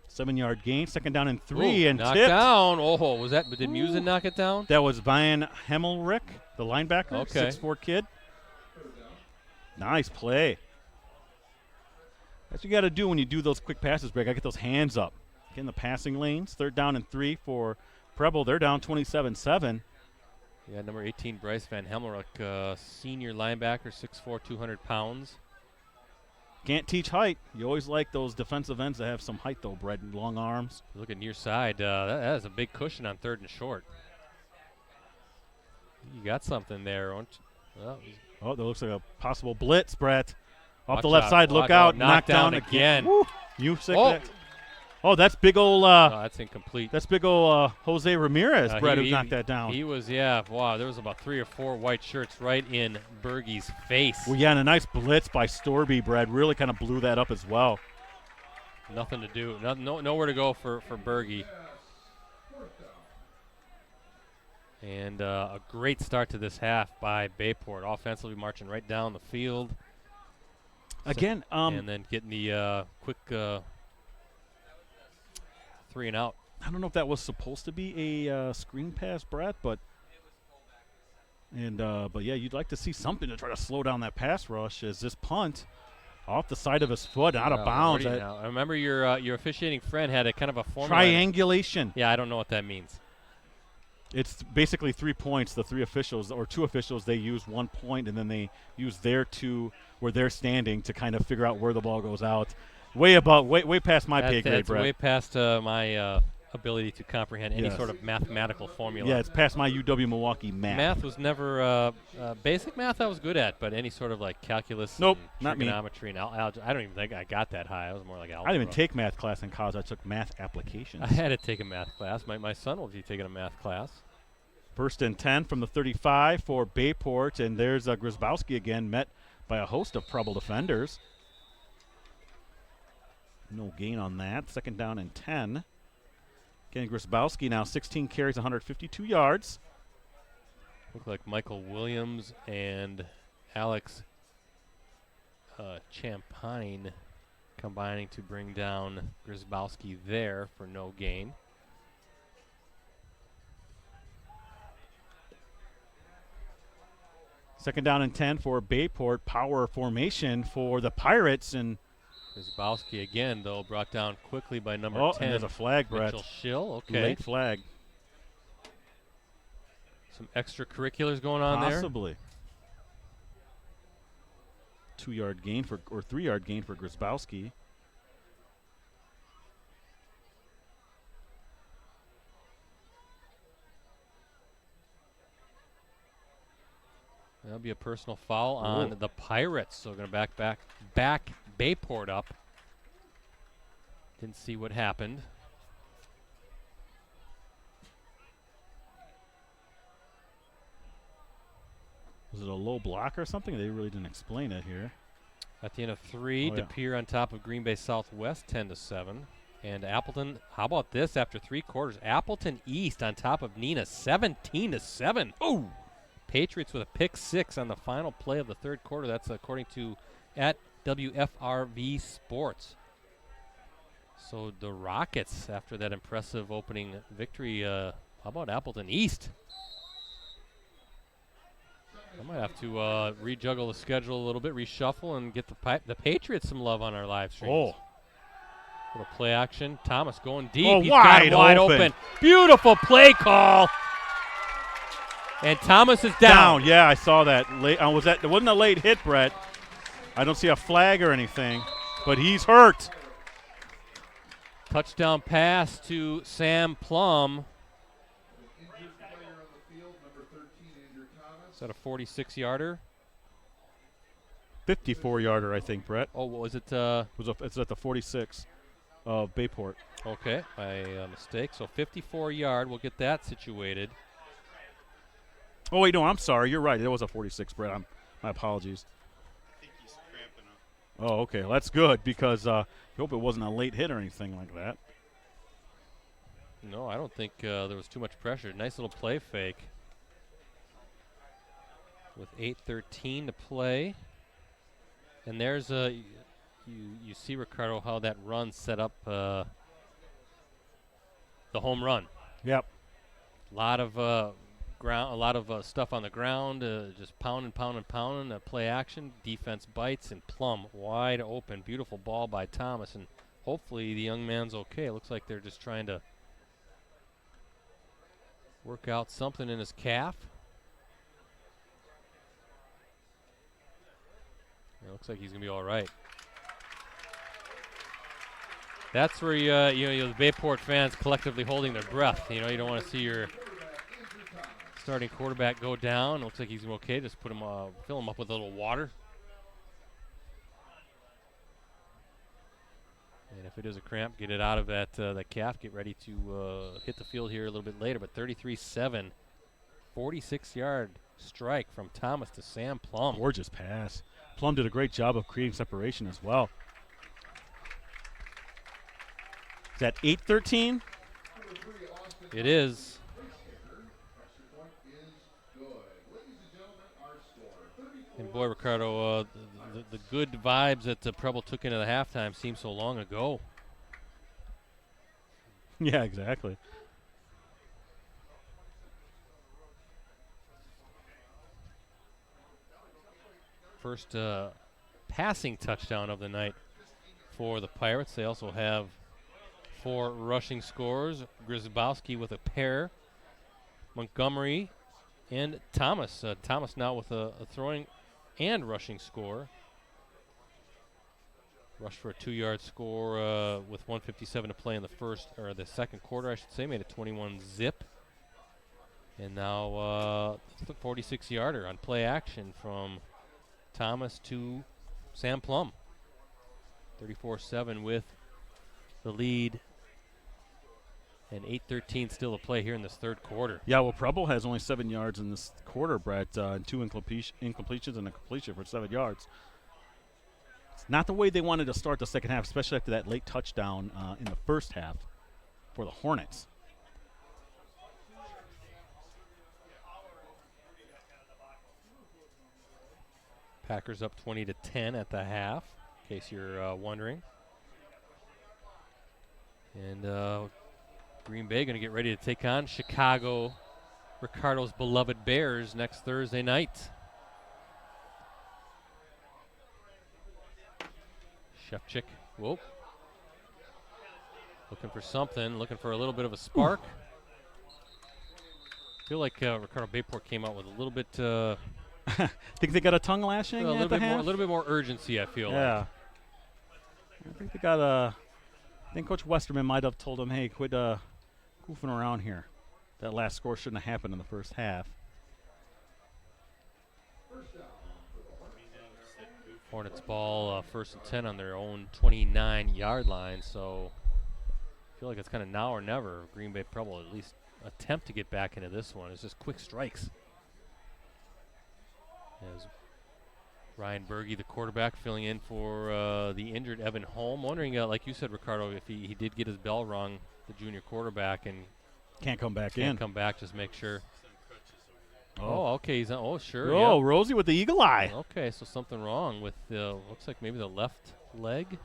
7-yard gain, second down and 3, and knocked tipped. down. Oh, was that? Did Musen knock it down? That was Van Hemmelrick, the linebacker, Okay. 6'4" kid. Nice play. That's what you got to do when you do those quick passes, Greg. I get those hands up. Get in the passing lanes. 3rd down and 3 for Preble. They're down 27-7. Yeah, number 18, Bryce Van Hemmelrick, senior linebacker, 6'4", 200 pounds. Can't teach height. You always like those defensive ends that have some height, though, Brett, and long arms. Look at near side. That is a big cushion on 3rd and short. You got something there. Oh, that looks like a possible blitz, Brett. Off Watch the left out, side, look watch out. out. Knocked down again. Woo. Music. Oh. Oh, that's big old. That's incomplete. That's big old Jose Ramirez, Brett, who knocked that down. He was, wow, there was about 3 or 4 white shirts right in Bergy's face. Well, yeah, and a nice blitz by Storby, Brett. Really kind of blew that up as well. Nothing to do. Nowhere to go for Bergy. And a great start to this half by Bayport. Offensively marching right down the field. Again, and then getting the quick 3 and out. I don't know if that was supposed to be a screen pass, Brett, but yeah, you'd like to see something to try to slow down that pass rush. As this punt off the side of his foot, out of bounds. I remember your officiating friend had a kind of a formula. Triangulation. Yeah, I don't know what that means. It's basically 3 points. The 3 officials, or 2 officials, they use 1 point, and then they use their 2 where they're standing to kind of figure out where the ball goes out. Way past my pay grade, Brett. Way past my ability to comprehend any sort of mathematical formula. Yeah, it's past my UW-Milwaukee math. Math was never basic math I was good at, but any sort of like calculus, nope, and not me. trigonometry, and algebra. I don't even think I got that high. I was more like algebra. I didn't even take math class in college. I took math applications. I had to take a math class. My son will be taking a math class. 1st and 10 from the 35 for Bayport, and there's Grzybowski again, met by a host of Preble defenders. No gain on that. 2nd down and 10. Again, Grzybowski now 16 carries, 152 yards. Look like Michael Williams and Alex Champagne combining to bring down Grzybowski there for no gain. Second down and 10 for Bayport. Power formation for the Pirates. And Grzybowski again, though, brought down quickly by number 10. And there's a flag, Brett. Mitchell Schill, okay. Late flag. Some extracurriculars going on there. Possibly. 2-yard gain or 3-yard gain for Grzybowski. That'll be a personal foul on the Pirates. So going to back Bayport up. Didn't see what happened. Was it a low block or something? They really didn't explain it here. At the end of 3, De Pere on top of Green Bay Southwest, 10-7. And Appleton, how about this after 3 quarters? Appleton East on top of Neenah, 17-7. Ooh! Patriots with a pick 6 on the final play of the 3rd quarter. That's according to at WFRV Sports. So the Rockets, after that impressive opening victory, how about Appleton East? I might have to rejuggle the schedule a little bit, reshuffle, and get the Patriots some love on our live streams. Little play action. Thomas going deep. Oh, He's got it wide open. Beautiful play call. And Thomas is down. Yeah, I saw that. Late, it wasn't a late hit, Brett. I don't see a flag or anything. but he's hurt. Touchdown pass to Sam Plum. Injured player on the field, number 13, Andrew Thomas. Is that a 46-yarder? 54-yarder, I think, Brett. Oh, what was it? It's at the 46 of Bayport. Okay, my mistake. So 54-yard. We'll get that situated. Oh, wait, no, I'm sorry. You're right. It was a 46, Brett. My apologies. I think he's cramping up. Oh, okay. Well, that's good because I hope it wasn't a late hit or anything like that. No, I don't think there was too much pressure. Nice little play fake. With 8:13 to play. And there's you see, Ricardo, how that run set up the home run. Yep. A lot of stuff on the ground, just pounding. Play action, defense bites, and Plum wide open. Beautiful ball by Thomas, and hopefully the young man's okay. It looks like they're just trying to work out something in his calf. It looks like he's gonna be all right. That's where the Bayport fans collectively holding their breath. You don't want to see your starting quarterback go down. Looks like he's okay. Just put him, fill him up with a little water. And if it is a cramp, get it out of that calf. Get ready to hit the field here a little bit later. But 33-7, 46-yard strike from Thomas to Sam Plum. Gorgeous pass. Plum did a great job of creating separation as well. Is that 8:13? It is. And boy, Ricardo, the good vibes that Preble took into the halftime seem so long ago. Yeah, exactly. First passing touchdown of the night for the Pirates. They also have 4 rushing scores. Grzybowski with a pair. Montgomery and Thomas. Thomas now with a throwing and rushing score. Rushed for a 2-yard score with 1:57 to play in the second quarter, I should say. Made a 21-zip. And now the 46-yarder on play action from Thomas to Sam Plum. 34-7 with the lead. And 8:13 still to play here in this third quarter. Yeah, well, Preble has only 7 yards in this quarter, Brett, and 2 incompletions and a completion for 7 yards. It's not the way they wanted to start the second half, especially after that late touchdown in the first half for the Hornets. Packers up 20-10 at the half, in case you're wondering. And Green Bay going to get ready to take on Chicago, Ricardo's beloved Bears, next Thursday night. Shevchik, whoop. Looking for something, looking for a little bit of a spark. I feel like Ricardo Bayport came out with a little bit... Think they got a tongue lashing a at the half? a little bit more urgency, I feel like. Yeah. I think they got a... I think Coach Westerman might have told them, hey, quit goofing around here. That last score shouldn't have happened in the first half. Hornets ball, 1st and 10 on their own 29-yard line, so I feel like it's kind of now or never. Green Bay Preble at least attempt to get back into this one. It's just quick strikes. As Orion Bergy, the quarterback, filling in for the injured Evan Holm. Wondering, like you said, Ricardo, if he did get his bell rung, the junior quarterback, and can't come back can't in. come back, just make sure. Oh, okay. He's on, sure. Oh, yep. Rosie with the eagle eye. Okay, so something wrong with looks like maybe the left leg.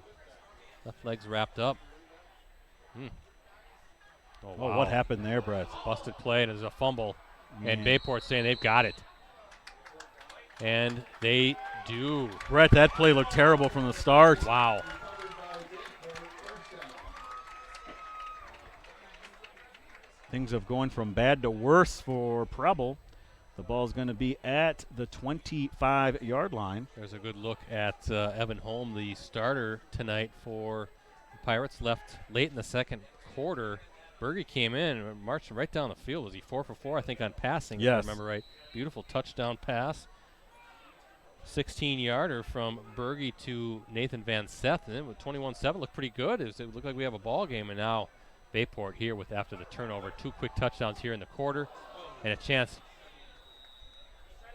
Left leg's wrapped up. Oh, wow. What happened there, Brett? Busted play, and there's a fumble. Man. And Bayport saying they've got it. And they do. Brett, that play looked terrible from the start. Wow. Things have gone from bad to worse for Preble. The ball's going to be at the 25-yard line. There's a good look at Evan Holm, the starter tonight for the Pirates. Left late in the second quarter. Bergy came in and marched right down the field. Was he 4 for 4, I think, on passing, if I Yes. remember right. Beautiful touchdown pass. 16-yarder from Bergy to Nathan Van Seth. And then with 21-7, looked pretty good. It looked like we have a ball game. And now Bayport here with, after the turnover, 2 quick touchdowns here in the quarter and a chance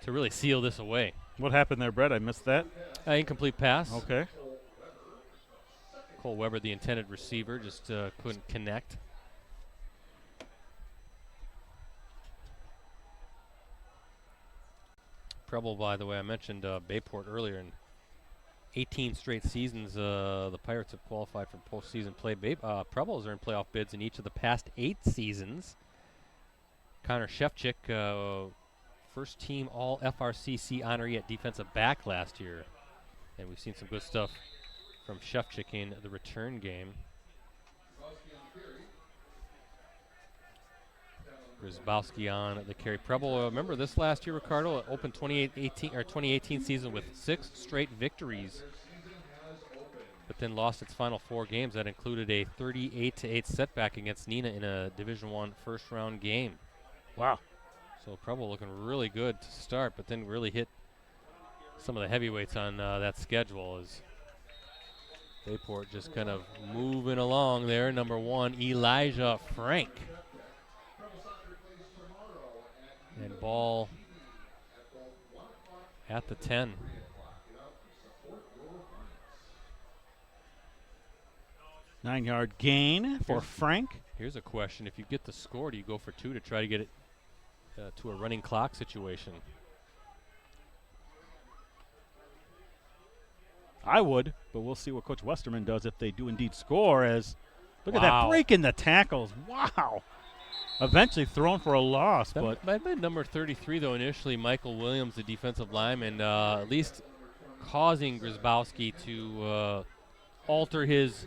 to really seal this away. What happened there, Brett? I missed that. Incomplete pass. Okay. Cole Weber, the intended receiver, just couldn't connect. Preble, by the way, I mentioned Bayport earlier. In 18 straight seasons, the Pirates have qualified for postseason play. Preble has earned playoff bids in each of the past 8 seasons. Connor Shevchik, first team all FRCC honoree at defensive back last year. And we've seen some good stuff from Shevchik in the return game. Grzybowski on the carry. Preble, remember this last year, Ricardo, opened 2018 season with 6 straight victories, but then lost its final 4 games. That included a 38-8 setback against Neenah in a Division I first-round game. Wow. So Preble looking really good to start, but then really hit some of the heavyweights on that schedule as Bayport just kind of moving along there. Number 1, Elijah Frank. And ball at the 10. Nine-yard gain for Frank. Here's a question. If you get the score, do you go for 2 to try to get it to a running clock situation? I would, but we'll see what Coach Westerman does if they do indeed score. As look at that Wow. break in the tackles. Wow. Eventually thrown for a loss, That but might have been number 33, though, initially, Michael Williams, the defensive lineman, at least causing Grzybowski to alter his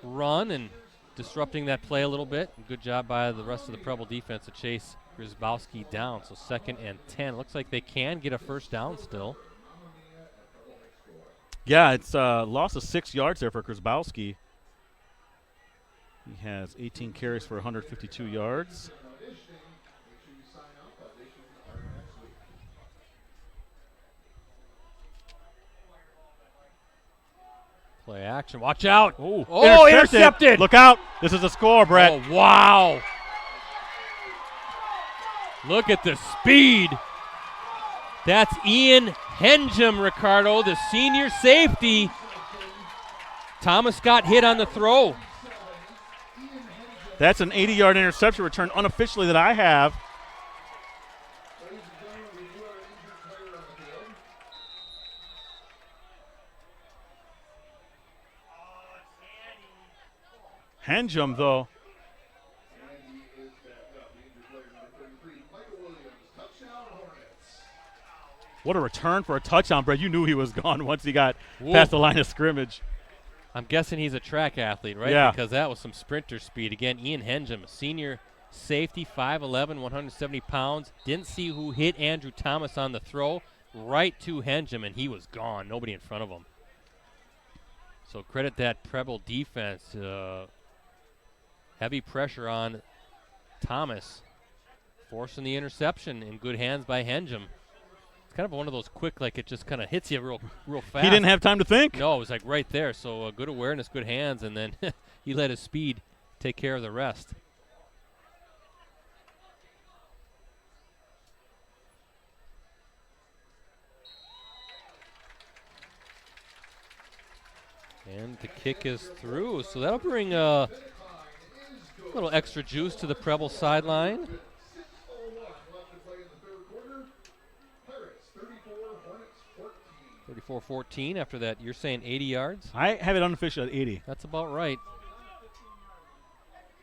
run and disrupting that play a little bit. Good job by the rest of the Preble defense to chase Grzybowski down. So 2nd and 10. Looks like they can get a first down still. yeah, it's a loss of 6 yards there for Grzybowski. He has 18 carries for 152 yards. Play action. Watch out. Oh, intercepted. Look out. This is a score, Brett. Oh, wow. Look at the speed. That's Ian Henjum, Ricardo, the senior safety. Thomas got hit on the throw. That's an 80-yard interception return unofficially that I have. Henjum, though. What a return for a touchdown, Brett. You knew he was gone once he got past the line of scrimmage. I'm guessing he's a track athlete, right? Yeah. Because that was some sprinter speed. Again, Ian Henjum, senior safety, 5'11", 170 pounds. Didn't see who hit Andrew Thomas on the throw. Right to Henjum, and he was gone. Nobody in front of him. So credit that Preble defense. Heavy pressure on Thomas. Forcing the interception in good hands by Henjum. It's kind of one of those quick, like it just kind of hits you real fast. He didn't have time to think. No, it was like right there. So good awareness, good hands, and then he let his speed take care of the rest. And the kick is through, so that'll bring a little extra juice to the Preble sideline. 34-14 after that. You're saying 80 yards? I have it unofficial at 80. That's about right.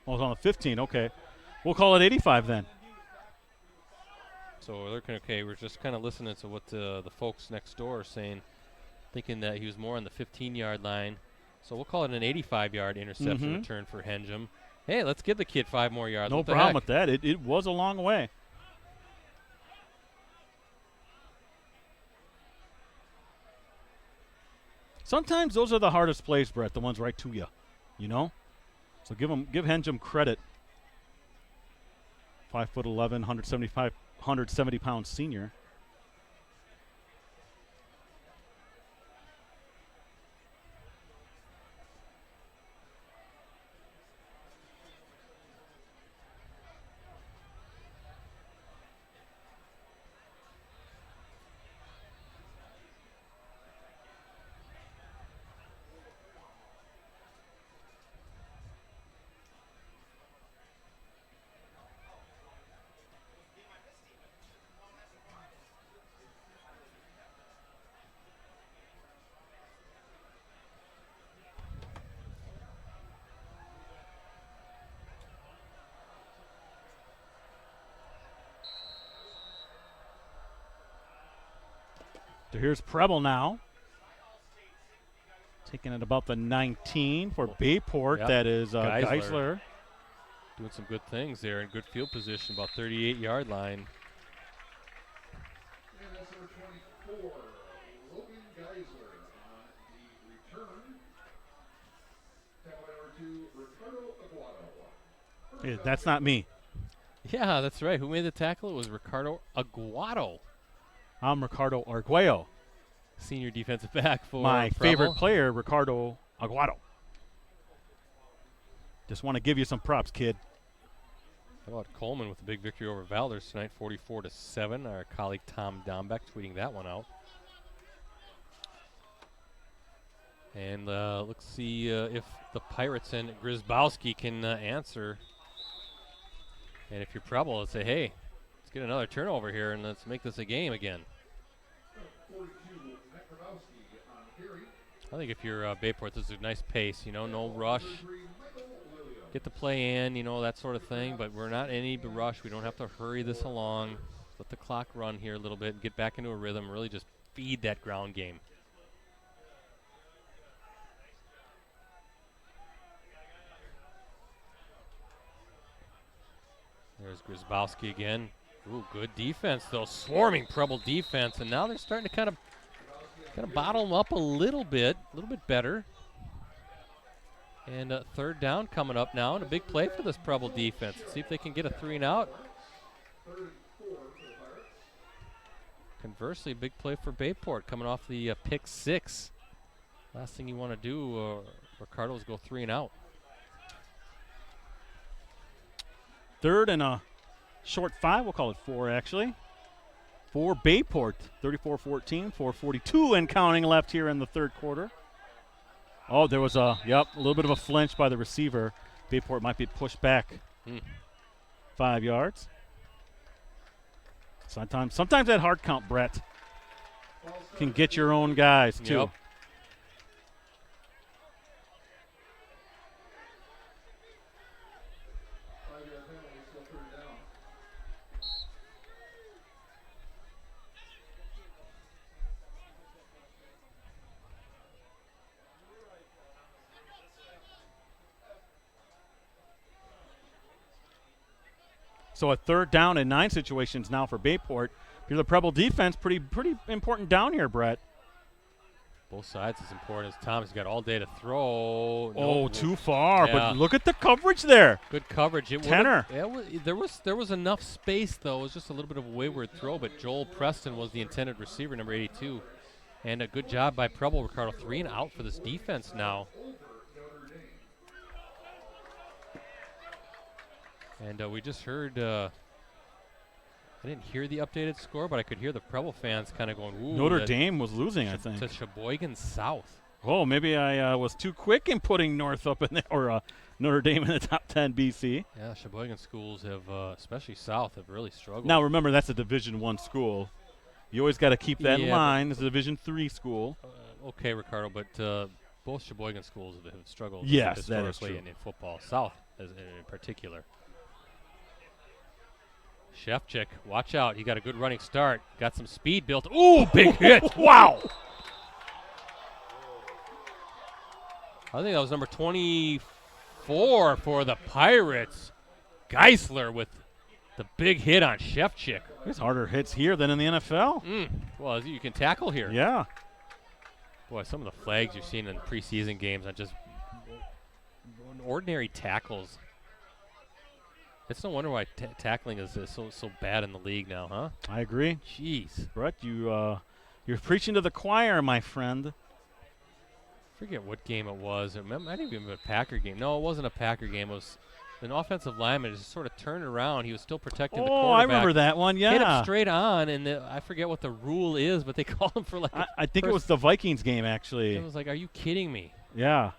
Well, it's on the 15. Okay. We'll call it 85 then. So we're looking, okay, we're just kind of listening to what the folks next door are saying, thinking that he was more on the 15-yard line. So we'll call it an 85-yard interception return for Henjum. Hey, let's give the kid 5 more yards. No What the problem heck? with that. It was a long way. Sometimes those are the hardest plays, Brett, the ones right to you, you know? So give Henjum credit. 5'11", 170-pound senior. So here's Preble now. Taking it about the 19 for Bayport. Yep. That is Geisler. Geisler. Doing some good things there in good field position, about 38-yard line. And that's number 24, Logan Geisler on the return. Tackle by number 2, Ricardo Aguado. Yeah, that's not me. Yeah, that's right. Who made the tackle? It was Ricardo Aguado, I'm Ricardo Arguello. senior defensive back for My Preble. favorite player, Ricardo Aguado. Just want to give you some props, kid. How about Coleman with a big victory over Valders tonight, 44-7. Our colleague Tom Dombeck tweeting that one out. And let's see if the Pirates and Grzybowski can answer. And if you're Preble, let's say, hey, let's get another turnover here and let's make this a game again. 42, Nekrovowski on carry. I think if you're Bayport, this is a nice pace, you know, no rush. 33, Michael Lilio. Get the play in, you know, that sort of thing, but we're not in any rush. We don't have to hurry this along. Let the clock run here a little bit and get back into a rhythm, really just feed that ground game. There's Grzybowski again. Ooh, good defense, though. Swarming Preble defense, and now they're starting to kind of bottle them up a little bit better. And third down coming up now, and a big play for this Preble defense. Let's see if they can get a 3-and-out. Conversely, big play for Bayport coming off the pick 6. Last thing you want to do, Ricardo, is go 3-and-out. Third and a short 5. We'll call it 4, actually. For Bayport, 34-14, 4:42 and counting left here in the third quarter. Oh, there was a little bit of a flinch by the receiver. Bayport might be pushed back 5 yards. Sometimes that hard count, Brett, can get your own guys, too. Yep. So a third down and 9 situations now for Bayport. If you're the Preble defense, pretty important down here, Brett. Both sides is important as Tom's got all day to throw. Oh, too far, Yeah. but look at the coverage there. Good coverage. It Tenor. there was enough space, though. It was just a little bit of a wayward throw, but Joel Preston was the intended receiver, number 82. And a good job by Preble, Ricardo. 3-and-out for this defense now. And we just heard, I didn't hear the updated score, but I could hear the Preble fans kind of going, ooh. Notre Dame was losing, I think. To Sheboygan South. Oh, maybe I was too quick in putting North up in there, or Notre Dame in the top 10 BC. Yeah, Sheboygan schools have, especially South, have really struggled. Now, remember, that's a Division I school. You always got to keep that in Yeah, line. It's a Division III school. Okay, Ricardo, but both Sheboygan schools have struggled Yes, that is historically true. in football. South in particular. Shevchik, watch out. He got a good running start. Got some speed built. Ooh, big hit. Wow. I think that was number 24 for the Pirates. Geisler with the big hit on Shevchik. There's harder hits here than in the NFL. Well, you can tackle here. Yeah. Boy, some of the flags you've seen in preseason games on just ordinary tackles. It's no wonder why tackling is so bad in the league now, huh? I agree. Jeez. Brett, you're preaching to the choir, my friend. Forget what game it was. It might even be a Packer game. No, it wasn't a Packer game. It was an offensive lineman just sort of turned around. He was still protecting the quarterback. Oh, I remember that one, yeah. Hit him straight on, and I forget what the rule is, but they call him for like I think it was the Vikings game, actually. It was like, are you kidding me? Yeah.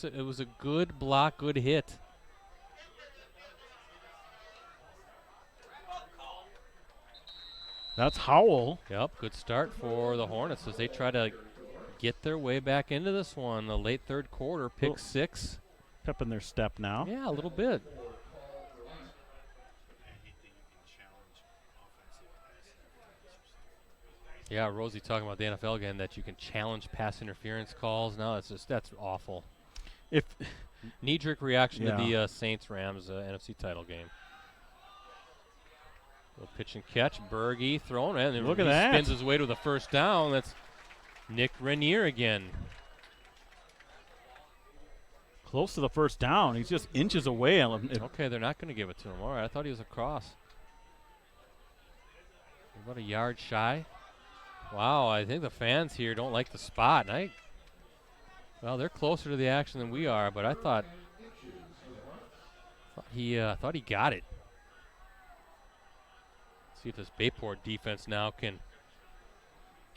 It was a good block, good hit. That's Howell. Yep, good start for the Hornets as they try to get their way back into this one. The late third quarter, pick 6. Pep in their step now. Yeah, a little bit. Yeah, Rosie talking about the NFL again, that you can challenge pass interference calls. No, that's awful. Knee-jerk reaction to the Saints-Rams NFC title game. Little pitch and catch. Bergy throwing it. And Look at he that. Spins his way to the first down. That's Nick Renier again. Close to the first down. He's just inches away. Okay, they're not going to give it to him. All right, I thought he was across. About a yard shy. Wow, I think the fans here don't like the spot. Well, they're closer to the action than we are, but I thought he got it. See if this Bayport defense now can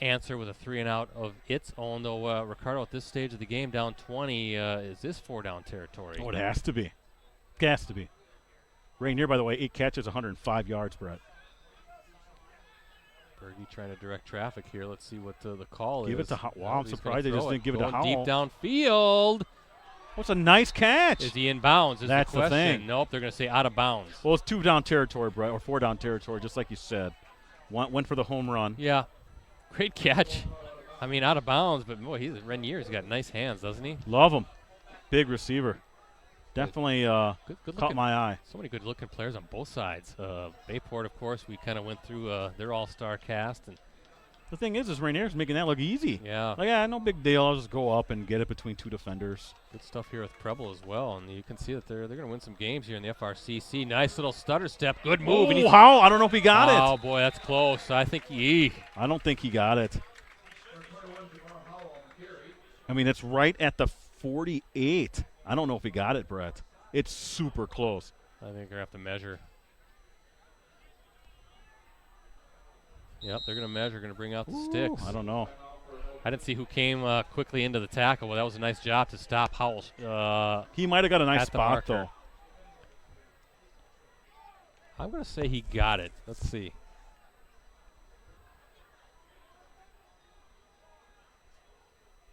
answer with a 3-and-out of its own, though. Ricardo, at this stage of the game, down 20, is this 4-down territory? Oh, it has to be. It has to be. Rainier, by the way, 8 catches, 105 yards, Brett. Bergy trying to direct traffic here. Let's see what the call Give is. it to Howell. Wow, I'm surprised they just didn't give it to Howell. Deep downfield. What's a nice catch? Is he in bounds? Is That's the the question. thing. Nope, they're going to say out of bounds. Well, it's 2-down territory, Brett, or 4-down territory, just like you said. Went for the home run. Yeah, great catch. I mean, out of bounds, but boy, Renier's got nice hands, doesn't he? Love him. Big receiver. Definitely Good caught my eye. So many good-looking players on both sides. Bayport, of course, we kind of went through their all-star cast. And The thing is Rainier's making that look easy. yeah. Like, yeah, no big deal. I'll just go up and get it between 2 defenders. Good stuff here with Preble as well, and you can see that they're going to win some games here in the FRCC. Nice little stutter step. Good move. Oh, how? I don't know if he got it. Oh, boy, that's close. I think I don't think he got it. I mean, it's right at the 48. I don't know if he got it, Brett. It's super close. I think they're going to have to measure. Yep, they're going to measure, going to bring out the sticks. I don't know. I didn't see who came quickly into the tackle. Well, that was a nice job to stop Howell. He might have got a nice at the spot, marker. though. I'm going to say he got it. Let's see.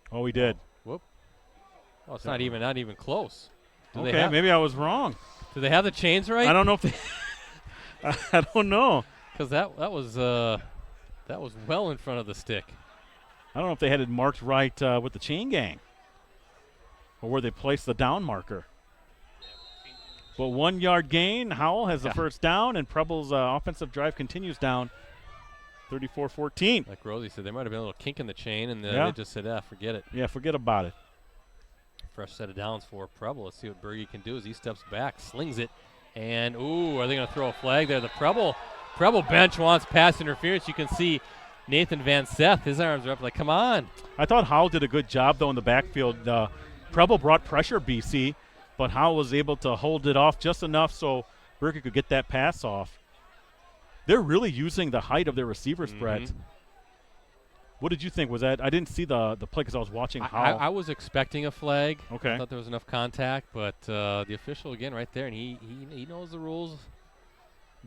Oh, he did. Whoop. Oh, it's not even close. Okay, maybe I was wrong. Do they have the chains right? I don't know if they I don't know. Because that was well in front of the stick. I don't know if they had it marked right with the chain gang or where they placed the down marker. But 1 yard gain. Howell has the first down, and Preble's offensive drive continues down 34-14. Like Rosie said, there might have been a little kink in the chain, and Yeah. they just said, forget it. Yeah, forget about it. Fresh set of downs for Preble. Let's see what Bergy can do as he steps back, slings it, and, ooh, are they going to throw a flag there? The Preble bench wants pass interference. You can see Nathan Van Seth, his arms are up like, come on. I thought Howell did a good job, though, in the backfield. Preble brought pressure, BC, but Howell was able to hold it off just enough so Bergy could get that pass off. They're really using the height of their receivers, Brett. What did you think? Was that? I didn't see the play because I was watching Howell. I was expecting a flag. Okay. I thought there was enough contact, but the official, again, right there, and he knows the rules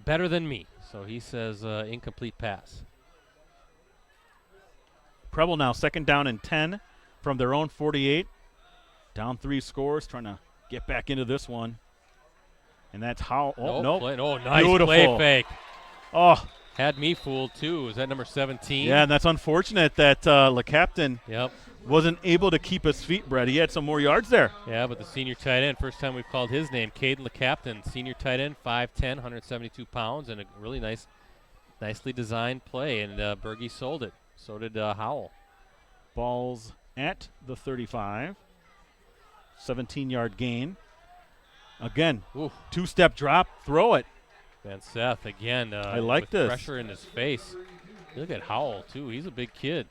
better than me. So he says incomplete pass. Preble now 2nd down and 10 from their own 48. Down 3 scores, trying to get back into this one. And that's how. Oh, nope. Oh, nice Beautiful. play fake. Oh. Had me fooled, too. Was that number 17? Yeah, and that's unfortunate that LeCaptain wasn't able to keep his feet, Brett. He had some more yards there. Yeah, but the senior tight end, first time we've called his name, Caden LeCaptain, senior tight end, 5'10", 172 pounds, and a really nicely designed play, and Bergy sold it. So did Howell. Ball's at the 35. 17-yard gain. Again, Ooh. two-step drop, throw it. Van Seth again. I like with this. Pressure in his face. Look at Howell, too. He's a big kid.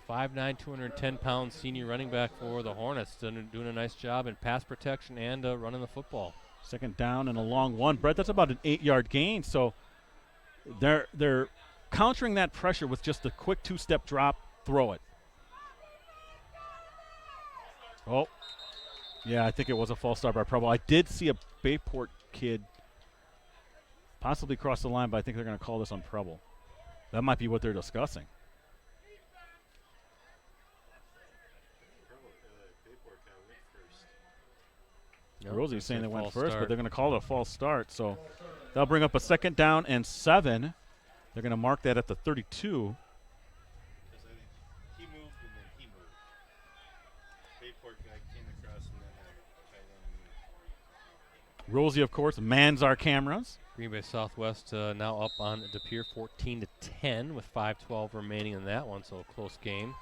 5'9", 210-pound senior running back for the Hornets. Doing a nice job in pass protection and running the football. Second down and a long one. Brett, that's about an 8-yard gain. So they're countering that pressure with just a quick two-step drop, throw it. Oh, yeah, I think it was a false start by Preble. I did see a Bayport kid possibly cross the line, but I think they're going to call this on Preble. That might be what they're discussing. Rosie's saying they went first, but they're going to call it a false start. So they'll bring up a second down and 7. They're going to mark that at the 32. Because I think he moved and then he moved. Bayport guy came across and then the tight end moved. Rosie, of course, mans our cameras. Green Bay Southwest now up on De Pere 14-10 with 5:12 remaining in that one, so a close game.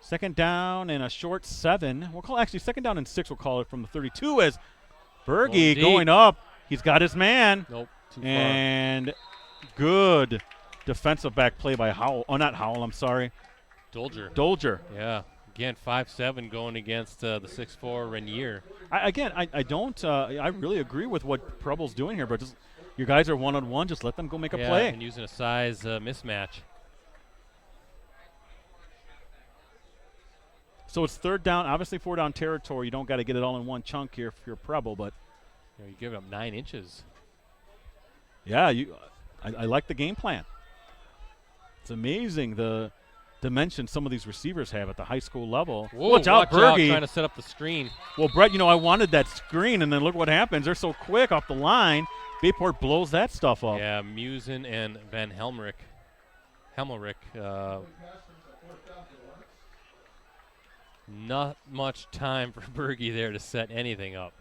Second down and a short 7. We'll call actually second down and 6. We'll call it from the 32 as Bergy going up. He's got his man. Nope, too and good defensive back play by Howell. Oh, not Howell. I'm sorry. far. Dolger. Yeah, again 5'7" going against the 6'4" Renier. I don't. I really agree with what Preble's doing here, but just your guys are one-on-one. Just let them go make a play. And using a size mismatch. So it's third down, obviously 4-down territory. You don't got to get it all in one chunk here if you're Preble, but You're giving up 9 inches. yeah, I like the game plan. It's amazing the dimension some of these receivers have at the high school level. Whoa, watch out, Bergy. trying to set up the screen. Well, Brett, I wanted that screen, and then look what happens. They're so quick off the line. Bayport blows that stuff up. Yeah, Musen and Van Helmrich. Not much time for Bergy there to set anything up.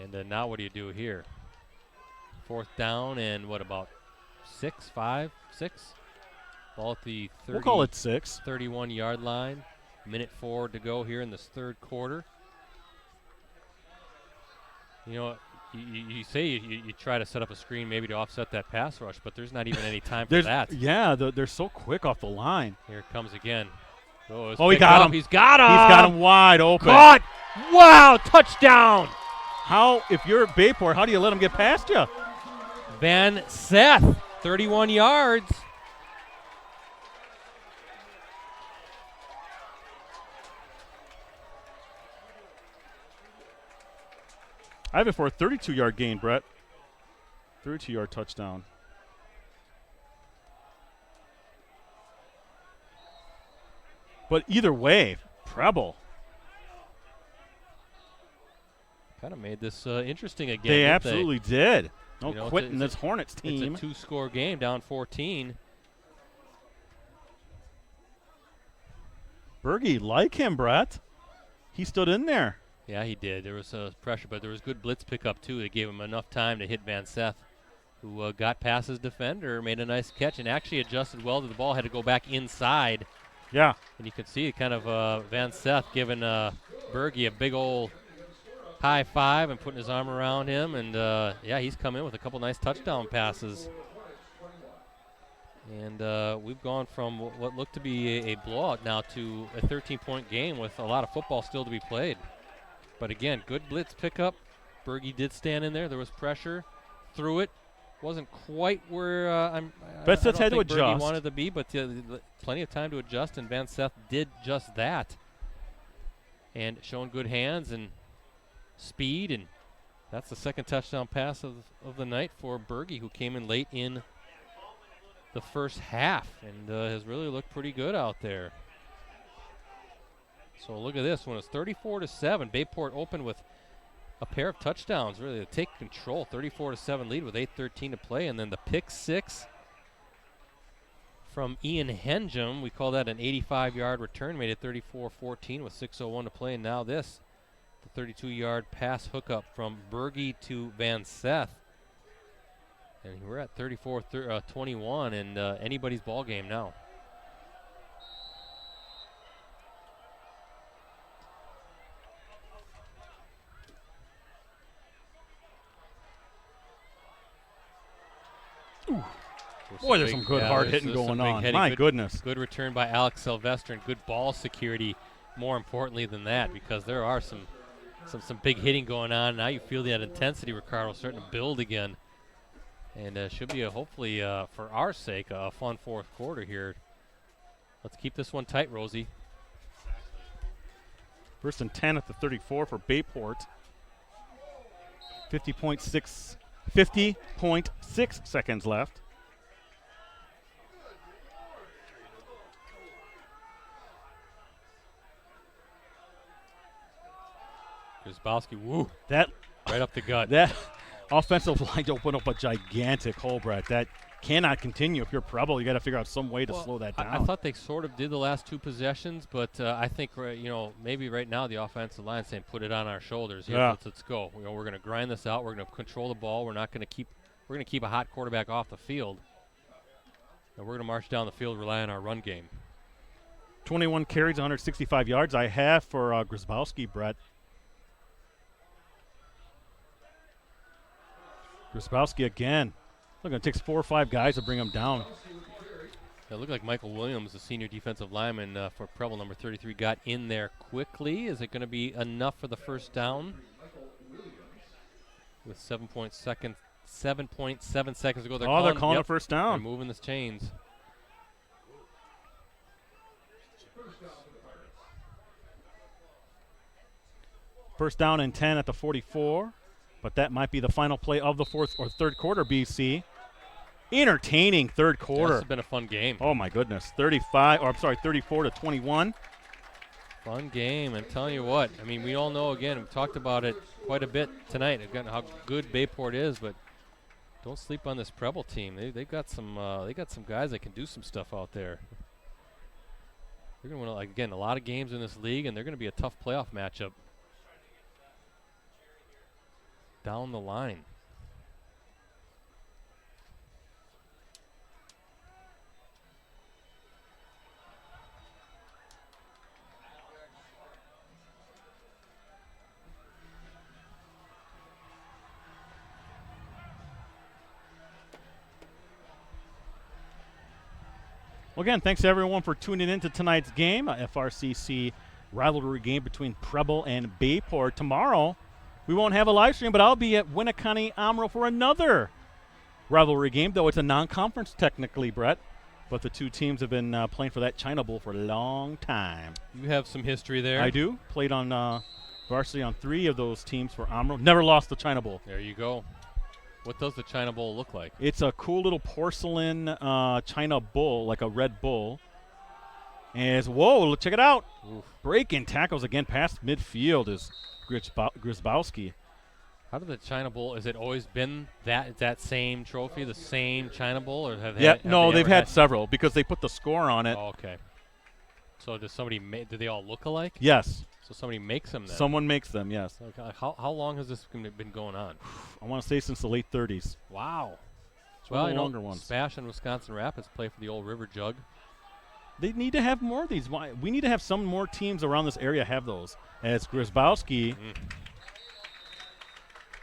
And now what do you do here? Fourth down and what about 6? Ball at the 30, We'll call it 6. 31-yard line. Minute 4 to go here in this third quarter. You know, you say you try to set up a screen maybe to offset that pass rush, but there's not even any time for that. Yeah, they're so quick off the line. Here it comes again. He got him. He's got him. He's got him wide open. Caught. Wow, touchdown. If you're Bayport, how do you let him get past you? Van Seth, 31 yards. I have it for a 32-yard gain, Brett. 32-yard touchdown. But either way, Preble. Kind of made this interesting again. They absolutely did. No quitting this Hornets team. It's a 2-score game, down 14. Bergy, like him, Brett. He stood in there. Yeah, he did. There was pressure, but there was good blitz pickup, too. They gave him enough time to hit Van Seth, who got past his defender, made a nice catch, and actually adjusted well to the ball, had to go back inside. Yeah. And you can see kind of Van Seth giving Bergy a big old high five and putting his arm around him. And, yeah, he's come in with a couple nice touchdown passes. And we've gone from what looked to be a blowout now to a 13-point game with a lot of football still to be played. But, again, good blitz pickup. Bergy did stand in there. There was pressure. Threw it. Wasn't quite where I don't had to think adjust. Bergy wanted to be, but plenty of time to adjust, and Van Seth did just that. And showing good hands and speed, and that's the second touchdown pass of the night for Bergy, who came in late in the first half and has really looked pretty good out there. So look at this. When it's 34-7, Bayport opened with a pair of touchdowns, really, to take control. 34-7 lead with 8:13 to play, and then the pick six from Ian Henjum. We call that an 85-yard return, made it 34-14 with 6:01 to play. And now this, the 32-yard pass hookup from Bergy to Van Seth. And we're at 34-21, and anybody's ball game now. Boy, there's some good hard hitting going on. My goodness. Good return by Alex Sylvester and good ball security, more importantly than that, because there are some big hitting going on. Now you feel that intensity, Ricardo, starting to build again. And should be, hopefully, for our sake, a fun fourth quarter here. Let's keep this one tight, Rosie. First and 10 at the 34 for Bayport. 50.6 seconds left. Grzybowski, woo. That right up the gut. That offensive line opened up a gigantic hole, Brett. That cannot continue. If you're Preble, you got to figure out some way to slow that down. I thought they sort of did the last two possessions, but I think maybe right now the offensive line saying put it on our shoulders. Yeah. Let's go. We're going to grind this out. We're going to control the ball. We're going to keep a hot quarterback off the field, and we're going to march down the field, rely on our run game. 21 carries, 165 yards. I have for Grzybowski, Brett. Grzybowski again. Look, it takes 4 or 5 guys to bring him down. It looked like Michael Williams, the senior defensive lineman for Preble, number 33, got in there quickly. Is it going to be enough for the first down? With 7.7 seconds to go. They're calling a first down. They're moving the chains. First down and 10 at the 44. But that might be the final play of the fourth or third quarter, BC. Entertaining third quarter. This has been a fun game. Oh, my goodness. 34 to 21. Fun game. I'm telling you what. I mean, we all know, again, we've talked about it quite a bit tonight, again, how good Bayport is, but don't sleep on this Preble team. They got some guys that can do some stuff out there. They're going to win, again, a lot of games in this league, and they're going to be a tough playoff matchup down the line. Well, again, thanks to everyone for tuning in to tonight's game, a FRCC rivalry game between Preble and Bayport. Tomorrow, we won't have a live stream, but I'll be at Winneconne Amro for another rivalry game, though it's a non-conference technically, Brett. But the two teams have been playing for that China Bowl for a long time. You have some history there. I do. Played on varsity on 3 of those teams for Amro. Never lost the China Bowl. There you go. What does the China Bowl look like? It's a cool little porcelain China bull, like a red bull. And whoa, check it out. Oof. Breaking tackles again past midfield is Grzybowski. How did the China Bowl, has it always been that same trophy, the same China Bowl? Or they've had several because they put the score on it. Oh, okay. So does somebody do they all look alike? Yes. So somebody makes them then? Someone makes them, yes. Okay. How long has this been going on? I want to say since the late 30s. Wow. It's one of the longer ones. Smash and Wisconsin Rapids play for the old River Jug. They need to have more of these. We need to have some more teams around this area have those. As Grzybowski,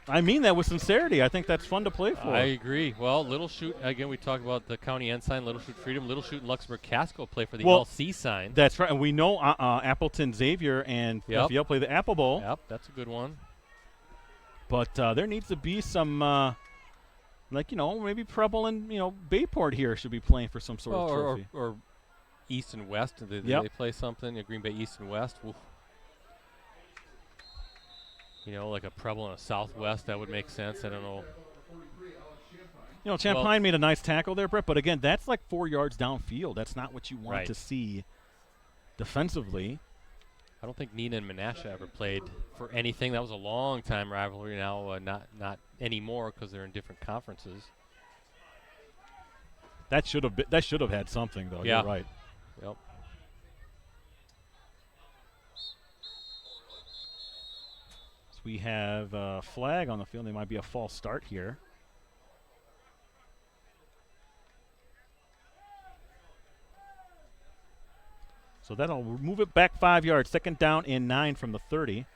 I mean that with sincerity. I think that's fun to play for. I agree. Well, Little Chute, again, we talked about the County Ensign, Little Chute Freedom. Little Chute and Luxembourg Casco play for the LC sign. That's right. And we know Appleton Xavier and FPL play the Apple Bowl. Yep, that's a good one. But there needs to be some, maybe Preble and, Bayport here should be playing for some sort of trophy. Or East and West. They play something. Green Bay East and West. Oof. Like a Preble and a Southwest, that would make sense. I don't know. Champagne made a nice tackle there, Brett, but again, that's like 4 yards downfield. That's not what you want to see defensively. I don't think Neenah and Menasha ever played for anything. That was a long time rivalry. Now, not anymore because they're in different conferences. That should have had something though. Yeah. You're right. Yep. We have a flag on the field. There might be a false start here. So that'll move it back 5 yards. Second down and 9 from the 30.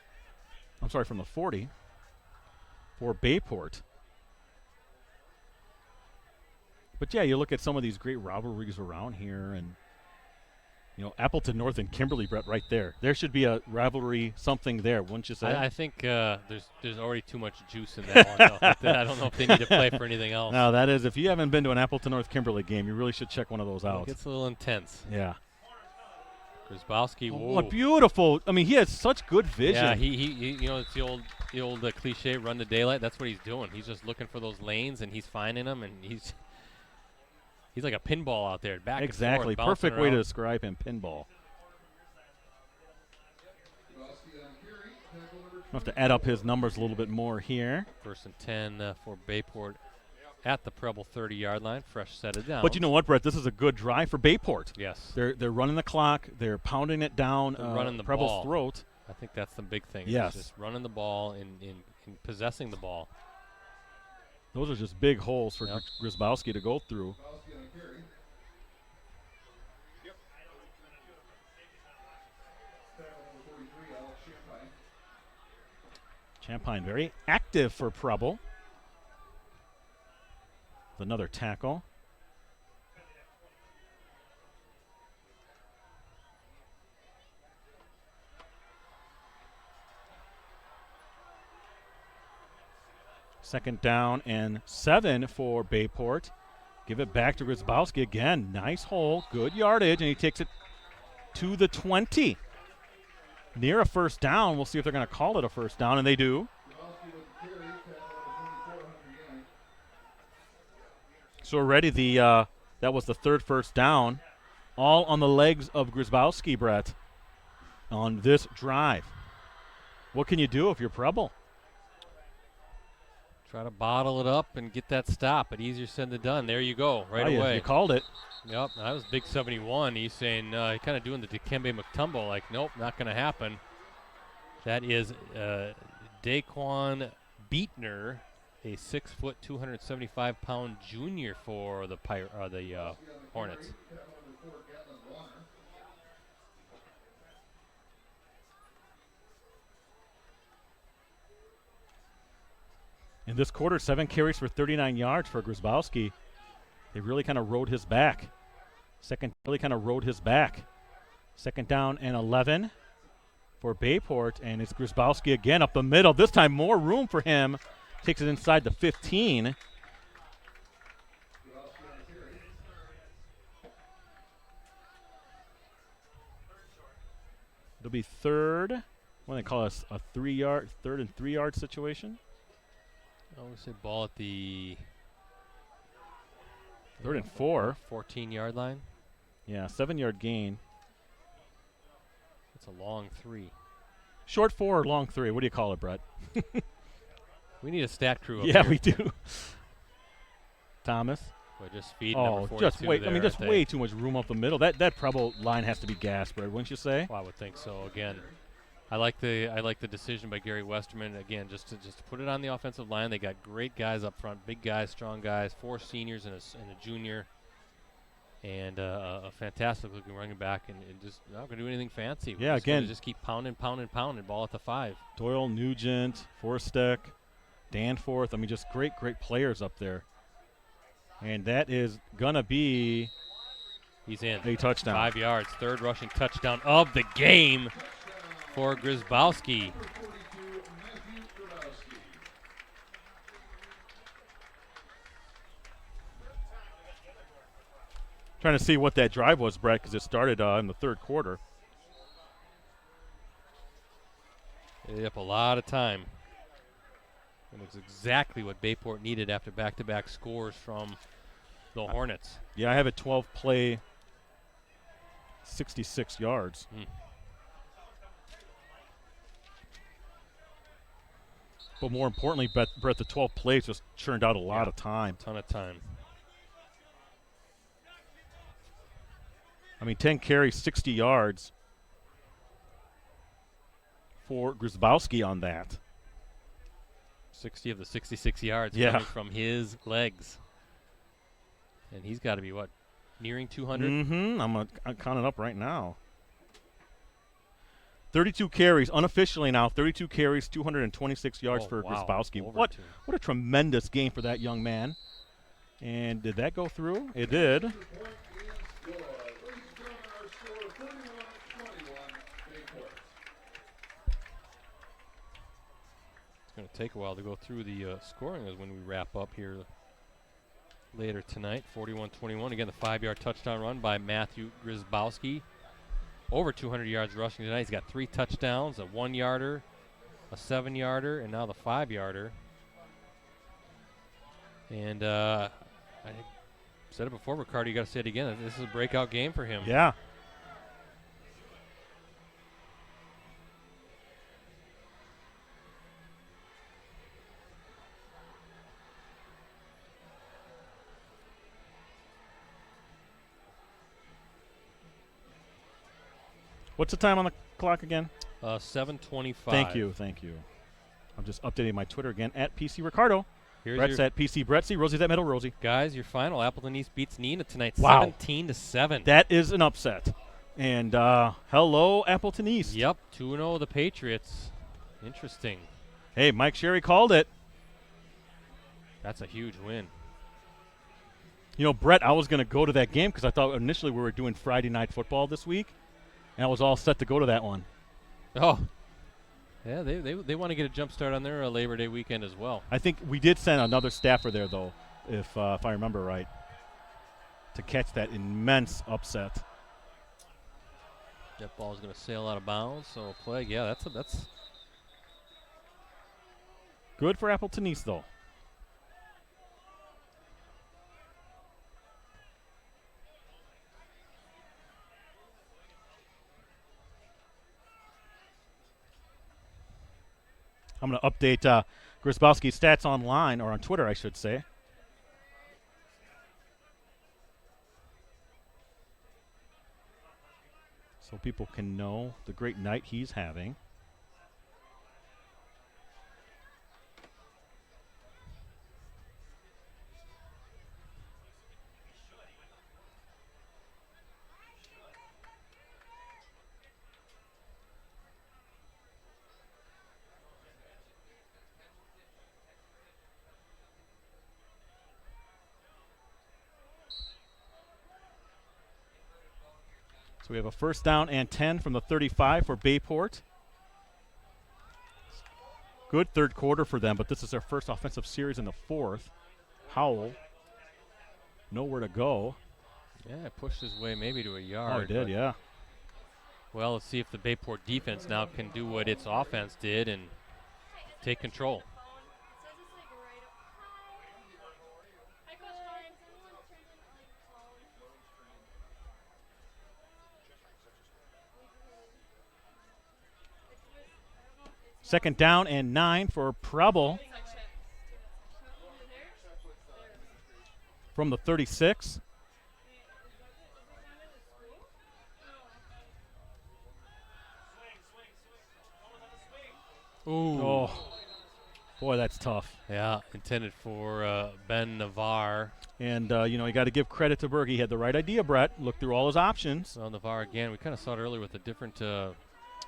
I'm sorry, from the 40 for Bayport. But, yeah, you look at some of these great rivalries around here, and, Appleton North and Kimberly, Brett, right there. There should be a rivalry something there, wouldn't you say? I think there's already too much juice in that one. I don't know if they need to play for anything else. No, that is, if you haven't been to an Appleton North Kimberly game, you really should check one of those out. It gets a little intense. Yeah. Grzybowski, What beautiful. I mean, he has such good vision. Yeah, he it's the old cliche, run the daylight. That's what he's doing. He's just looking for those lanes, and he's finding them, and he's like a pinball out there, back exactly. and forth, Perfect way around. to describe him, pinball. I'll have to add up his numbers a little bit more here. 1st and 10 for Bayport at the Preble 30-yard line. Fresh set it down. But you know what, Brett? This is a good drive for Bayport. Yes. They're running the clock. They're pounding it down running the Preble's ball. throat. I think that's the big thing. Yes. Just running the ball and possessing the ball. Those are just big holes for Grzybowski to go through. Champagne very active for Preble. Another tackle. Second down and 7 for Bayport. Give it back to Grzybowski again. Nice hole, good yardage, and he takes it to the 20. Near a first down. We'll see if they're going to call it a first down, and they do. So already that was the third first down, all on the legs of Grzybowski, Brett, on this drive. What can you do if you're Preble? Try to bottle it up and get that stop, but easier said than done. There you go, right away. You called it. Yep, that was Big 71. He's saying, kind of doing the Dikembe Mutombo, like, nope, not going to happen. That is Daquan Beatner, a 6', 275-pound junior for the Hornets. In this quarter, 7 carries for 39 yards for Grzybowski. They really kind of rode his back. Second down and 11 for Bayport, and it's Grzybowski again up the middle. This time more room for him. Takes it inside the 15. It'll be third. What do they call us? A 3rd and 3 yard situation? I would say ball at the 3rd and 4. 14-yard line. Yeah, 7-yard gain. It's a long 3. Short 4 or long 3? What do you call it, Brett? We need a stat crew up Yeah, here. we do. Thomas. Boy, just feed number 42 just wait. there, I mean, just think. way too much room up the middle. That Preble line has to be gassed, Brett, wouldn't you say? Well, I would think so. Again, I like the decision by Gary Westerman. Again, just to put it on the offensive line. They got great guys up front, big guys, strong guys, 4 seniors and a junior, and a fantastic looking running back, and just not going to do anything fancy. Yeah, again, just keep pounding, ball at the 5. Doyle, Nugent, Forstek, Danforth. I mean, just great players up there. And that is going to be He's in. a touchdown. 5 yards, 3rd rushing touchdown of the game for Grzybowski. Trying to see what that drive was, Brett, because it started in the 3rd quarter. Yep, a lot of time. And it's exactly what Bayport needed after back-to-back scores from the Hornets. Yeah, I have a 12-play, 66 yards. But more importantly, Brett, the 12 plays just churned out a lot of time. Ton of time. I mean, 10 carries, 60 yards for Grzybowski on that. 60 of the 66 yards Yeah. coming from his legs. And he's got to be, what, nearing 200? Mm-hmm. I'm counting up right now. 32 carries, unofficially now, 32 carries, 226 yards for wow. Grzybowski. Over What 2. a tremendous game for that young man. And did that go through? It did. Point is good. Ladies and gentlemen, our score 31-21 Bayport. It's going to take a while to go through the scoring as when we wrap up here later tonight. 41-21. Again, the 5-yard touchdown run by Matthew Grzybowski. Over 200 yards rushing tonight. He's got 3 touchdowns, a 1-yarder, a 7-yarder, and now the 5-yarder. And I said it before, Ricardo, you got to say it again. This is a breakout game for him. Yeah. What's the time on the clock again? 7:25. Thank you. I'm just updating my Twitter again at PC Ricardo. Here's Brett's your at PC Brettsy. Rosie's at Middle Rosie. guys. Your final: Appleton East beats Neenah tonight, Wow. 17-7. That is an upset. And hello, Appleton East. Yep, 2-0 the Patriots. Interesting. Hey, Mike Sherry called it. That's a huge win. You know, Brett, I was going to go to that game because I thought initially we were doing Friday night football this week, and I was all set to go to that one. Oh, yeah, they want to get a jump start on their Labor Day weekend as well. I think we did send another staffer there, though, if I remember right, to catch that immense upset. That ball is going to sail out of bounds, so play. Yeah, that's Good for Appleton East, though. I'm going to update Grzybowski's stats online, or on Twitter, I should say. So people can know the great night he's having. So we have a first down and 10 from the 35 for Bayport. Good third quarter for them, but this is their first offensive series in the fourth. Howell, nowhere to go. yeah, pushed his way maybe to a yard. Oh, he did, but- yeah. Well, let's see if the Bayport defense now can do what its offense did and take control. Second down and 9 for Preble from the 36. Ooh. Oh, boy, that's tough. Yeah, intended for Ben Navarre. And, you know, you got to give credit to Bergy. He had the right idea, Brett. Looked through all his options. Well, Navarre again. We kind of saw it earlier with a different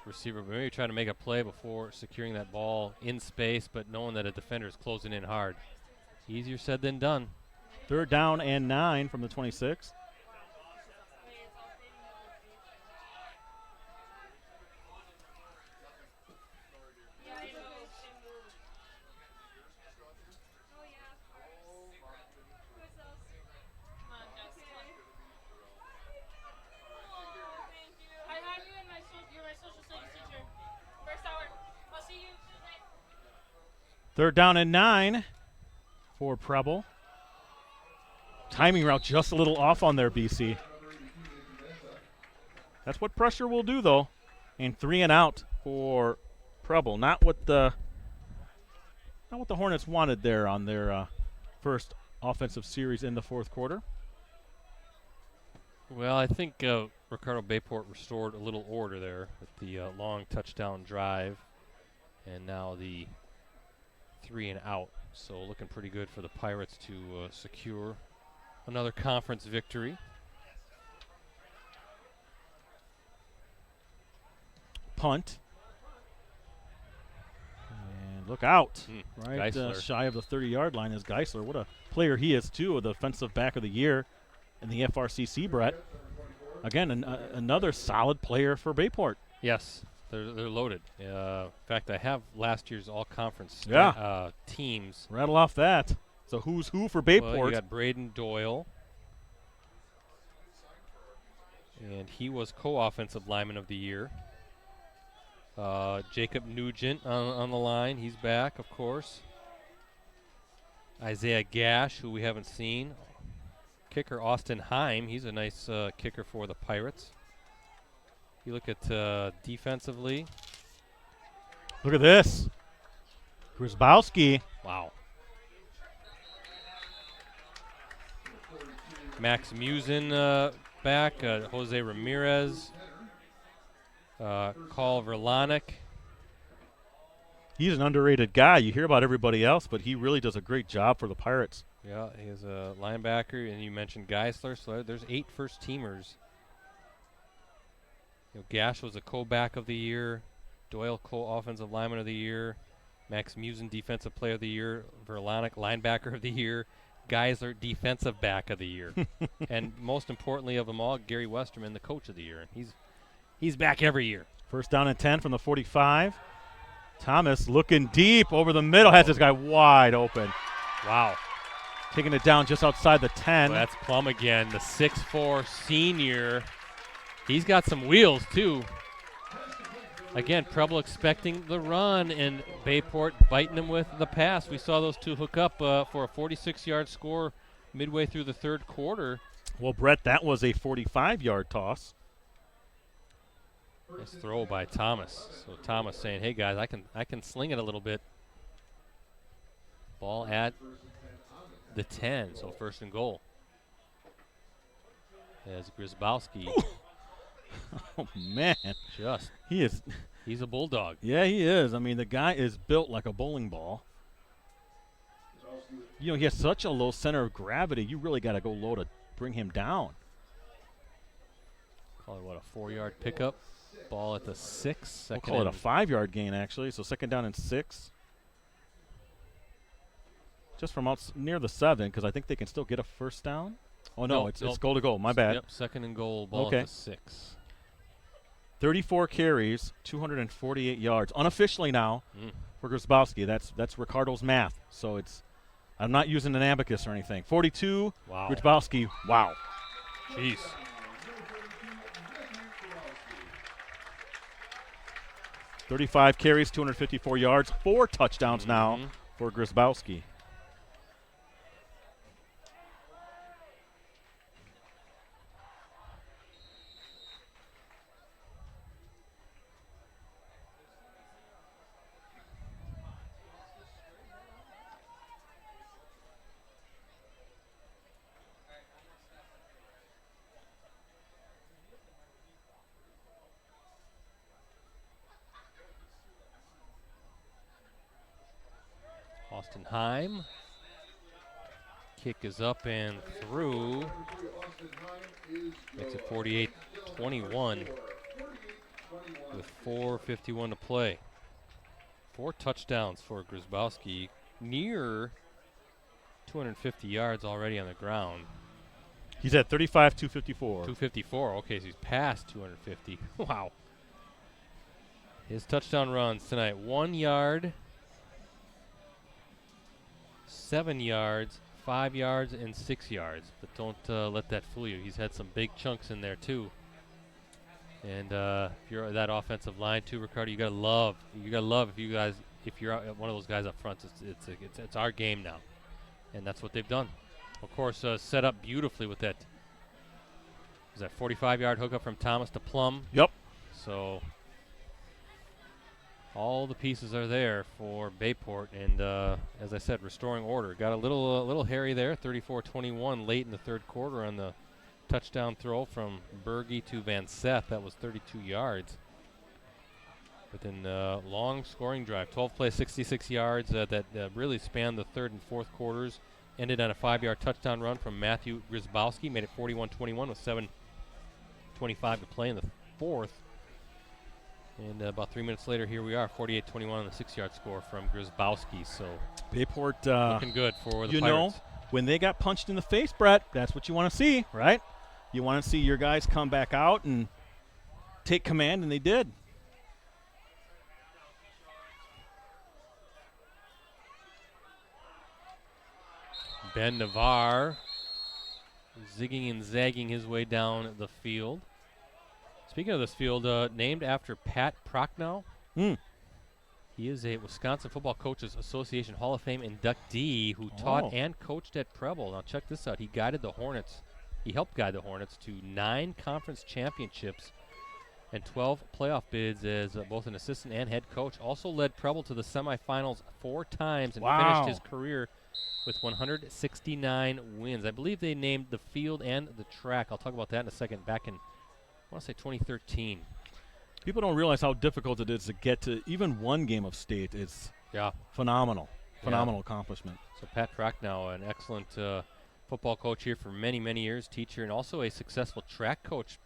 receiver, but maybe trying to make a play before securing that ball in space, but knowing that a defender is closing in hard. Easier said than done. Third down and 9 from the 26. Third down and 9 for Preble. Timing route just a little off on there, BC. That's what pressure will do, though. And 3 and out for Preble. Not what the Hornets wanted there on their first offensive series in the fourth quarter. Well, I think Ricardo Bayport restored a little order there with the long touchdown drive, and now the 3 and out. So looking pretty good for the Pirates to secure another conference victory. Punt. Look out. Right Geisler. shy of the 30-yard line is Geisler. What a player he is, too, the defensive back of the year in the FRCC, Brett. Again, another solid player for Bayport. Yes, they're loaded. In fact, I have last year's all-conference teams. Rattle off that. So who's who for Well, Bayport? you got Braden Doyle, and he was co-offensive lineman of the year. Jacob Nugent on the line. He's back, of course. Isaiah Gash, who we haven't seen. Kicker Austin Heim. He's a nice kicker for the Pirates. You look at defensively. Look at this. Grzybowski. Wow. Max Musin back. Jose Ramirez. Carl Verlanik. He's an underrated guy. You hear about everybody else, but he really does a great job for the Pirates. Yeah, he's a linebacker, and you mentioned Geisler, so there's 8 first-teamers. Gash was a co-back of the year. Doyle, co-offensive lineman of the year. Max Musin, defensive player of the year. Verlanik, linebacker of the year. Geisler, defensive back of the year. And most importantly of them all, Gary Westerman, the coach of the year. He's back every year. First down and 10 from the 45. Thomas looking deep over the middle, has this guy wide open. Wow. Taking it down just outside the 10. Well, that's Plum again, the 6'4 senior. He's got some wheels, too. Again, Preble expecting the run, and Bayport biting him with the pass. We saw those two hook up for a 46-yard score midway through the third quarter. Well, Brett, that was a 45-yard toss. Nice throw by Thomas. So Thomas saying, "Hey guys, I can sling it a little bit." Ball at the 10, so first and goal. As Grzybowski. Oh man, He's a bulldog. Yeah, he is. I mean, the guy is built like a bowling ball. You know, he has such a low center of gravity. You really got to go low to bring him down. Call it a 4-yard pickup. Ball at the 6. We'll call it a 5-yard gain, actually. So second down and 6. Just from near the 7, because I think they can still get a first down. Oh, no, it's goal to goal. My bad. Yep, second and goal, ball at the 6. 34 carries, 248 yards. Unofficially now for Grzybowski. That's Ricardo's math. So I'm not using an abacus or anything. 42, wow. Grzybowski, wow. Jeez. 35 carries, 254 yards, 4 touchdowns now for Grzybowski. Austin Heim. Kick is up and through. Makes it 48-21 with 4:51 to play. 4 touchdowns for Grzybowski. Near 250 yards already on the ground. He's at 35, 254. 254. Okay, so he's past 250. Wow. His touchdown runs tonight: 1 yard, 7 yards, 5 yards, and 6 yards. But don't let that fool you. He's had some big chunks in there too. And if you're that offensive line too, Ricardo, you gotta love if you're one of those guys up front. It's our game now, and that's what they've done. Of course, set up beautifully with that. Was that 45-yard hookup from Thomas to Plum? Yep. So all the pieces are there for Bayport, and as I said, restoring order. Got a little hairy there, 34-21 late in the third quarter on the touchdown throw from Bergy to Van Seth. That was 32 yards. But then long scoring drive, 12 plays, 66 yards that really spanned the third and fourth quarters. Ended on a 5-yard touchdown run from Matthew Grzybowski. Made it 41-21 with 7:25 to play in the fourth. And about 3 minutes later, here we are, 48-21 on the 6-yard score from Grzybowski. So Bayport, looking good for the you Pirates. know, when they got punched in the face, Brett, that's what you want to see, right? You want to see your guys come back out and take command, and they did. Ben Navarre zigging and zagging his way down the field. Speaking of this field, named after Pat Prochnow. He is a Wisconsin Football Coaches Association Hall of Fame inductee who taught and coached at Preble. Now check this out. He guided the Hornets. He helped guide the Hornets to 9 conference championships and 12 playoff bids as both an assistant and head coach. Also led Preble to the semifinals 4 times and finished his career with 169 wins. I believe they named the field and the track. I'll talk about that in a second. Back in, I want to say 2013. People don't realize how difficult it is to get to even one game of state. It's phenomenal. Phenomenal accomplishment. So Pat Prochnow, an excellent football coach here for many, many years, teacher, and also a successful track coach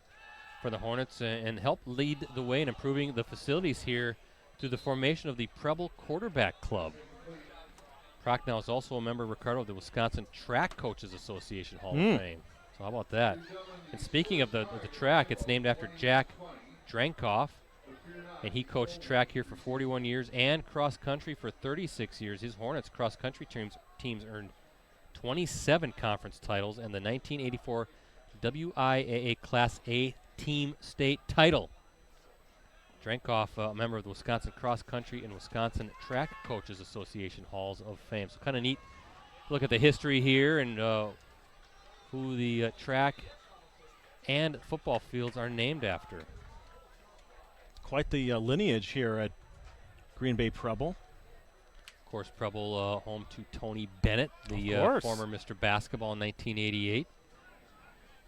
for the Hornets, and helped lead the way in improving the facilities here through the formation of the Preble Quarterback Club. Prochnow is also a member, Ricardo, of the Wisconsin Track Coaches Association Hall of Fame. So how about that? And speaking of the track, it's named after Jack Drankoff, and he coached track here for 41 years and cross country for 36 years. His Hornets cross country teams earned 27 conference titles and the 1984 WIAA Class A team state title. Drankoff, a member of the Wisconsin Cross Country and Wisconsin Track Coaches Association Halls of Fame. So kind of neat look at the history here and who the track and football fields are named after. Quite the lineage here at Green Bay Preble. Of course, Preble home to Tony Bennett, the former Mr. Basketball in 1988.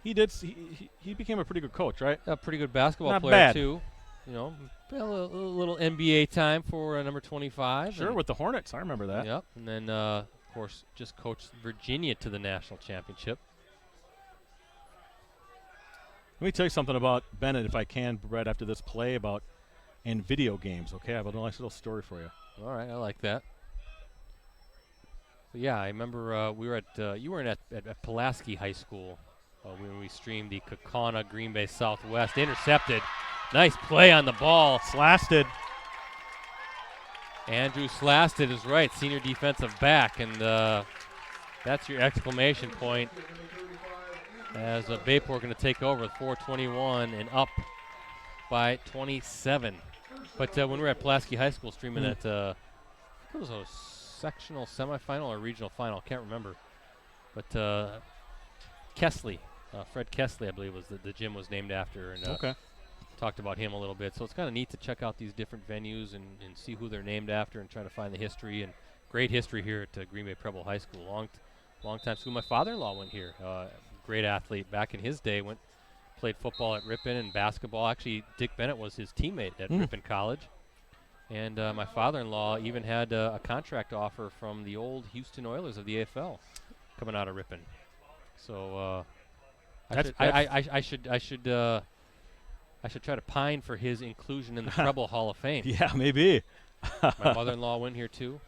He became a pretty good coach, right? A pretty good basketball Not player, bad. too. You know, a little NBA time for number 25. Sure, with the Hornets. I remember that. Yep. And then, of course, just coached Virginia to the national championship. Let me tell you something about Bennett, if I can, Brett, after this play and video games, okay? I have a nice little story for you. All right, I like that. But yeah, I remember we were at you were at Pulaski High School when we streamed the Kaukauna Green Bay Southwest. Intercepted. Nice play on the ball. Slasted. Andrew Slasted is right, senior defensive back, and that's your exclamation point as Bayport going to take over with 4:21 and up by 27. But when we were at Pulaski High School streaming that, it was a sectional semifinal or regional final, I can't remember. But Kesley, Fred Kesley, I believe, was the gym was named after, and talked about him a little bit. So it's kind of neat to check out these different venues and see who they're named after and try to find the history. And great history here at Green Bay Preble High School. Long time school. My father-in-law went here. Great athlete back in his day. Played football at Ripon and basketball. Actually, Dick Bennett was his teammate at Ripon College. And my father-in-law even had a contract offer from the old Houston Oilers of the AFL coming out of Ripon. So I should try to pine for his inclusion in the Preble Hall of Fame. Yeah, maybe. My mother-in-law went here too.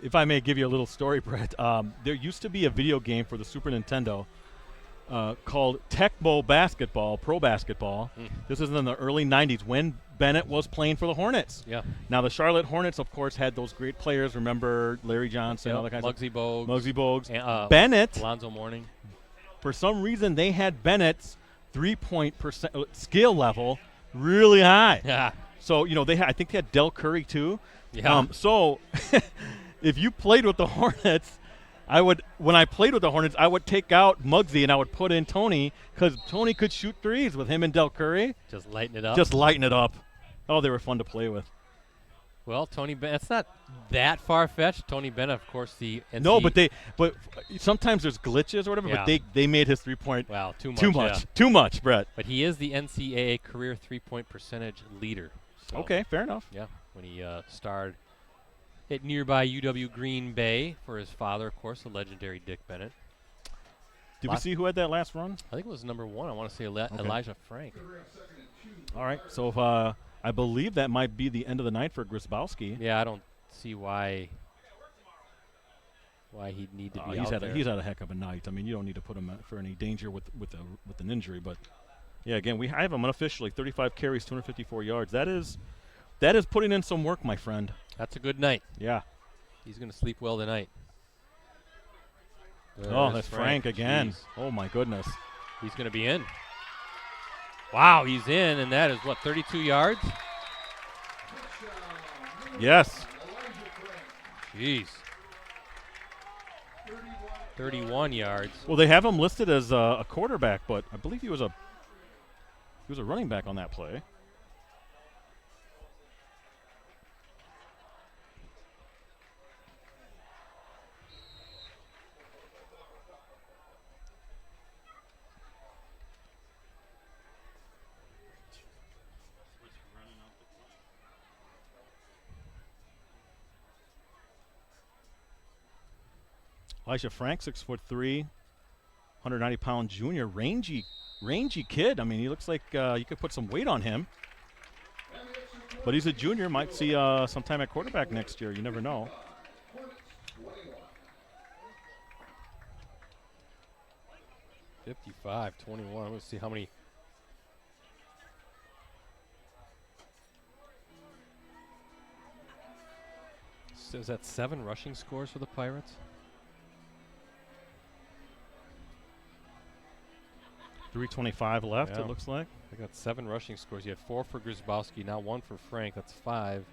If I may give you a little story, Brett, there used to be a video game for the Super Nintendo called Tecmo Basketball, Pro Basketball. This is in the early 90s when Bennett was playing for the Hornets. Yeah. Now, the Charlotte Hornets, of course, had those great players. Remember Larry Johnson, all that kind of stuff. Muggsy Bogues. And, Bennett. Alonzo Mourning. For some reason, they had Bennett's three-point skill level really high. Yeah. So, I think they had Del Curry, too. Yeah. So, if you played with the Hornets, when I played with the Hornets, I would take out Muggsy and I would put in Tony because Tony could shoot threes with him and Del Curry. Just lighten it up. Just lighten it up. Oh, they were fun to play with. Well, Tony Bennett, it's not that far-fetched. Tony Bennett, of course, the NCAA. No, but sometimes there's glitches or whatever, but they made his three-point too much, Brett. But he is the NCAA career three-point percentage leader. So okay, fair enough. Yeah, when he starred at nearby UW Green Bay for his father, of course, the legendary Dick Bennett. Did we see who had that last run? I think it was number 1. I want to say Elijah Frank. All right, so if, I believe that might be the end of the night for Grzybowski. Yeah, I don't see why he'd need to be out there. He's had a heck of a night. I mean, you don't need to put him for any danger with an injury, but yeah, again, I have him unofficially 35 carries, 254 yards. That is putting in some work, my friend. That's a good night. Yeah. He's going to sleep well tonight. Oh, that's Frank again. Jeez. Oh my goodness. He's going to be in. Wow, he's in, and that is, 32 yards? Yes. Jeez. 31 yards. Well, they have him listed as a quarterback, but I believe he was a running back on that play. Elijah Frank, 6'3", 190-pound junior, rangy kid. I mean, he looks like you could put some weight on him. But he's a junior. Might see some time at quarterback next year. You never know. $55-21. Let's see how many. So is that 7 rushing scores for the Pirates? 3:25 left, Yeah. it looks like. I got 7 rushing scores. You had 4 for Grzybowski, now 1 for Frank. That's 5.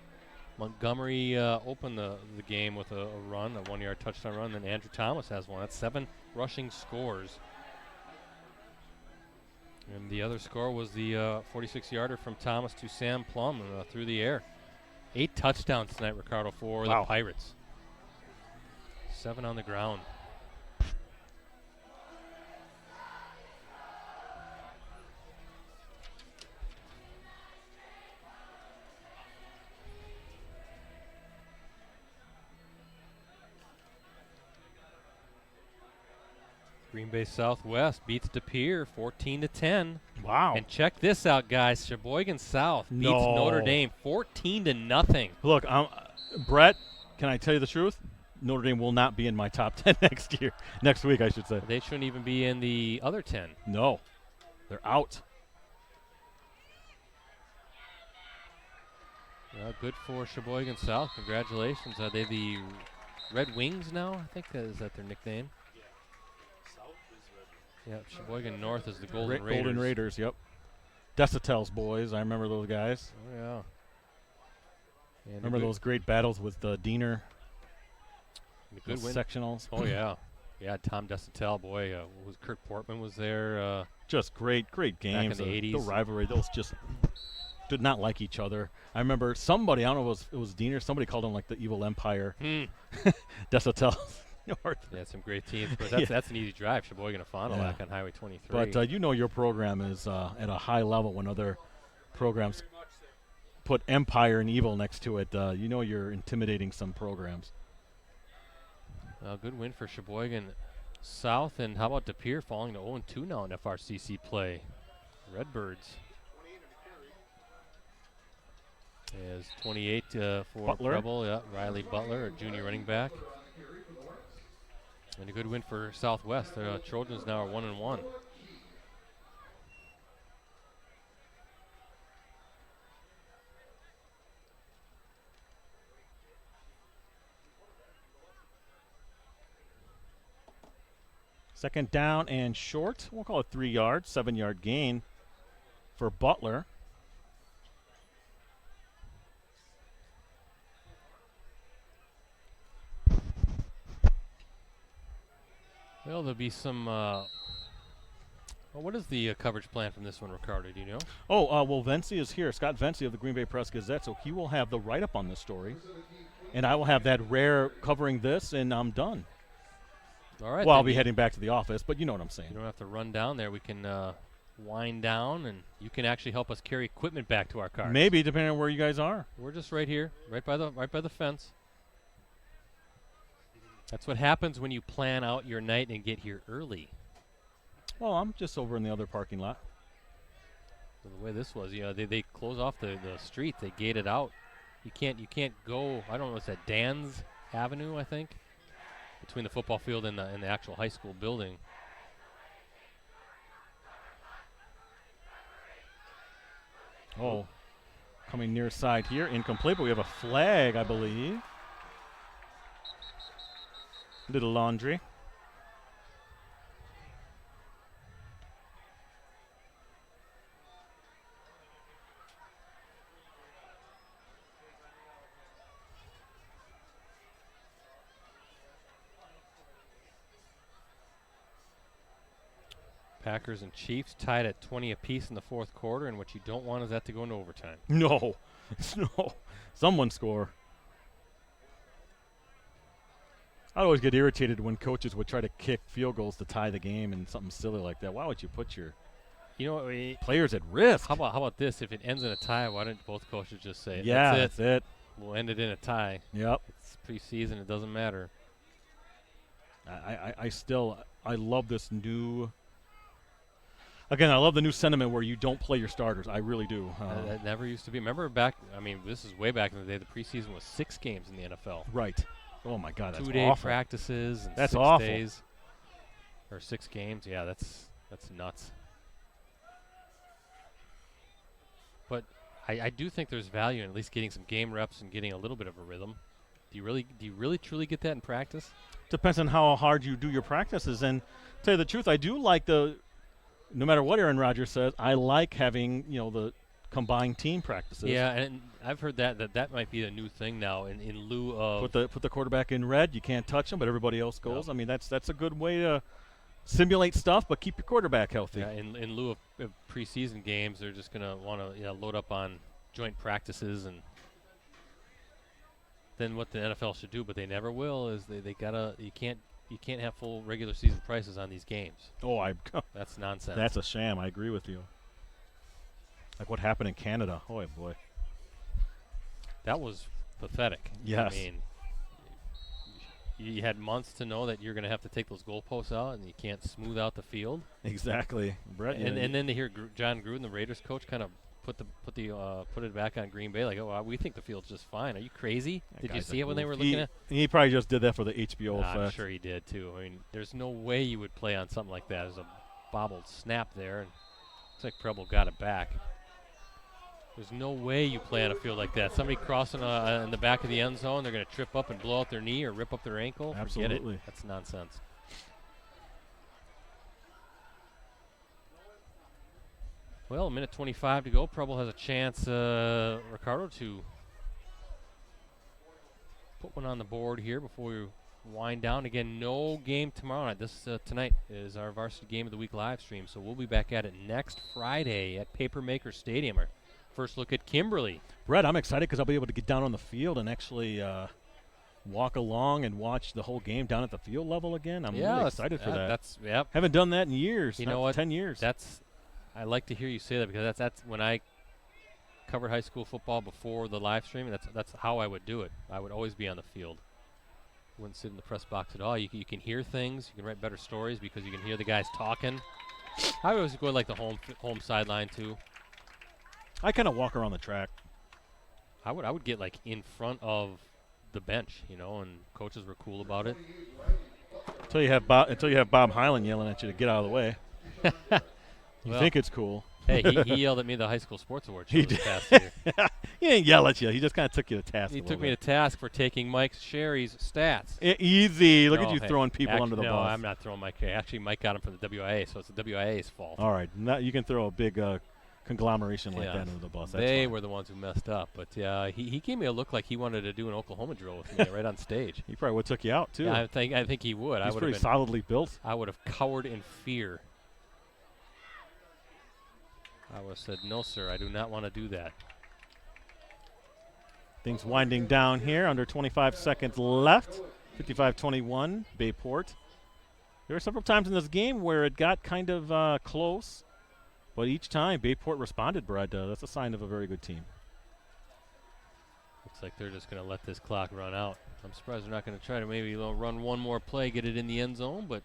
Montgomery opened the game with a run, a 1-yard touchdown run. Then Andrew Thomas has 1. That's 7 rushing scores. And the other score was the 46-yarder from Thomas to Sam Plum through the air. 8 touchdowns tonight, Ricardo, for the Pirates. 7 on the ground. Green Bay Southwest beats De Pere 14-10. Wow. And check this out, guys. Sheboygan South beats No. Notre Dame 14-0. Look, Brett, can I tell you the truth? Notre Dame will not be in my top 10 next week, I should say. They shouldn't even be in the other 10. No. They're out. Well, good for Sheboygan South. Congratulations. Are they the Red Wings now? I think is that their nickname. Yep, Sheboygan North is the Golden Raiders. Golden Raiders, yep. Desautel's boys, I remember those guys. Oh, yeah. And remember those great battles with Diener, good win. sectionals. Oh, yeah. Yeah, Tom Desautel, boy. Was Kurt Portman was there. Just great games. Back in the 80s. The rivalry, those just did not like each other. I remember somebody, I don't know if it was Diener, somebody called him like the evil empire. Desautel. North. Yeah, some great teams, but that's an easy drive. Sheboygan to Fond du Lac on Highway 23. But you know your program is at a high level when other programs put empire and evil next to it. You know you're intimidating some programs. Good win for Sheboygan South, and how about De Pere falling to 0-2 now in FRCC play? Redbirds. Is 28 for Butler. Preble. Yeah, Riley Butler, a junior running back. And a good win for Southwest. The Trojans now are 1-1. Second down and short. We'll call it 3 yards, 7-yard gain for Butler. Well, there'll be some. What is the coverage plan from this one, Ricardo? Do you know? Well, Vency is here. Scott Vency of the Green Bay Press Gazette, so he will have the write-up on this story. And I will have that rare covering this, and I'm done. All right. Well, I'll be heading back to the office, but you know what I'm saying. You don't have to run down there. We can wind down, and you can actually help us carry equipment back to our cars. Maybe, depending on where you guys are. We're just right here, right by the fence. That's what happens when you plan out your night and get here early. Well, I'm just over in the other parking lot. the way this was, they close off the street. They gate it out. You can't go. I don't know what's that, Dan's Avenue, I think, between the football field and the actual high school building. Oh, coming near side here, incomplete, but we have a flag, I believe. Little laundry. Packers and Chiefs tied at 20 apiece in the fourth quarter, and what you don't want is that to go into overtime. No, no. Someone score. I always get irritated when coaches would try to kick field goals to tie the game and something silly like that. Why would you put your players at risk? How about this? If it ends in a tie, why don't both coaches just say, yeah, that's it. We'll end it in a tie. Yep. It's preseason. It doesn't matter. I love this new. Again, I love the new sentiment where you don't play your starters. I really do. That never used to be. Remember back, this is way back in the day, the preseason was 6 games in the NFL. Right. Oh, my God, that's 2-day awful. practices and that's 6 awful. days. Or 6 games. Yeah, that's nuts. But I do think there's value in at least getting some game reps and getting a little bit of a rhythm. Do you really truly get that in practice? Depends on how hard you do your practices. And to tell you the truth, I do like no matter what Aaron Rodgers says, I like having, the combined team practices. Yeah, and I've heard that might be a new thing now in lieu of put the quarterback in red. You can't touch him, but everybody else goes. Yep. I mean, that's a good way to simulate stuff, but keep your quarterback healthy. Yeah, in lieu of preseason games, they're just gonna want to load up on joint practices, and then what the NFL should do, but they never will, is they you can't have full regular season prices on these games. Oh, that's nonsense. That's a sham. I agree with you. Like what happened in Canada. Oh boy, that was pathetic. Yes. I mean, you had months to know that you're going to have to take those goalposts out, and you can't smooth out the field. Exactly, Brett. And then to hear John Gruden, the Raiders coach, kind of put it back on Green Bay, like, oh, we think the field's just fine. Are you crazy? Did you see it when they were looking at? He probably just did that for the HBO effect. I'm sure he did too. I mean, there's no way you would play on something like that. There's a bobbled snap there, and looks like Preble got it back. There's no way you play on a field like that. Somebody crossing in the back of the end zone, they're going to trip up and blow out their knee or rip up their ankle. Absolutely. Forget it. That's nonsense. Well, a minute 25 to go. Preble has a chance, Ricardo, to put one on the board here before we wind down. Again, no game tomorrow night. Tonight is our Varsity Game of the Week live stream, so we'll be back at it next Friday at Papermaker Stadium. Our first look at Kimberly. Brett, I'm excited because I'll be able to get down on the field and actually walk along and watch the whole game down at the field level again. I'm really excited for that. Haven't done that in years. You know what? 10 years. I like to hear you say that, because that's when I covered high school football before the live stream. That's how I would do it. I would always be on the field. Wouldn't sit in the press box at all. You can hear things. You can write better stories because you can hear the guys talking. I always go like the home sideline too. I kind of walk around the track. I would get like in front of the bench, and coaches were cool about it. Until you have Bob Hyland yelling at you to get out of the way. You think it's cool. Hey, he yelled at me at the high school sports award show this past year. He didn't yell at you. He just kind of took you to task. He took me to task for taking Mike Sherry's stats. Easy. Look at you throwing people under the bus. No, I'm not throwing Mike. Actually, Mike got him from the WIA, so it's the WIA's fault. All right. Now you can throw a big conglomeration like that under the bus. They were the ones who messed up. But he gave me a look like he wanted to do an Oklahoma drill with me right on stage. He probably would have took you out, too. Yeah, I think he would. He's pretty solidly built. I would have cowered in fear. I would have said, no, sir, I do not want to do that. Things winding down here. Under 25 seconds left. 55-21, Bayport. There were several times in this game where it got kind of close, but each time Bayport responded, Brad. That's a sign of a very good team. Looks like they're just going to let this clock run out. I'm surprised they're not going to try to maybe run one more play, get it in the end zone, but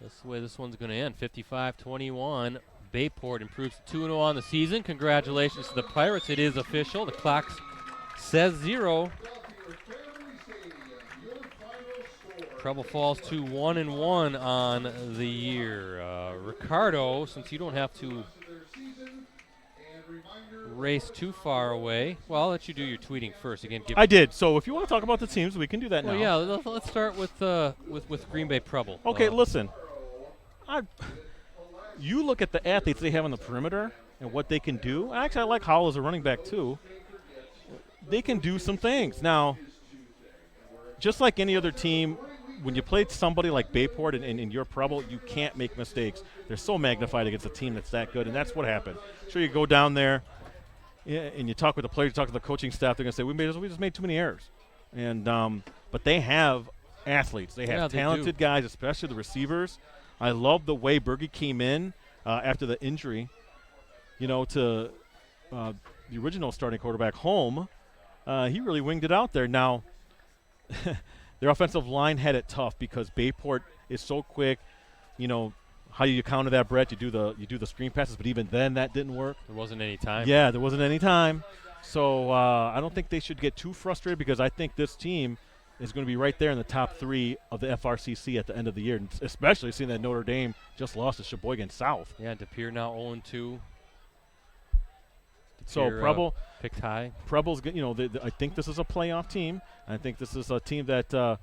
that's the way this one's going to end. 55-21, Bayport improves to 2-0 on the season. Congratulations to the Pirates. It is official. The clock says 0. Preble falls to 1-1 on the year. Ricardo, since you don't have to race too far away, well, I'll let you do your tweeting first. Again, I did. So if you want to talk about the teams, we can do that now. Well, yeah, let's start with Green Bay Preble. Okay, listen. You look at the athletes they have on the perimeter and what they can do. Actually, I like Howell as a running back too. They can do some things. Now, just like any other team, when you play somebody like Bayport and you're Preble, you can't make mistakes. They're so magnified against a team that's that good, and that's what happened. Sure, you go down there and you talk with the players, you talk to the coaching staff, they're going to say, we just made too many errors. And but they have athletes. They have talented guys, especially the receivers. I love the way Bergy came in after the injury, to the original starting quarterback, Holm. He really winged it out there. Now, their offensive line had it tough because Bayport is so quick. How do you counter that, Brett? You do the screen passes, but even then that didn't work. There wasn't any time. Yeah, there wasn't any time. So I don't think they should get too frustrated because I think this team is going to be right there in the top 3 of the FRCC at the end of the year, and especially seeing that Notre Dame just lost to Sheboygan South. Yeah, DePere now 0-2. So Preble picked high. Preble's, I think this is a playoff team. I think this is a team that can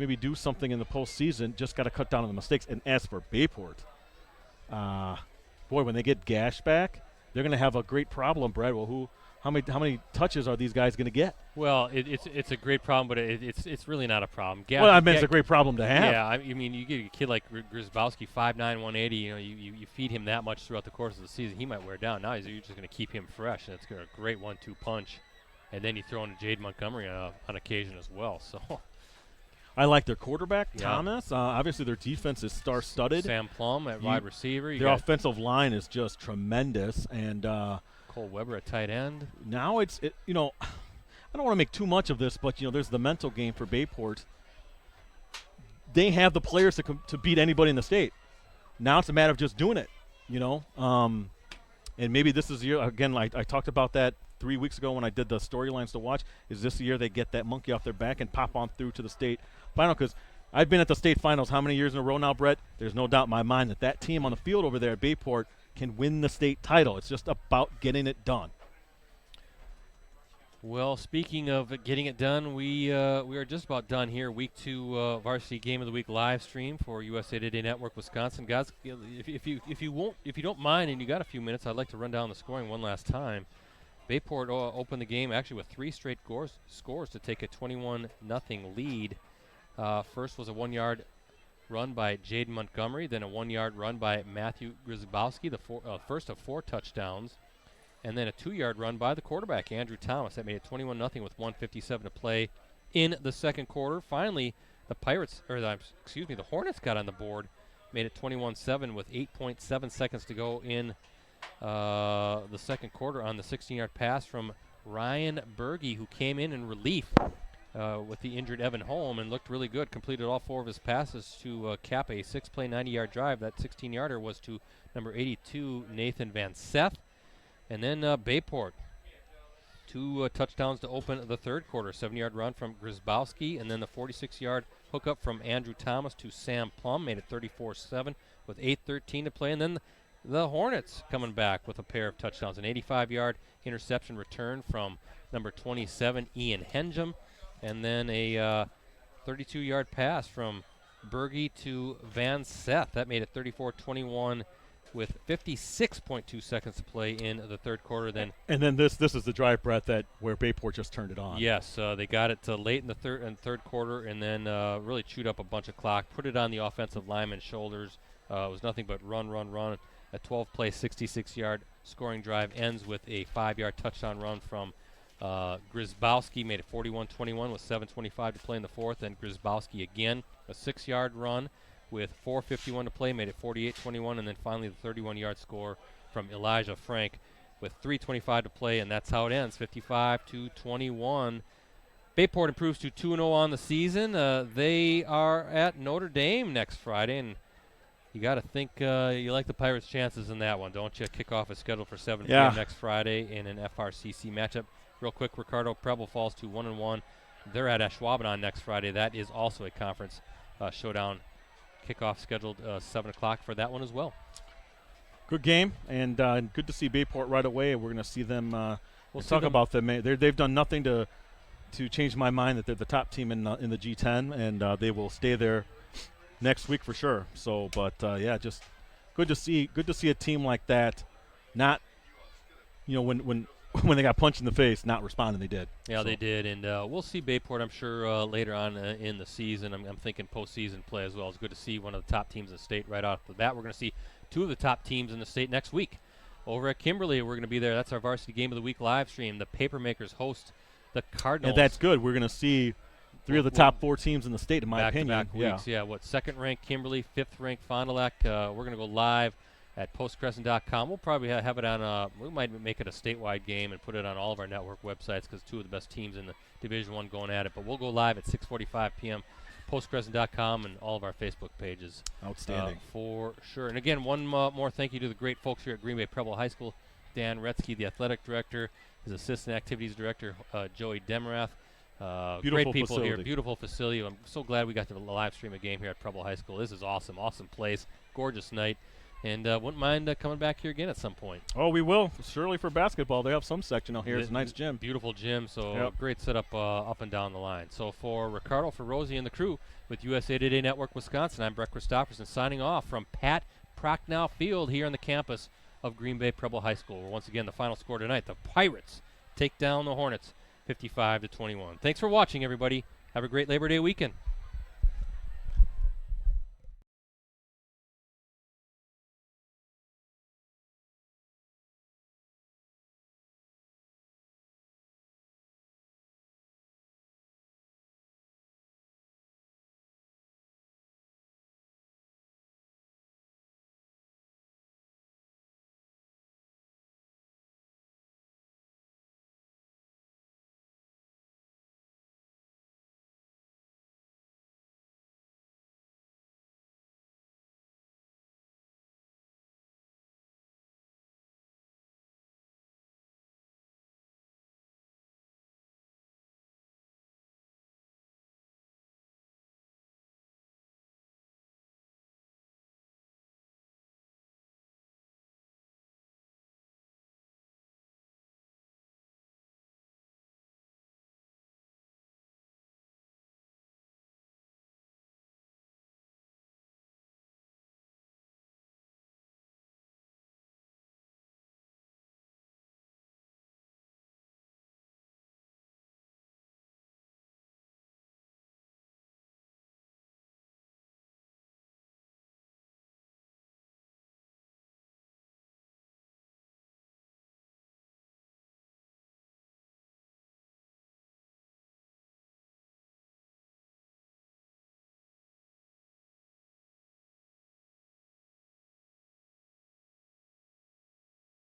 maybe do something in the postseason. Just got to cut down on the mistakes. And as for Bayport, when they get Gash back, they're going to have a great problem, Brad. Well, how many touches are these guys going to get? Well, it's a great problem, but it's really not a problem. It's a great problem to have. Yeah, I mean, you get a kid like Grzybowski, 5'9", 180. You feed him that much throughout the course of the season, he might wear down. Now you're just going to keep him fresh, and it's a great 1-2 punch. And then you throw in Jade Montgomery on occasion as well. So I like their quarterback, Thomas. Obviously, their defense is star-studded. Sam Plum at wide receiver. Their offensive line is just tremendous, and Cole Weber at tight end. Now I don't want to make too much of this, but there's the mental game for Bayport. They have the players to beat anybody in the state. Now it's a matter of just doing it, And maybe this is the year again. I talked about that 3 weeks ago when I did the storylines to watch. Is this the year they get that monkey off their back and pop on through to the state final? Because I've been at the state finals how many years in a row now, Brett? There's no doubt in my mind that team on the field over there at Bayport can win the state title. It's just about getting it done. Well, speaking of getting it done, we are just about done here. Week 2 Varsity Game of the Week live stream for USA Today Network Wisconsin. Guys, if you don't mind and you got a few minutes, I'd like to run down the scoring one last time. Bayport opened the game actually with 3 straight scores to take a 21-0 lead. First was a 1-yard run by Jaden Montgomery, then a 1-yard run by Matthew Grzybowski, the first of 4 touchdowns, and then a 2-yard run by the quarterback, Andrew Thomas. That made it 21-0 with 1:57 to play in the second quarter. Finally, the Hornets got on the board, made it 21-7 with 8.7 seconds to go in the second quarter on the 16-yard pass from Orion Bergy, who came in relief with the injured Evan Holm and looked really good. Completed all 4 of his passes to cap a 6-play, 90-yard drive. That 16-yarder was to number 82, Nathan Van Seth. And then Bayport, 2 touchdowns to open the third quarter. 7-yard run from Grzybowski, and then the 46-yard hookup from Andrew Thomas to Sam Plum made it 34-7 with 8:13 to play. And then the Hornets coming back with a pair of touchdowns. An 85-yard interception return from number 27, Ian Henjum. And then a 32-yard pass from Bergy to Van Seth. That made it 34-21 with 56.2 seconds to play in the third quarter. And then this is the drive, Brett, where Bayport just turned it on. Yes, they got it late in the third quarter, and then really chewed up a bunch of clock, put it on the offensive lineman's shoulders. It was nothing but run. A 12-play, 66-yard scoring drive ends with a 5-yard touchdown run from Grzybowski. Made it 41-21 with 7:25 to play in the fourth. And Grzybowski again, a 6-yard run with 4:51 to play, made it 48-21. And then finally the 31-yard score from Elijah Frank with 3:25 to play, and that's how it ends, 55-21. Bayport improves to 2-0 on the season. They are at Notre Dame next Friday, and You got to think you like the Pirates' chances in that one, don't you? Kickoff is scheduled for 7 Yeah. p.m. next Friday in an FRCC matchup. Real quick, Ricardo Preble falls to 1-1. They're at Ashwaubenon next Friday. That is also a conference showdown. Kickoff scheduled 7 o'clock for that one as well. Good game, and good to see Bayport right away. We're going to see them. We'll see talk them- about them. They've done nothing to change my mind that they're the top team in the G10, and they will stay there next week for sure. So, but yeah, just good to see a team like that, not when when they got punched in the face, not responding. They did. Yeah, So, they did, and we'll see Bayport, I'm sure, later on in the season. I'm thinking postseason play as well. It's good to see one of the top teams in the state right off the bat. We're going to see two of the top teams in the state next week. Over at Kimberly, we're going to be there. That's our Varsity Game of the Week live stream. The Papermakers host the Cardinals. And that's good. We're going to see three of the top 4 teams in the state, in my opinion. Back-to-back weeks, yeah. Second-ranked Kimberly, fifth-ranked Fond du Lac. We're going to go live at postcrescent.com. We'll probably have it on, we might make it a statewide game and put it on all of our network websites because two of the best teams in the Division I going at it. But we'll go live at 6:45 p.m. postcrescent.com and all of our Facebook pages. Outstanding. For sure. And again, one more thank you to the great folks here at Green Bay Preble High School. Dan Retzky, the athletic director, his assistant activities director, Joey Demerath. Great people facility. here. Beautiful facility. I'm so glad we got to live stream a game here at Preble High School. This is awesome. Awesome place. Gorgeous night. And wouldn't mind coming back here again at some point. Oh, we will. Surely for basketball. They have some section out here. It's a nice gym. Beautiful gym. So Yep. great setup up and down the line. So for Ricardo, for Rosie, and the crew with USA Today Network Wisconsin, I'm Brett Christopherson signing off from Pat Prochnow Field here on the campus of Green Bay Preble High School. Where once again, the final score tonight, the Pirates take down the Hornets 55-21. Thanks for watching, everybody. Have a great Labor Day weekend.